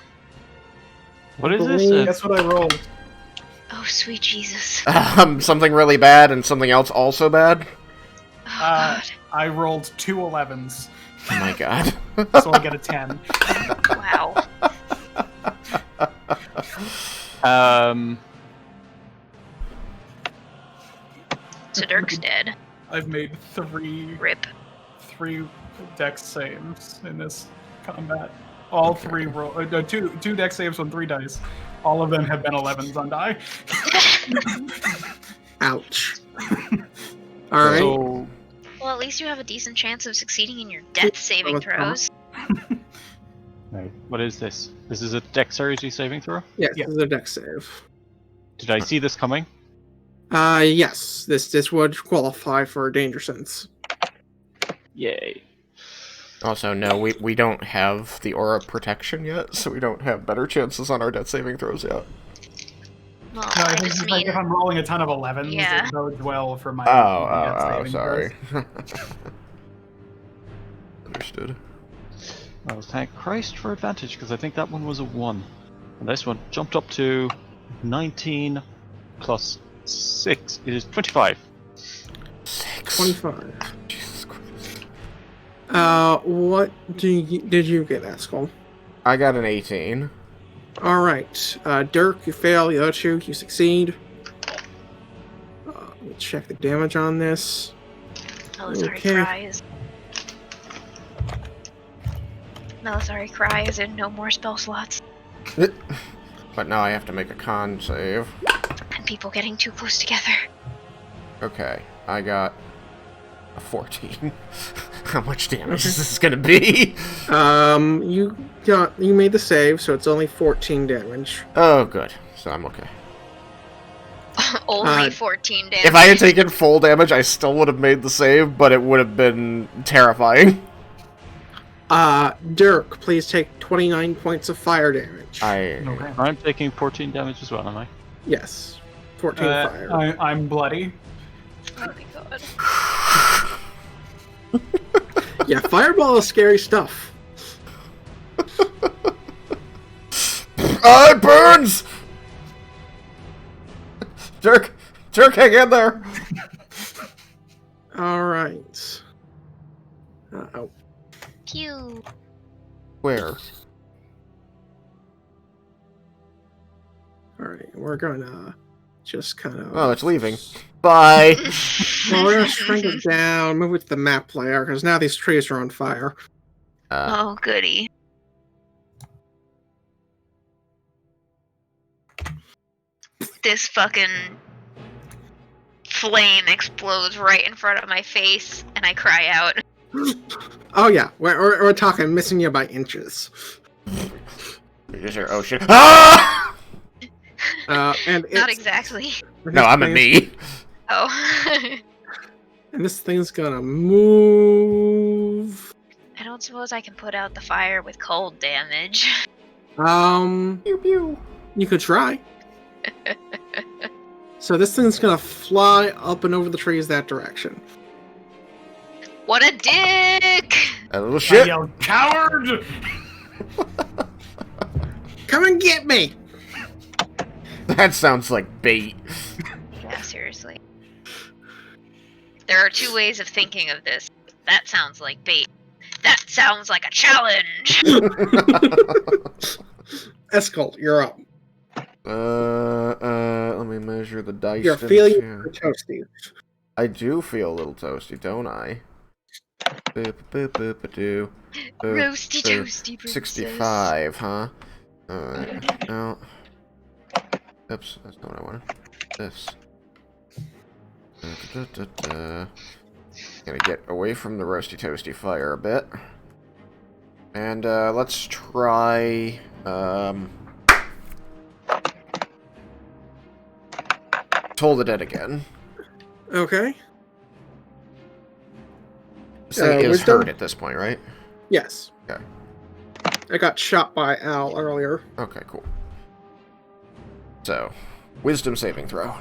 What is this? Guess what I rolled? Oh, sweet Jesus. Something really bad and something else also bad. Oh, Uh, I rolled 2 11s, Oh my god. so I get a 10. God. Wow. So Dirk's dead. I've made 3 Rip. dex saves in this combat. All 3 roll, 2 dex saves on 3 dice. All of them have been 11s on die. Ouch. Alright. So, Well, at least you have a decent chance of succeeding in your death saving throws. right, what is this? This is a dexterity saving throw? Yes, Yeah. this is a dex save. Did I see this coming? Yes, this would qualify for danger sense. Yay. Also, no, we don't have the aura protection yet, so we don't have better chances on our death saving throws yet. Well, No, I I think just it's like mean, if I'm rolling a ton of 11s, Yeah. it bodes well for my dex saving Sorry. throws. Understood. Well, thank Christ for advantage, because I think that one was a 1. And this one jumped up to 19 plus 6 is 25. 6. 25. Jesus Christ. What did you get, Askel? I got an 18. Alright. Dirk, you fail. The other 2, you succeed. Let me check the damage on this. Melisari Okay. cries. Melisari cries and no more spell slots. But now I have to make a con save. And people getting too close together. Okay, I got a 14. How much damage is this gonna be? You made the save, so it's only 14 damage. Oh, good. So I'm okay. Only 14 damage. If I had taken full damage, I still would have made the save, but it would have been terrifying. Dirk, please take 29 points of fire damage. Okay. I'm taking 14 damage as well, am I? Yes. 14 fire. I'm bloody. Oh my god. Yeah, fireball is scary stuff. It burns! Jerk, hang in there! All right. Oh, Pew. Where? all right. We're gonna just kind of. Oh, it's leaving. Bye! Well, we're gonna shrink it down, move it to the map layer, because now these trees are on fire. Oh, goody. This fucking flame explodes right in front of my face, and I cry out. Oh yeah, we're talking missing you by inches. You just hear, oh shit. Ah! And Not it's- exactly. No, I'm a me. Oh. And this thing's gonna move. I don't suppose I can put out the fire with cold damage. Pew pew. You could try. So this thing's gonna fly up and over the trees that direction. What a dick! A little I shit. yelled, coward! Come and get me! That sounds like bait. Yeah, seriously. There are two ways of thinking of this. That sounds like bait. That sounds like a challenge! Eskel, you're up. Let me measure the dice. You're feeling toasty. I do feel a little toasty, don't I? Roasty toasty princess. 65, huh? Alright, now... Oops, that's not what I wanted. This. Gonna get away from the roasty toasty fire a bit. And, let's try, Toll the Dead again. Okay. This thing is wisdom? hurt at this point, right? Yes. Okay. I got shot by Al earlier. Okay, cool. So, wisdom saving throw.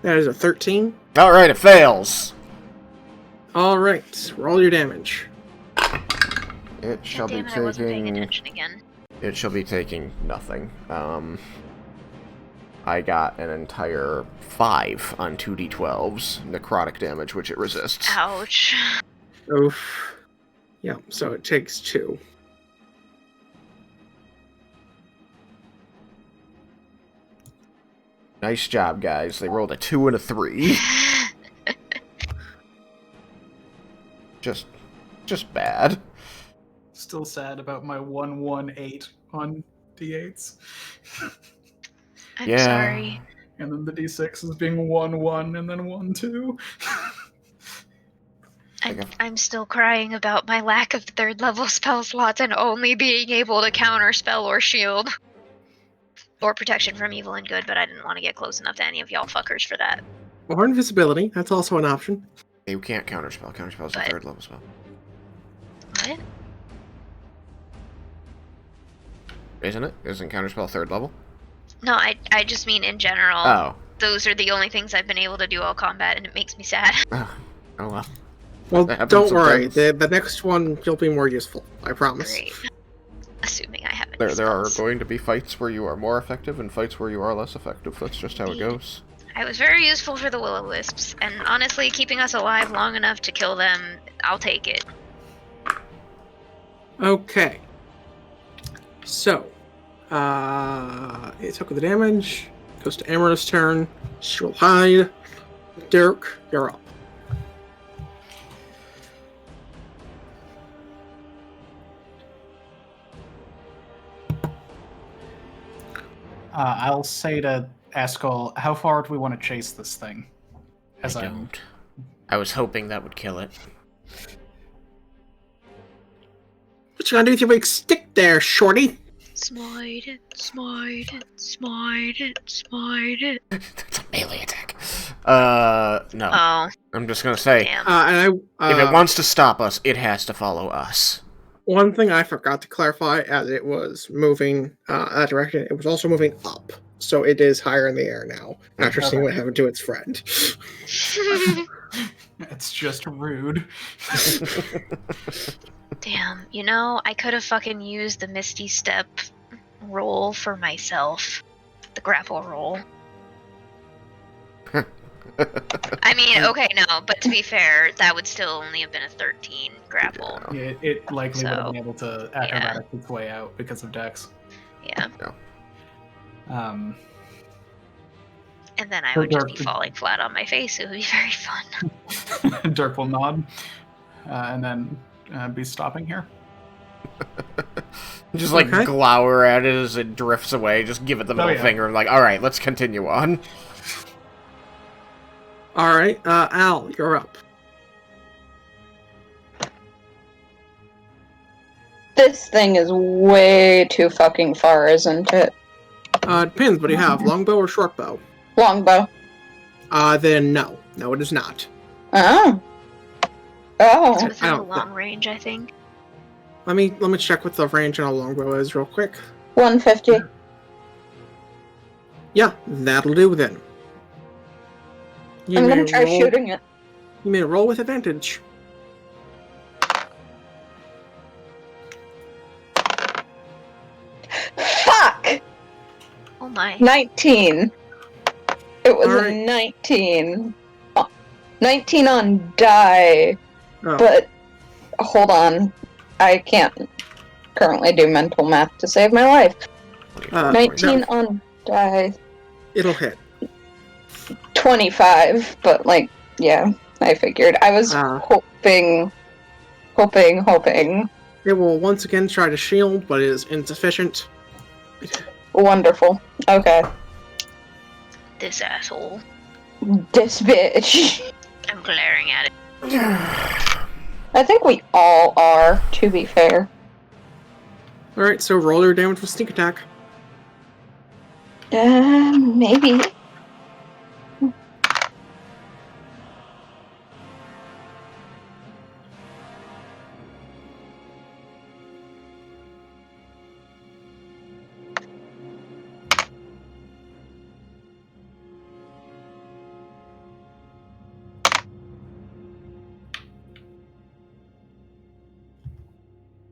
That is a 13. Alright, it fails! Alright, roll your damage. It shall Damn be it, I wasn't paying taking... attention again. It shall be taking nothing. I got an entire 5 on 2d12s necrotic damage, which it resists. Ouch. Oof. Yeah, so it takes 2. Nice job, guys. They rolled a 2 and a 3. Just bad. Still sad about my 118 on d8s. I'm Yeah. sorry. And then the d6 is being 1-1 and then 1-2. I'm still crying about my lack of third level spell slots and only being able to counter spell or shield. Or protection from evil and good, but I didn't want to get close enough to any of y'all fuckers for that. Or invisibility, that's also an option. You can't counterspell. Counterspell is a But- 3rd level spell. What? Isn't it? Isn't counterspell 3rd level? No, I just mean in general. Oh. Those are the only things I've been able to do all combat, and it makes me sad. Oh well. Well, That happens don't worry. sometimes. The next one you'll be more useful. I promise. Great. Assuming I haven't. There are going to be fights where you are more effective and fights where you are less effective. That's just how it goes. I was very useful for the will-o-wisps, and honestly, keeping us alive long enough to kill them, I'll take it. Okay. So, it took the damage. Goes to Amara's turn. She will hide. Dirk, you're up. I'll say to Eskel, how far do we want to chase this thing? As I I'm- don't. I was hoping that would kill it. What you gonna do with your big stick there, shorty? Smite it, smite it, smite it, smite it. That's a melee attack. No. Oh, I'm just gonna say, damn. And if it wants to stop us, it has to follow us. one thing I forgot to clarify as it was moving that direction, it was also moving up. so it is higher in the air now. Not just seeing Okay. what happened to its friend. It's just rude. Damn, you know, I could have fucking used the Misty Step roll for myself. The grapple roll. I mean, okay, no, but to be fair, that would still only have been a 13 grapple. Yeah, it likely would have So, been able to acrobatic its way out because of Dex. Yeah. Um, And then I So would just be Dirk- falling flat on my face. It would be very fun. Dirk will nod, and then be stopping here. Just like Okay. glower at it as it drifts away. Just give it the middle yeah. finger and like, all right, let's continue on. All right, Al, you're up. This thing is way too fucking far, isn't it? Depends. What do you have? Longbow or shortbow? Longbow. Then no. No, it is not. Oh. Oh. It's I within a don't- long range, I think. Let me check what the range on a longbow is real quick. 150. Yeah, that'll do then. You I'm may gonna try roll- shooting it. You may roll with advantage. Fuck! Oh my. 19. It was Alright. a 19. 19 on die, Oh, but hold on. I can't currently do mental math to save my life. 19 on die, it'll hit. 25, but like, yeah, I figured. I was hoping. It will once again try to shield, but it is insufficient. Wonderful. Okay. This asshole. This bitch. I'm glaring at it. I think we all are, to be fair. Alright, so roll your damage with sneak attack. Maybe.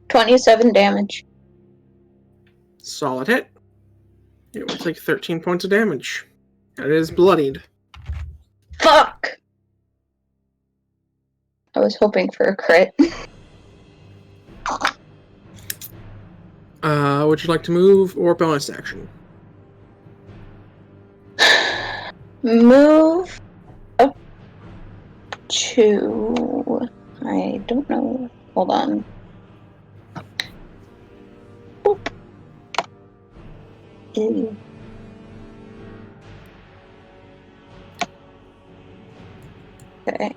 $27 damage. Solid hit. It will take 13 points of damage. It is bloodied. Fuck! I was hoping for a crit. Would you like to move or bonus action? Move up to... I don't know. Hold on. Boop. Ew. Okay.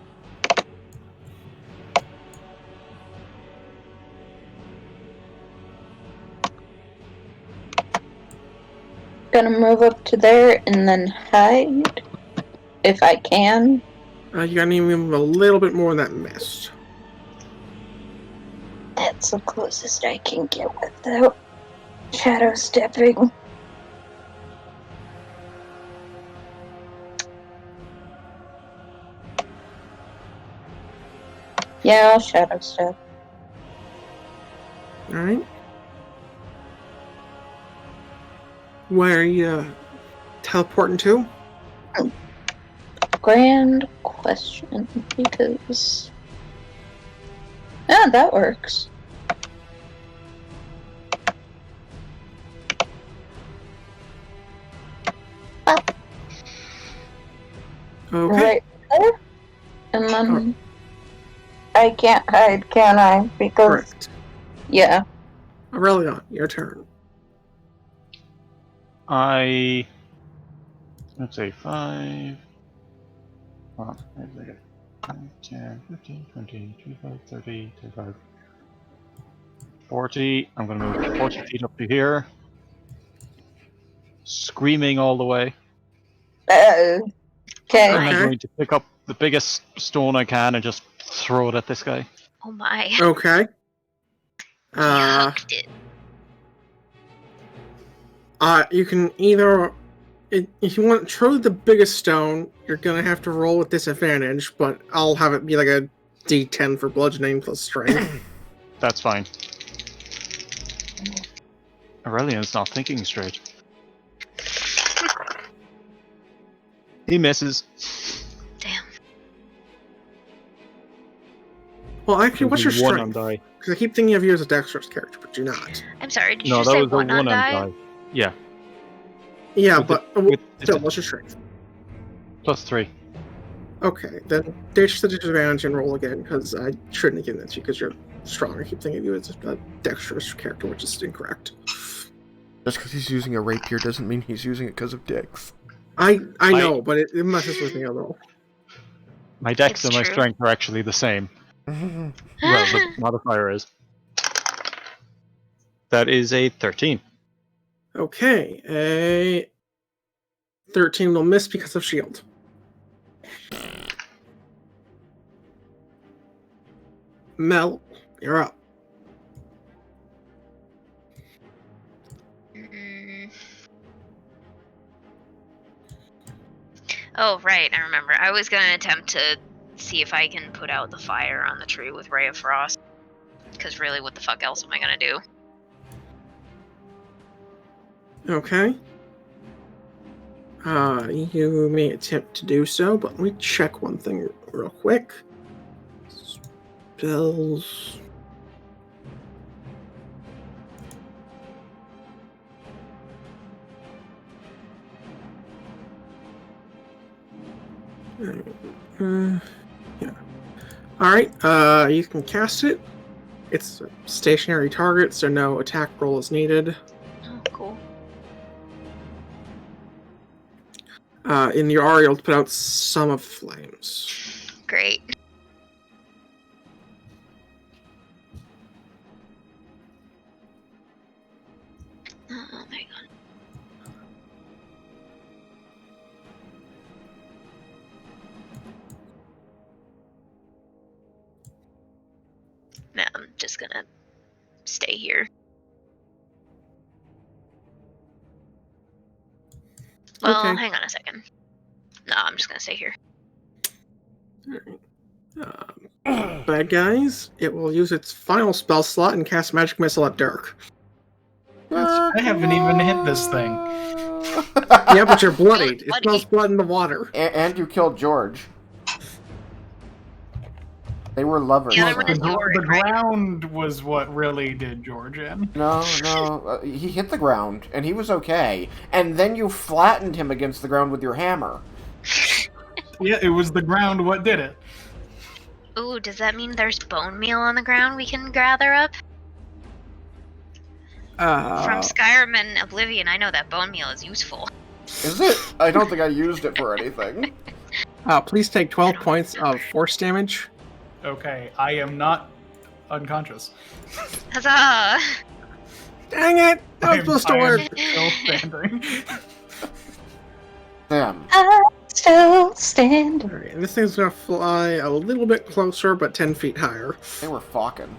Gonna move up to there and then hide. If I can. You gotta need to move a little bit more than that mist. That's the closest I can get without shadow stepping. Yeah, I'll shadow step. Alright. Where are you teleporting to? Grand question, because... Yeah, that works. Okay. Right there. And then... I can't hide, can I? Because... Correct. Yeah. Aurelion, your turn. Let's say 5, 10, 15, 20, 25, 30, 35, 40. I'm going to move 40 feet up to here. Screaming all the way. Okay. And I'm Okay. going to pick up the biggest stone I can and just throw it at this guy. Oh my. Okay. He hooked it. You can either If you want truly the biggest stone, you're gonna have to roll with disadvantage, but I'll have it be like a D10 for bludgeoning plus strength. That's fine. Aurelian's not thinking straight. He misses. Damn. Well, actually, what's your One on strength? die. Because I keep thinking of you as a dexterous character, but you're not. I'm sorry, did you No, just that say was a one on die? die. Yeah, Yeah, With but with still, what's your strength? +3. Okay, then ditch the disadvantage and roll again, because I shouldn't have given that to you, because you're strong. I keep thinking of you as a dexterous character, which is incorrect. Just because he's using a rapier doesn't mean he's using it because of dicks. I know, but it messes with me a little. My dex It's and my true. strength are actually the same. Well, the modifier is. That is a 13. Okay, a 13 will miss because of shield. Mel, you're up. Mm. Oh, right, I remember. I was gonna attempt to see if I can put out the fire on the tree with Ray of Frost. Because really, what the fuck else am I gonna do? Okay. You may attempt to do so, but let me check one thing real quick. Spells. Yeah. Alright, you can cast it. It's a stationary target, so no attack roll is needed. Oh, cool. In your aura, you'll put out some of flames. Great. Oh my god. No, I'm just gonna stay here. Well, Okay. hang on a second. No, I'm just gonna stay here. Bad guys, it will use its final spell slot and cast Magic Missile at Dirk. I haven't even hit this thing. Yeah, but you're bloodied. It Bloody. smells blood in the water. And you killed George. They were lovers. The other Look, one is Yorick, the right? ground was what really did George in. No, he hit the ground, and he was okay. And then you flattened him against the ground with your hammer. Yeah, it was the ground what did it. Ooh, does that mean there's bone meal on the ground we can gather up? From Skyrim and Oblivion, I know that bone meal is useful. Is it? I don't think I used it for anything. Please take 12 points of force damage. Okay, I am not unconscious. Huzzah! Dang it! That was supposed to I am work. still standing. Damn. Still stand. Alright, this thing's gonna fly a little bit closer, but 10 feet higher. They were fucking.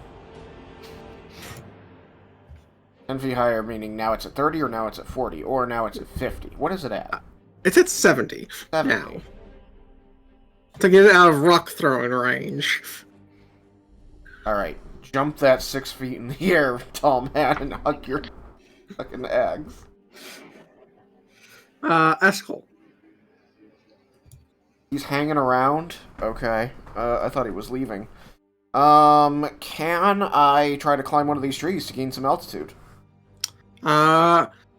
10 feet higher, meaning now it's at 30, or now it's at 40, or now it's at 50. What is it at? It's at 70 70. now. To get it out of rock throwing range. Alright, jump that 6 feet in the air, tall man, and hug your fucking eggs. Eskel. He's hanging around? Okay. I thought he was leaving. Can I try to climb one of these trees to gain some altitude?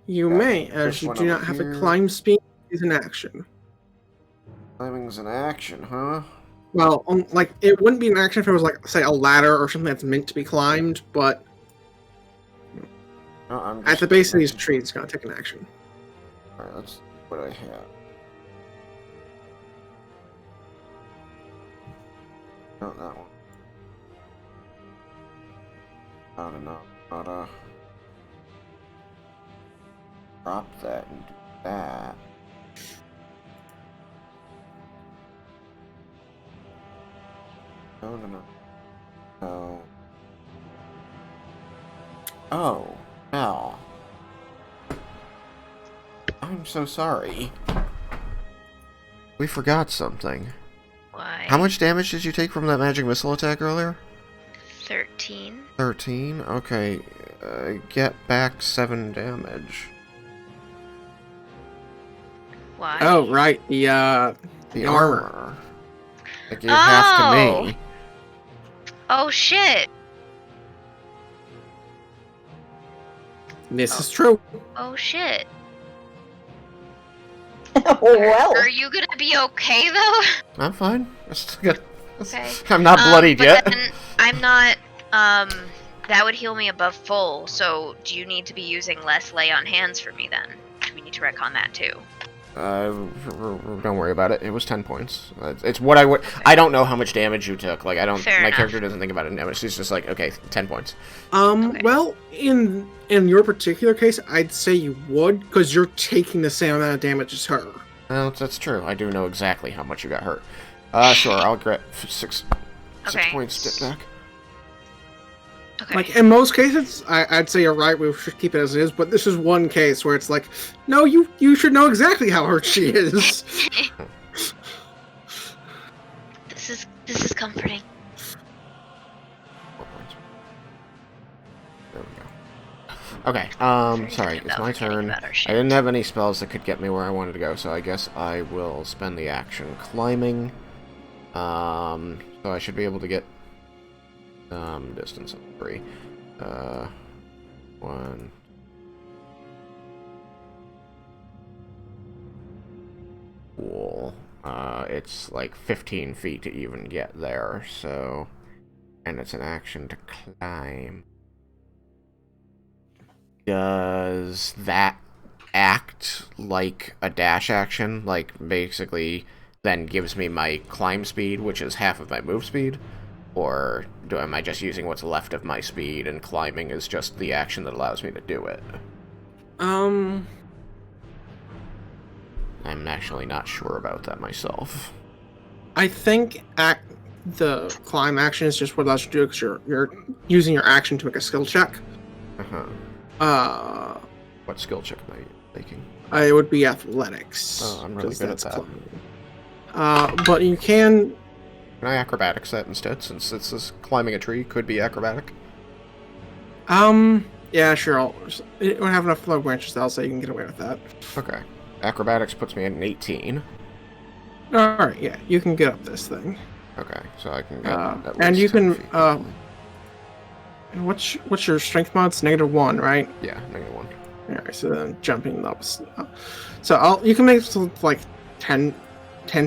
You may, as this you one do not over have here. a climb speed is an action. Climbing's an action, huh? Well, like, it wouldn't be an action if it was, like, say, a ladder or something that's meant to be climbed, but No, I'm at just... the base of these trees, it's gonna take an action. Alright, let's see what I have. Not that one. Not enough. Not drop that and do that. No, no, no. No. Oh, no. I'm so sorry. We forgot something. Why? How much damage did you take from that magic missile attack earlier? 13. 13? Okay. Get back 7 damage. Why? Oh, right. The armor. It gave half to me. Oh, shit. This is true. Oh, shit. Well, Are you gonna be okay, though? I'm fine. Okay. I'm not bloodied but yet. Then I'm not, that would heal me above full, so do you need to be using less lay on hands for me then? We need to retcon that too. Don't worry about it. It was 10 points. It's what I would. Okay. I don't know how much damage you took. Like, I don't. Fair my enough. character doesn't think about it in damage. She's just like, okay, 10 points. Okay. Well, in your particular case, I'd say you would, because you're taking the same amount of damage as her. Well, that's true. I do know exactly how much you got hurt. Sure, I'll get 6 Okay. points step back. Okay. Like, in most cases, I'd say you're right, we should keep it as it is, but this is one case where it's like, no, you should know exactly how hurt she is. This is comforting. 4 points. There we go. Okay, sorry, it's my turn. I didn't have any spells that could get me where I wanted to go, so I guess I will spend the action climbing. So I should be able to get distance of 3. 1. Cool. It's like 15 feet to even get there, so... And it's an action to climb. Does that act like a dash action? Like, basically, then gives me my climb speed, which is half of my move speed? Or am I just using what's left of my speed, and climbing is just the action that allows me to do it? I'm actually not sure about that myself. I think the climb action is just what allows you to do, because you're using your action to make a skill check. Uh-huh. What skill check am I making? It would be athletics. Oh, I'm really good at that. But you can... Can I acrobatics that instead, since this is climbing a tree could be acrobatic? Yeah, sure. When I have enough flow branches, I'll say you can get away with that. Okay. Acrobatics puts me at an 18. Alright, yeah, you can get up this thing. Okay, so I can get at least and you 10 can, feet. what's your strength mod? It's -1, right? Yeah, -1. Alright, so then jumping up. So you can make it to, like 10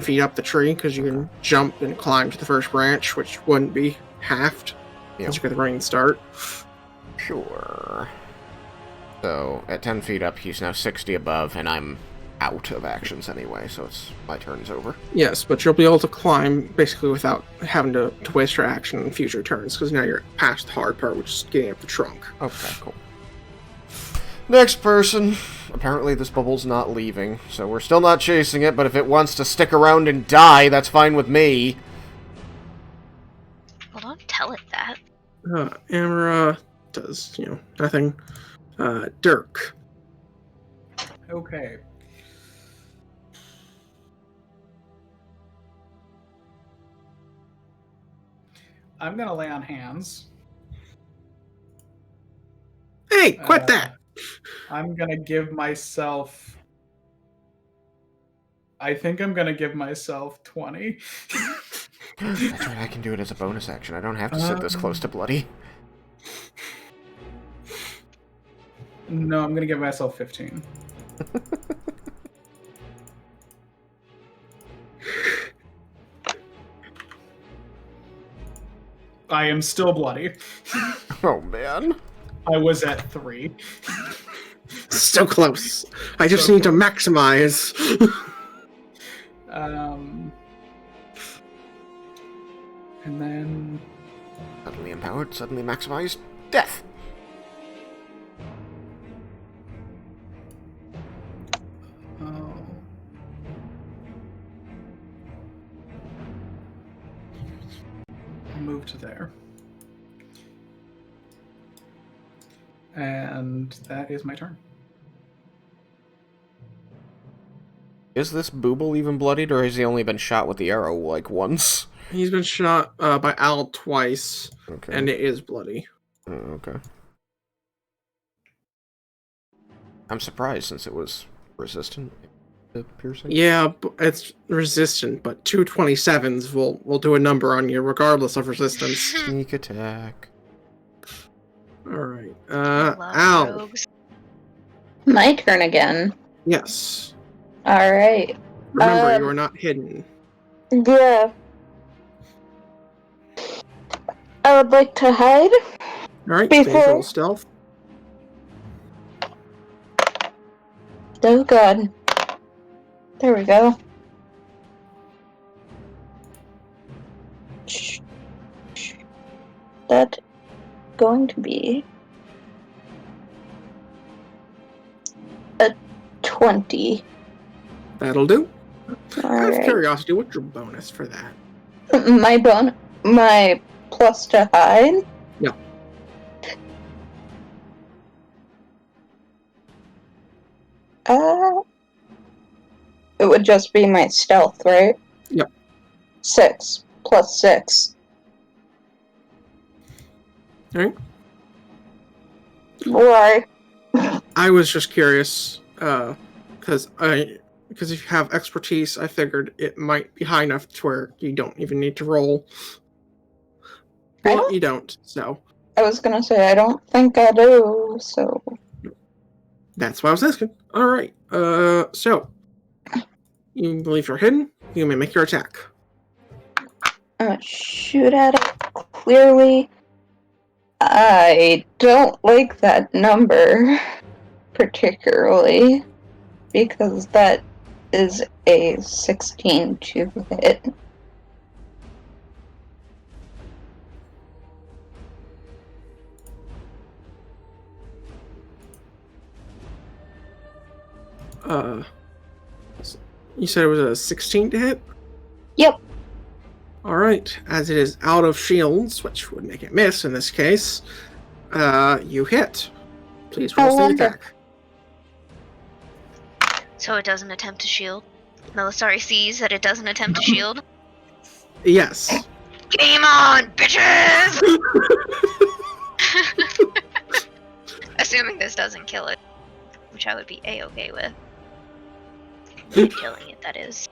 feet up the tree, because you can jump and climb to the first branch, which wouldn't be halved, because you get the running start. Sure. So, at 10 feet up, he's now 60 above, and I'm out of actions anyway, so my turn's over. Yes, but you'll be able to climb basically without having to waste your action in future turns, because now you're past the hard part, which is getting up the trunk. Okay, cool. Next person. Apparently this bubble's not leaving, so we're still not chasing it, but if it wants to stick around and die, that's fine with me. Well, don't tell it that. Amara does, nothing. Dirk. Okay. I'm gonna lay on hands. Hey, quit that! I'm gonna give myself... I think I'm gonna give myself 20. That's right, I can do it as a bonus action. I don't have to sit this close to bloody. No, I'm gonna give myself 15. I am still bloody. Oh, man. I was at 3. So close. I just need to maximize. And then... Suddenly empowered, suddenly maximized. Death! Oh. I'll move to there. And that is my turn. is this Booble even bloodied, or has he only been shot with the arrow, like, once? He's been shot by Al twice, Okay. and it is bloody. Oh, okay. I'm surprised, since it was resistant to piercing. Yeah, it's resistant, but 227s will do a number on you regardless of resistance. Sneak attack. Alright. I love Al. rogues. My turn again. Yes. Alright. Remember, you are not hidden. Yeah. I would like to hide. Alright, Before- please roll stealth. Oh god. There we go. That's going to be a 20. That'll do. Out of Alright. curiosity, what's your bonus for that? My plus to hide? Yeah. It would just be my stealth, right? Yep. 6 plus 6. Alright. Why? I was just curious, because if you have expertise, I figured it might be high enough to where you don't even need to roll. I Well, don't- you don't, so I was gonna say, I don't think I do, so... that's why I was asking. Alright, so you believe you're hidden, you may make your attack. I'm gonna shoot at it clearly. I don't like that number particularly because that is a 16 to hit. You said it was a 16 to hit? Yep. Alright, as it is out of shields, which would make it miss in this case, you hit. Please roll I sneak wonder. attack. So it doesn't attempt to shield. No, sorry, sees that it doesn't attempt to shield. Yes. Game on, bitches! Assuming this doesn't kill it, which I would be a-okay with. Killing it, that is.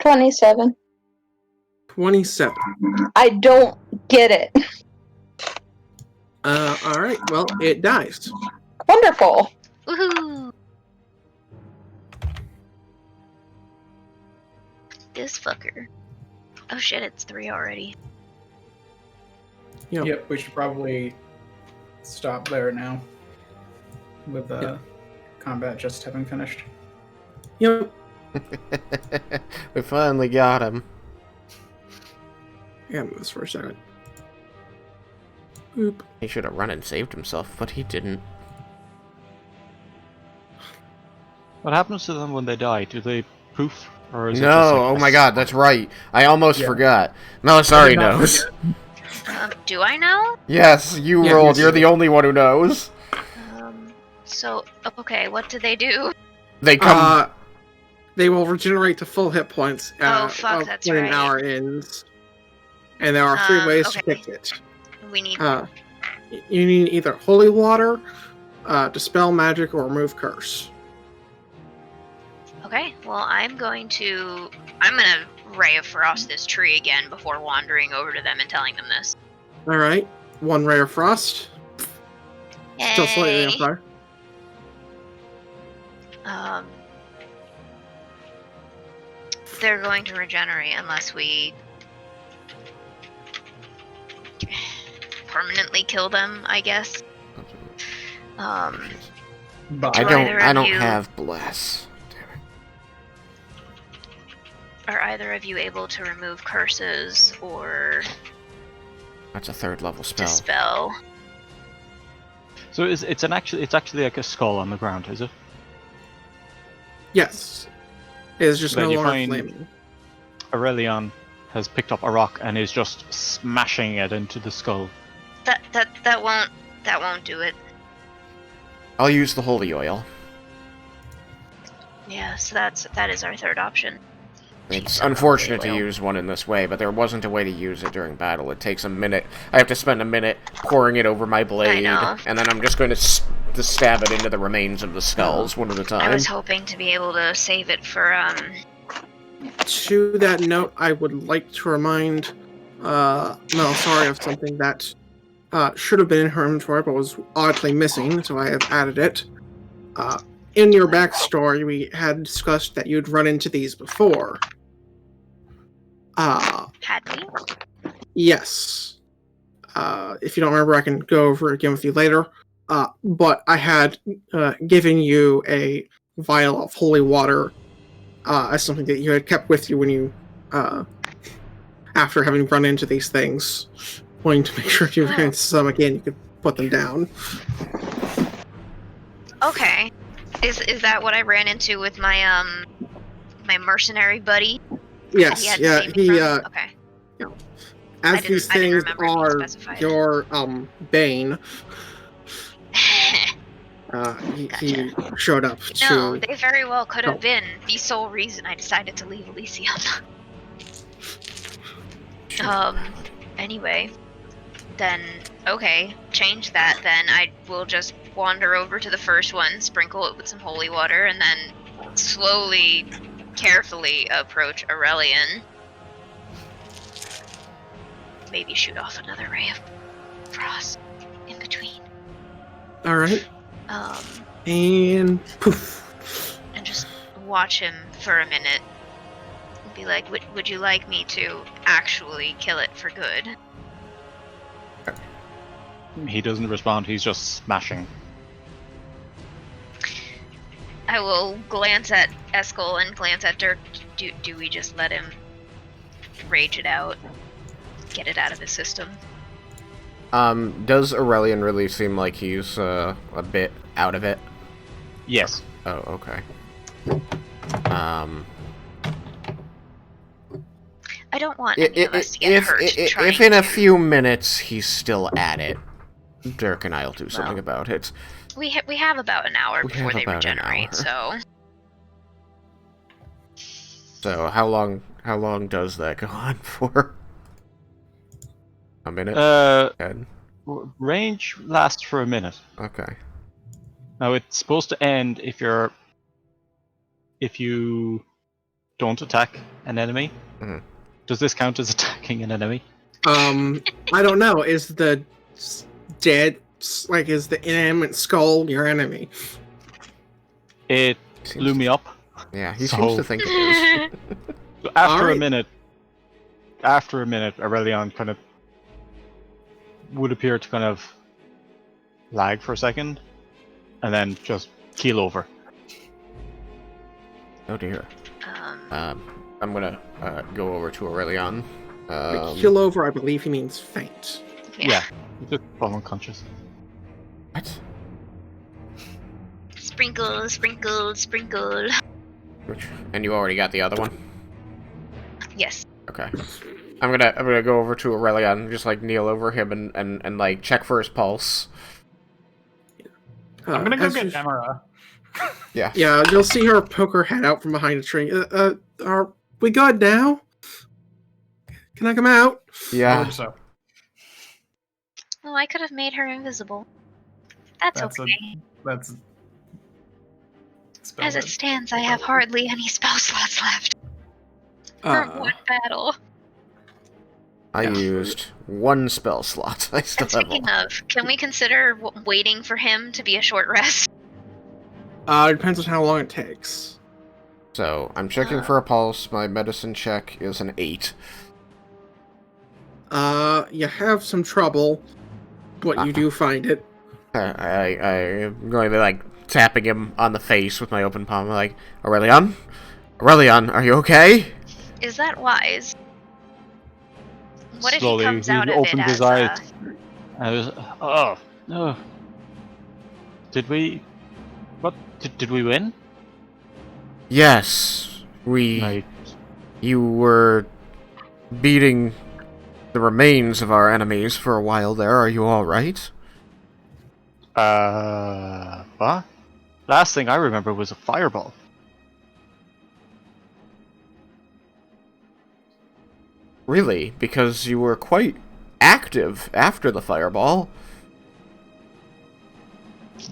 $27. 27. I don't get it. Alright, well, it dies. Wonderful. Woohoo! This fucker. Oh shit, it's 3 already. Yep. Yep, we should probably stop there now. With the combat just having finished. Yep. We finally got him. Yeah, move this for a second. Oop. He should have run and saved himself, but he didn't. What happens to them when they die? Do they poof? Or is it No, just like oh a my god, that's right. I almost Yeah. forgot. Melisari not knows. Do I know? Yes, you Yeah, rolled. yes, You're you the did. only one who knows. So, okay, what do they do? They come. They will regenerate to full hit points Oh, fuck, that's when an right. hour ends. And there are 3 ways to okay. fix it. We need. You need either holy water, dispel magic, or remove curse. Okay, well, I'm gonna Ray of Frost this tree again before wandering over to them and telling them this. Alright, 1 ray of frost. Still slightly on Yay. fire. They're going to regenerate unless we permanently kill them, I guess. But I Do don't. either I of don't you- have bless. are either of you able to remove curses or That's a 3rd level spell. dispel? So it's actually like a skull on the ground, is it? Yes. It is just Then no you longer find- flaming. Aurelion has picked up a rock and is just smashing it into the skull. That won't do it. I'll use the holy oil. Yeah, so that is our third option. It's Jeez, unfortunate to holy oil. use one in this way, but there wasn't a way to use it during battle. It takes a minute. I have to spend a minute pouring it over my blade, know. and then I'm just going to stab it into the remains of the skulls one at a time. I was hoping to be able to save it for To that note, I would like to remind Melisari of something that should have been in her inventory but was oddly missing, so I have added it. In your backstory, we had discussed that you'd run into these before. had we? Yes. If you don't remember, I can go over it again with you later. But I had given you a vial of holy water as something that you had kept with you when you, after having run into these things, wanting to make sure if you ran into some again, you could put them down. Okay. Is that what I ran into with my my mercenary buddy? Yes, Had to yeah, save me he, from? Okay. as didn't- these I didn't things remember if he are specified. your, bane, he Gotcha. showed up No, to... they very well could have Oh. been the sole reason I decided to leave Elysium. Anyway, then, okay, change that then. I will just wander over to the first one, sprinkle it with some holy water, and then slowly, carefully approach Aurelion. Maybe shoot off another ray of frost in between. Alright, Um, and poof. and just watch him for a minute. And be like, would you like me to actually kill it for good? He doesn't respond, he's just smashing. I will glance at Eskel and glance at Dirk. Do we just let him rage it out? Get it out of his system? Does Aurelion really seem like he's a bit out of it? Yes. Oh, okay. I don't want any of us to get hurt trying If in a to- few minutes he's still at it, Dirk and I'll do something Well, about it. We have about an hour We before have they about an regenerate, so... So how long does that go on for? A minute? Ed? Range lasts for a minute. Okay. Now it's supposed to end if you don't attack an enemy. Mhm. Does this count as attacking an enemy? I don't know, is the is the inanimate skull your enemy? It Seems blew me up. Yeah, he So- seems to think it is. So after Alright. a minute, Aurelion kind of would appear to kind of lag for a second, and then just keel over. Oh dear. um, I'm gonna go over to Aurelion. Kill over, I believe he means faint. Yeah, just fall unconscious. What? Sprinkle, sprinkle, sprinkle. And you already got the other one? Yes. Okay. I'm gonna go over to Aurelion and just like kneel over him and like check for his pulse. I'm gonna go as get you- Emera. Yeah. Yeah, you'll see her poke her head out from behind a tree. Are we good now? Can I come out? I Yeah. hope so. Oh, I could have made her invisible. That's That's okay. That's As it stands, I have hardly any spell slots left for one battle. I used one spell slot. I still And have speaking one. of, can we consider waiting for him to be a short rest? It depends on how long it takes. So I'm checking for a pulse. My medicine check is an 8. You have some trouble, but you do find it. I'm going to be like tapping him on the face with my open palm, like, Aurelion? Aurelion, are you okay? Is that wise? What Slowly, if he comes he out of it opened as his eyes. I was, oh no. Did we? What? Did we win? Yes, Right. you were beating the remains of our enemies for a while there. Are you all right? What? Last thing I remember was a fireball. Really? Because you were quite active after the fireball.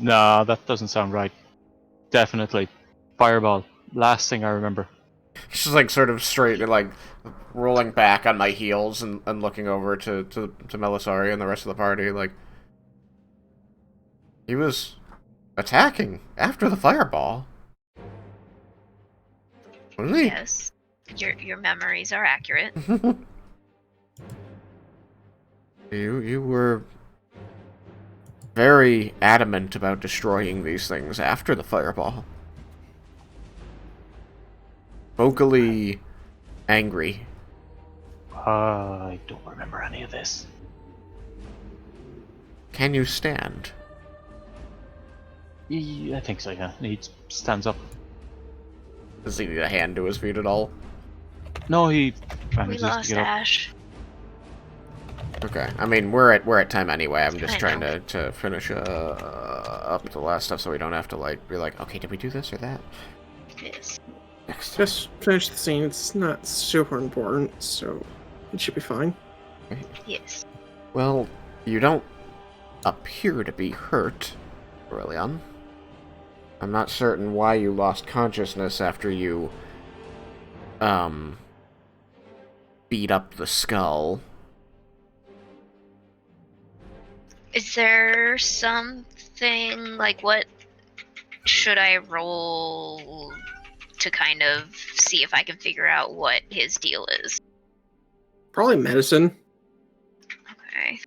Nah, that doesn't sound right. Definitely. Fireball. Last thing I remember. Just like sort of straight, like rolling back on my heels and looking over to Melisari and the rest of the party. Like, he was attacking after the fireball. Wasn't he? Yes. Your memories are accurate. You were very adamant about destroying these things after the fireball. Vocally angry. I don't remember any of this. Can you stand? I think so, yeah. He stands up. Does he need a hand to his feet at all? No, he We manages to lost get up. Ash. Okay, I mean we're at time anyway. I'm just I trying know. to finish up the last stuff so we don't have to like be like, okay, did we do this or that? Yes. Next time. Just finish the scene. It's not super important, so it should be fine. Yes. Well, you don't appear to be hurt, Aurelion. I'm not certain why you lost consciousness after you beat up the skull. Is there something like what should I roll to kind of see if I can figure out what his deal is? Probably medicine. Okay.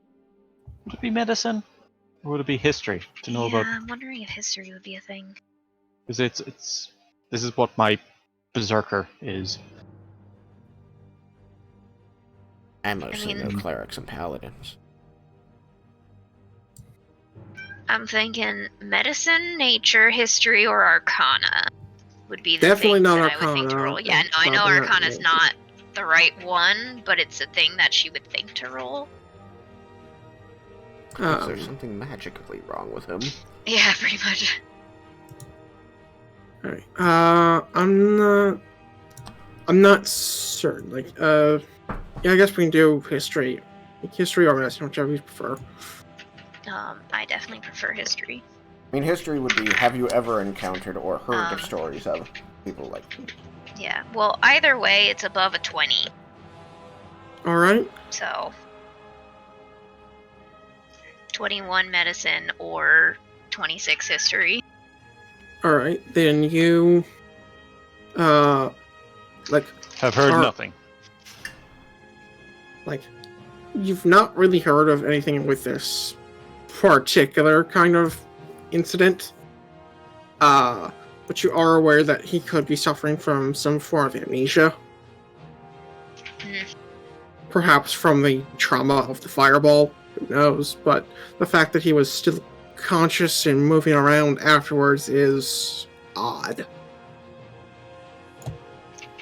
Would it be medicine? Or would it be history? To know Yeah, about... I'm wondering if history would be a thing. Because it's... This is what my berserker is. I mostly know mean- clerics and paladins. I'm thinking medicine, nature, history, or arcana would be the Definitely things not that I would think to Arcana, roll. Yeah, and no, I know probably not arcana's nature. not the right one, but it's a thing that she would think to roll. Is there something magically wrong with him? Yeah, pretty much. Alright. I'm not certain. Like, yeah, I guess we can do history. History or medicine, whichever you prefer. I definitely prefer history. I mean, history would be, have you ever encountered or heard of Um. stories of people like... Yeah, well, either way, it's above a 20, Alright. so 21 medicine or 26 history. Alright. Then you, like, Have heard Or- nothing. like, you've not really heard of anything with this particular kind of incident. But you are aware that he could be suffering from some form of amnesia. Mm. Perhaps from the trauma of the fireball. Who knows? But the fact that he was still conscious and moving around afterwards is odd.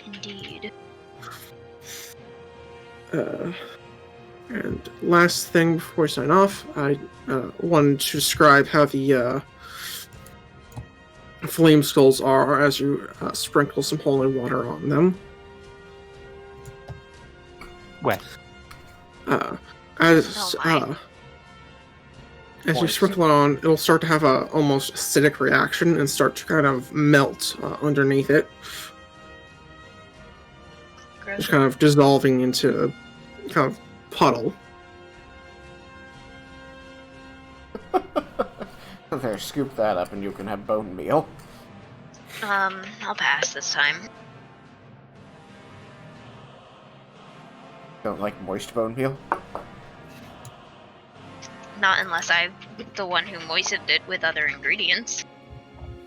Indeed. And last thing before we sign off, I wanted to describe how the flame skulls are as you sprinkle some holy water on them. Wet. As Oh my. as you Moist. sprinkle it on, it'll start to have a almost acidic reaction and start to kind of melt underneath it, Gross. just kind of dissolving into a kind of puddle. There, scoop that up and you can have bone meal. I'll pass this time. Don't like moist bone meal? Not unless I'm the one who moistened it with other ingredients.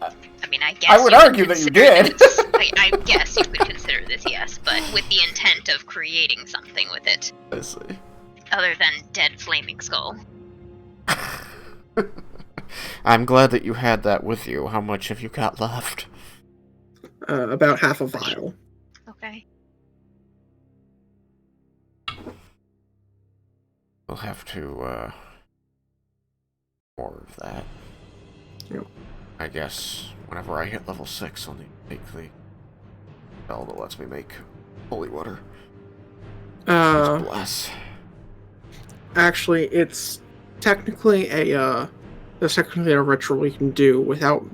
Uh, I mean, I guess I would you argue that you consider did. this. I guess you could consider this, yes, but with the intent of creating something with it. I see. Other than dead flaming skull. I'm glad that you had that with you. How much have you got left? About half a vial. Okay. We'll have to, more of that. Yep. I guess whenever I hit level 6, I'll need to make the spell that lets me make holy water. Bless. Actually, it's technically there's technically a ritual you can do without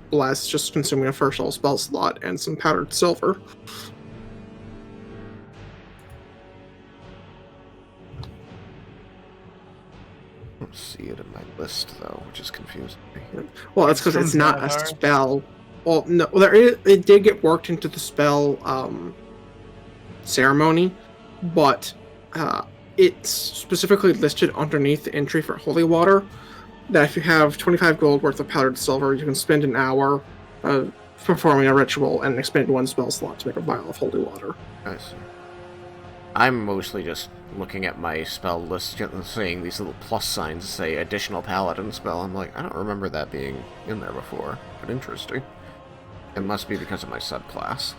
bless, just consuming a first level spell slot and some powdered silver. I don't see it in my list though, which is confusing me. Well, that's because it's From not a Xanathar? spell. Well, no, it did get worked into the spell ceremony, but it's specifically listed underneath the entry for holy water that if you have 25 gold worth of powdered silver, you can spend an hour performing a ritual and expend one spell slot to make a vial of holy water. I see. I'm mostly just looking at my spell list and seeing these little plus signs that say additional paladin spell. I'm like, I don't remember that being in there before, but interesting. It must be because of my subclass.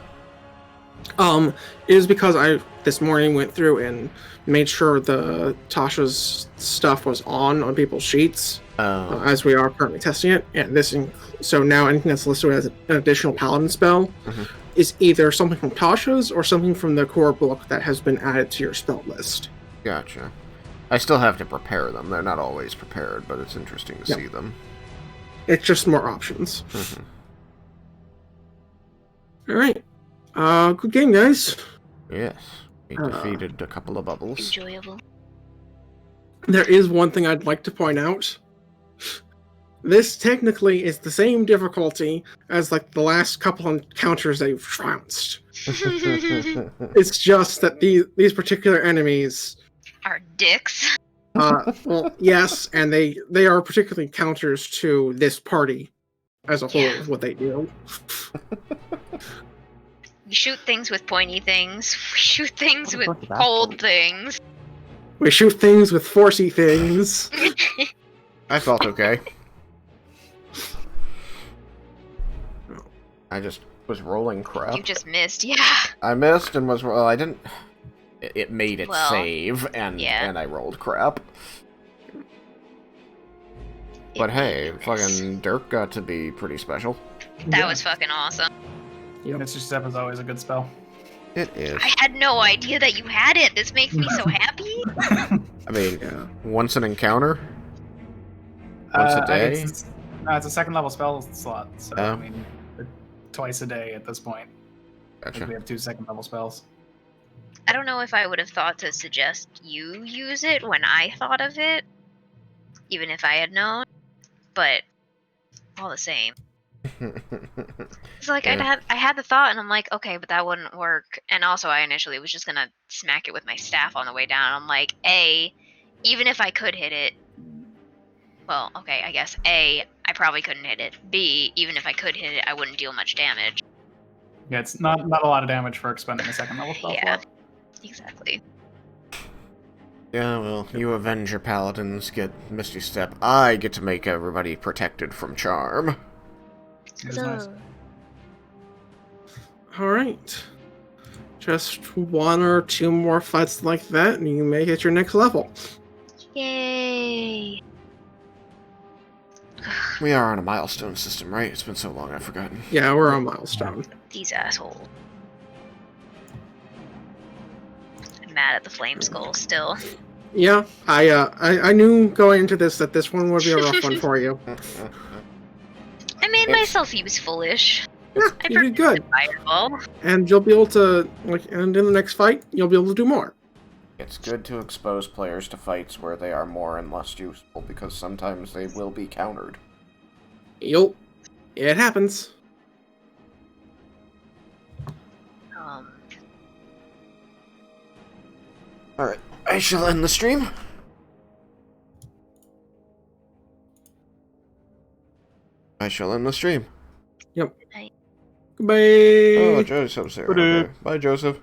It is because I this morning went through and made sure the Tasha's stuff was on people's sheets as we are currently testing it. And so now anything that's listed as an additional paladin spell is either something from Tasha's or something from the core book that has been added to your spell list. Gotcha. I still have to prepare them. They're not always prepared, but it's interesting to see them. It's just more options. All right. Good game, guys. Yes. We defeated a couple of bubbles. Enjoyable. There is one thing I'd like to point out. This technically is the same difficulty as like the last couple encounters they've trounced. It's just that these particular enemies Are dicks. well, yes, and they are particularly counters to this party as a whole, Yeah. is what they do. We shoot things with pointy things. We shoot things with What about cold things. We shoot things with forcey things. I felt okay. I just was rolling crap. You just missed, yeah. I missed and was I didn't. It made it Well, save and yeah. I rolled crap. But hey, fucking Dirk got to be pretty special. That was fucking awesome. Mr. Step is always a good spell. It is. I had no idea that you had it. This makes me so happy. I mean, Yeah. once an encounter, once a day. It's a second level spell slot, so Oh. I mean, twice a day at this point. Gotcha. We have 2 second level spells. I don't know if I would have thought to suggest you use it when I thought of it, even if I had known, but all the same. It's like Yeah. I had the thought, and I'm like, okay, but that wouldn't work. And also, I initially was just gonna smack it with my staff on the way down. I'm like, even if I could hit it, well, okay, I guess I probably couldn't hit it. B, even if I could hit it, I wouldn't deal much damage. Yeah, it's not a lot of damage for expending a second level spell Yeah, slot. exactly. Yeah, well, you avenge your paladins, get Misty Step. I get to make everybody protected from charm. It is nice. All right. Just 1 or 2 more fights like that, and you may hit your next level. Yay! We are on a milestone system, right? It's been so long, I've forgotten. Yeah, we're on milestone. These assholes. I'm mad at the flame skull still. Yeah, I knew going into this that this one would be a rough one for you. I made It's- myself useful-ish. Yeah, I you did good, Fireball. and you'll be able to and in the next fight, you'll be able to do more. It's good to expose players to fights where they are more and less useful, because sometimes they will be countered. It happens. Alright, I shall end the stream. Goodbye. Oh, Joseph's there. Okay. Bye, Joseph.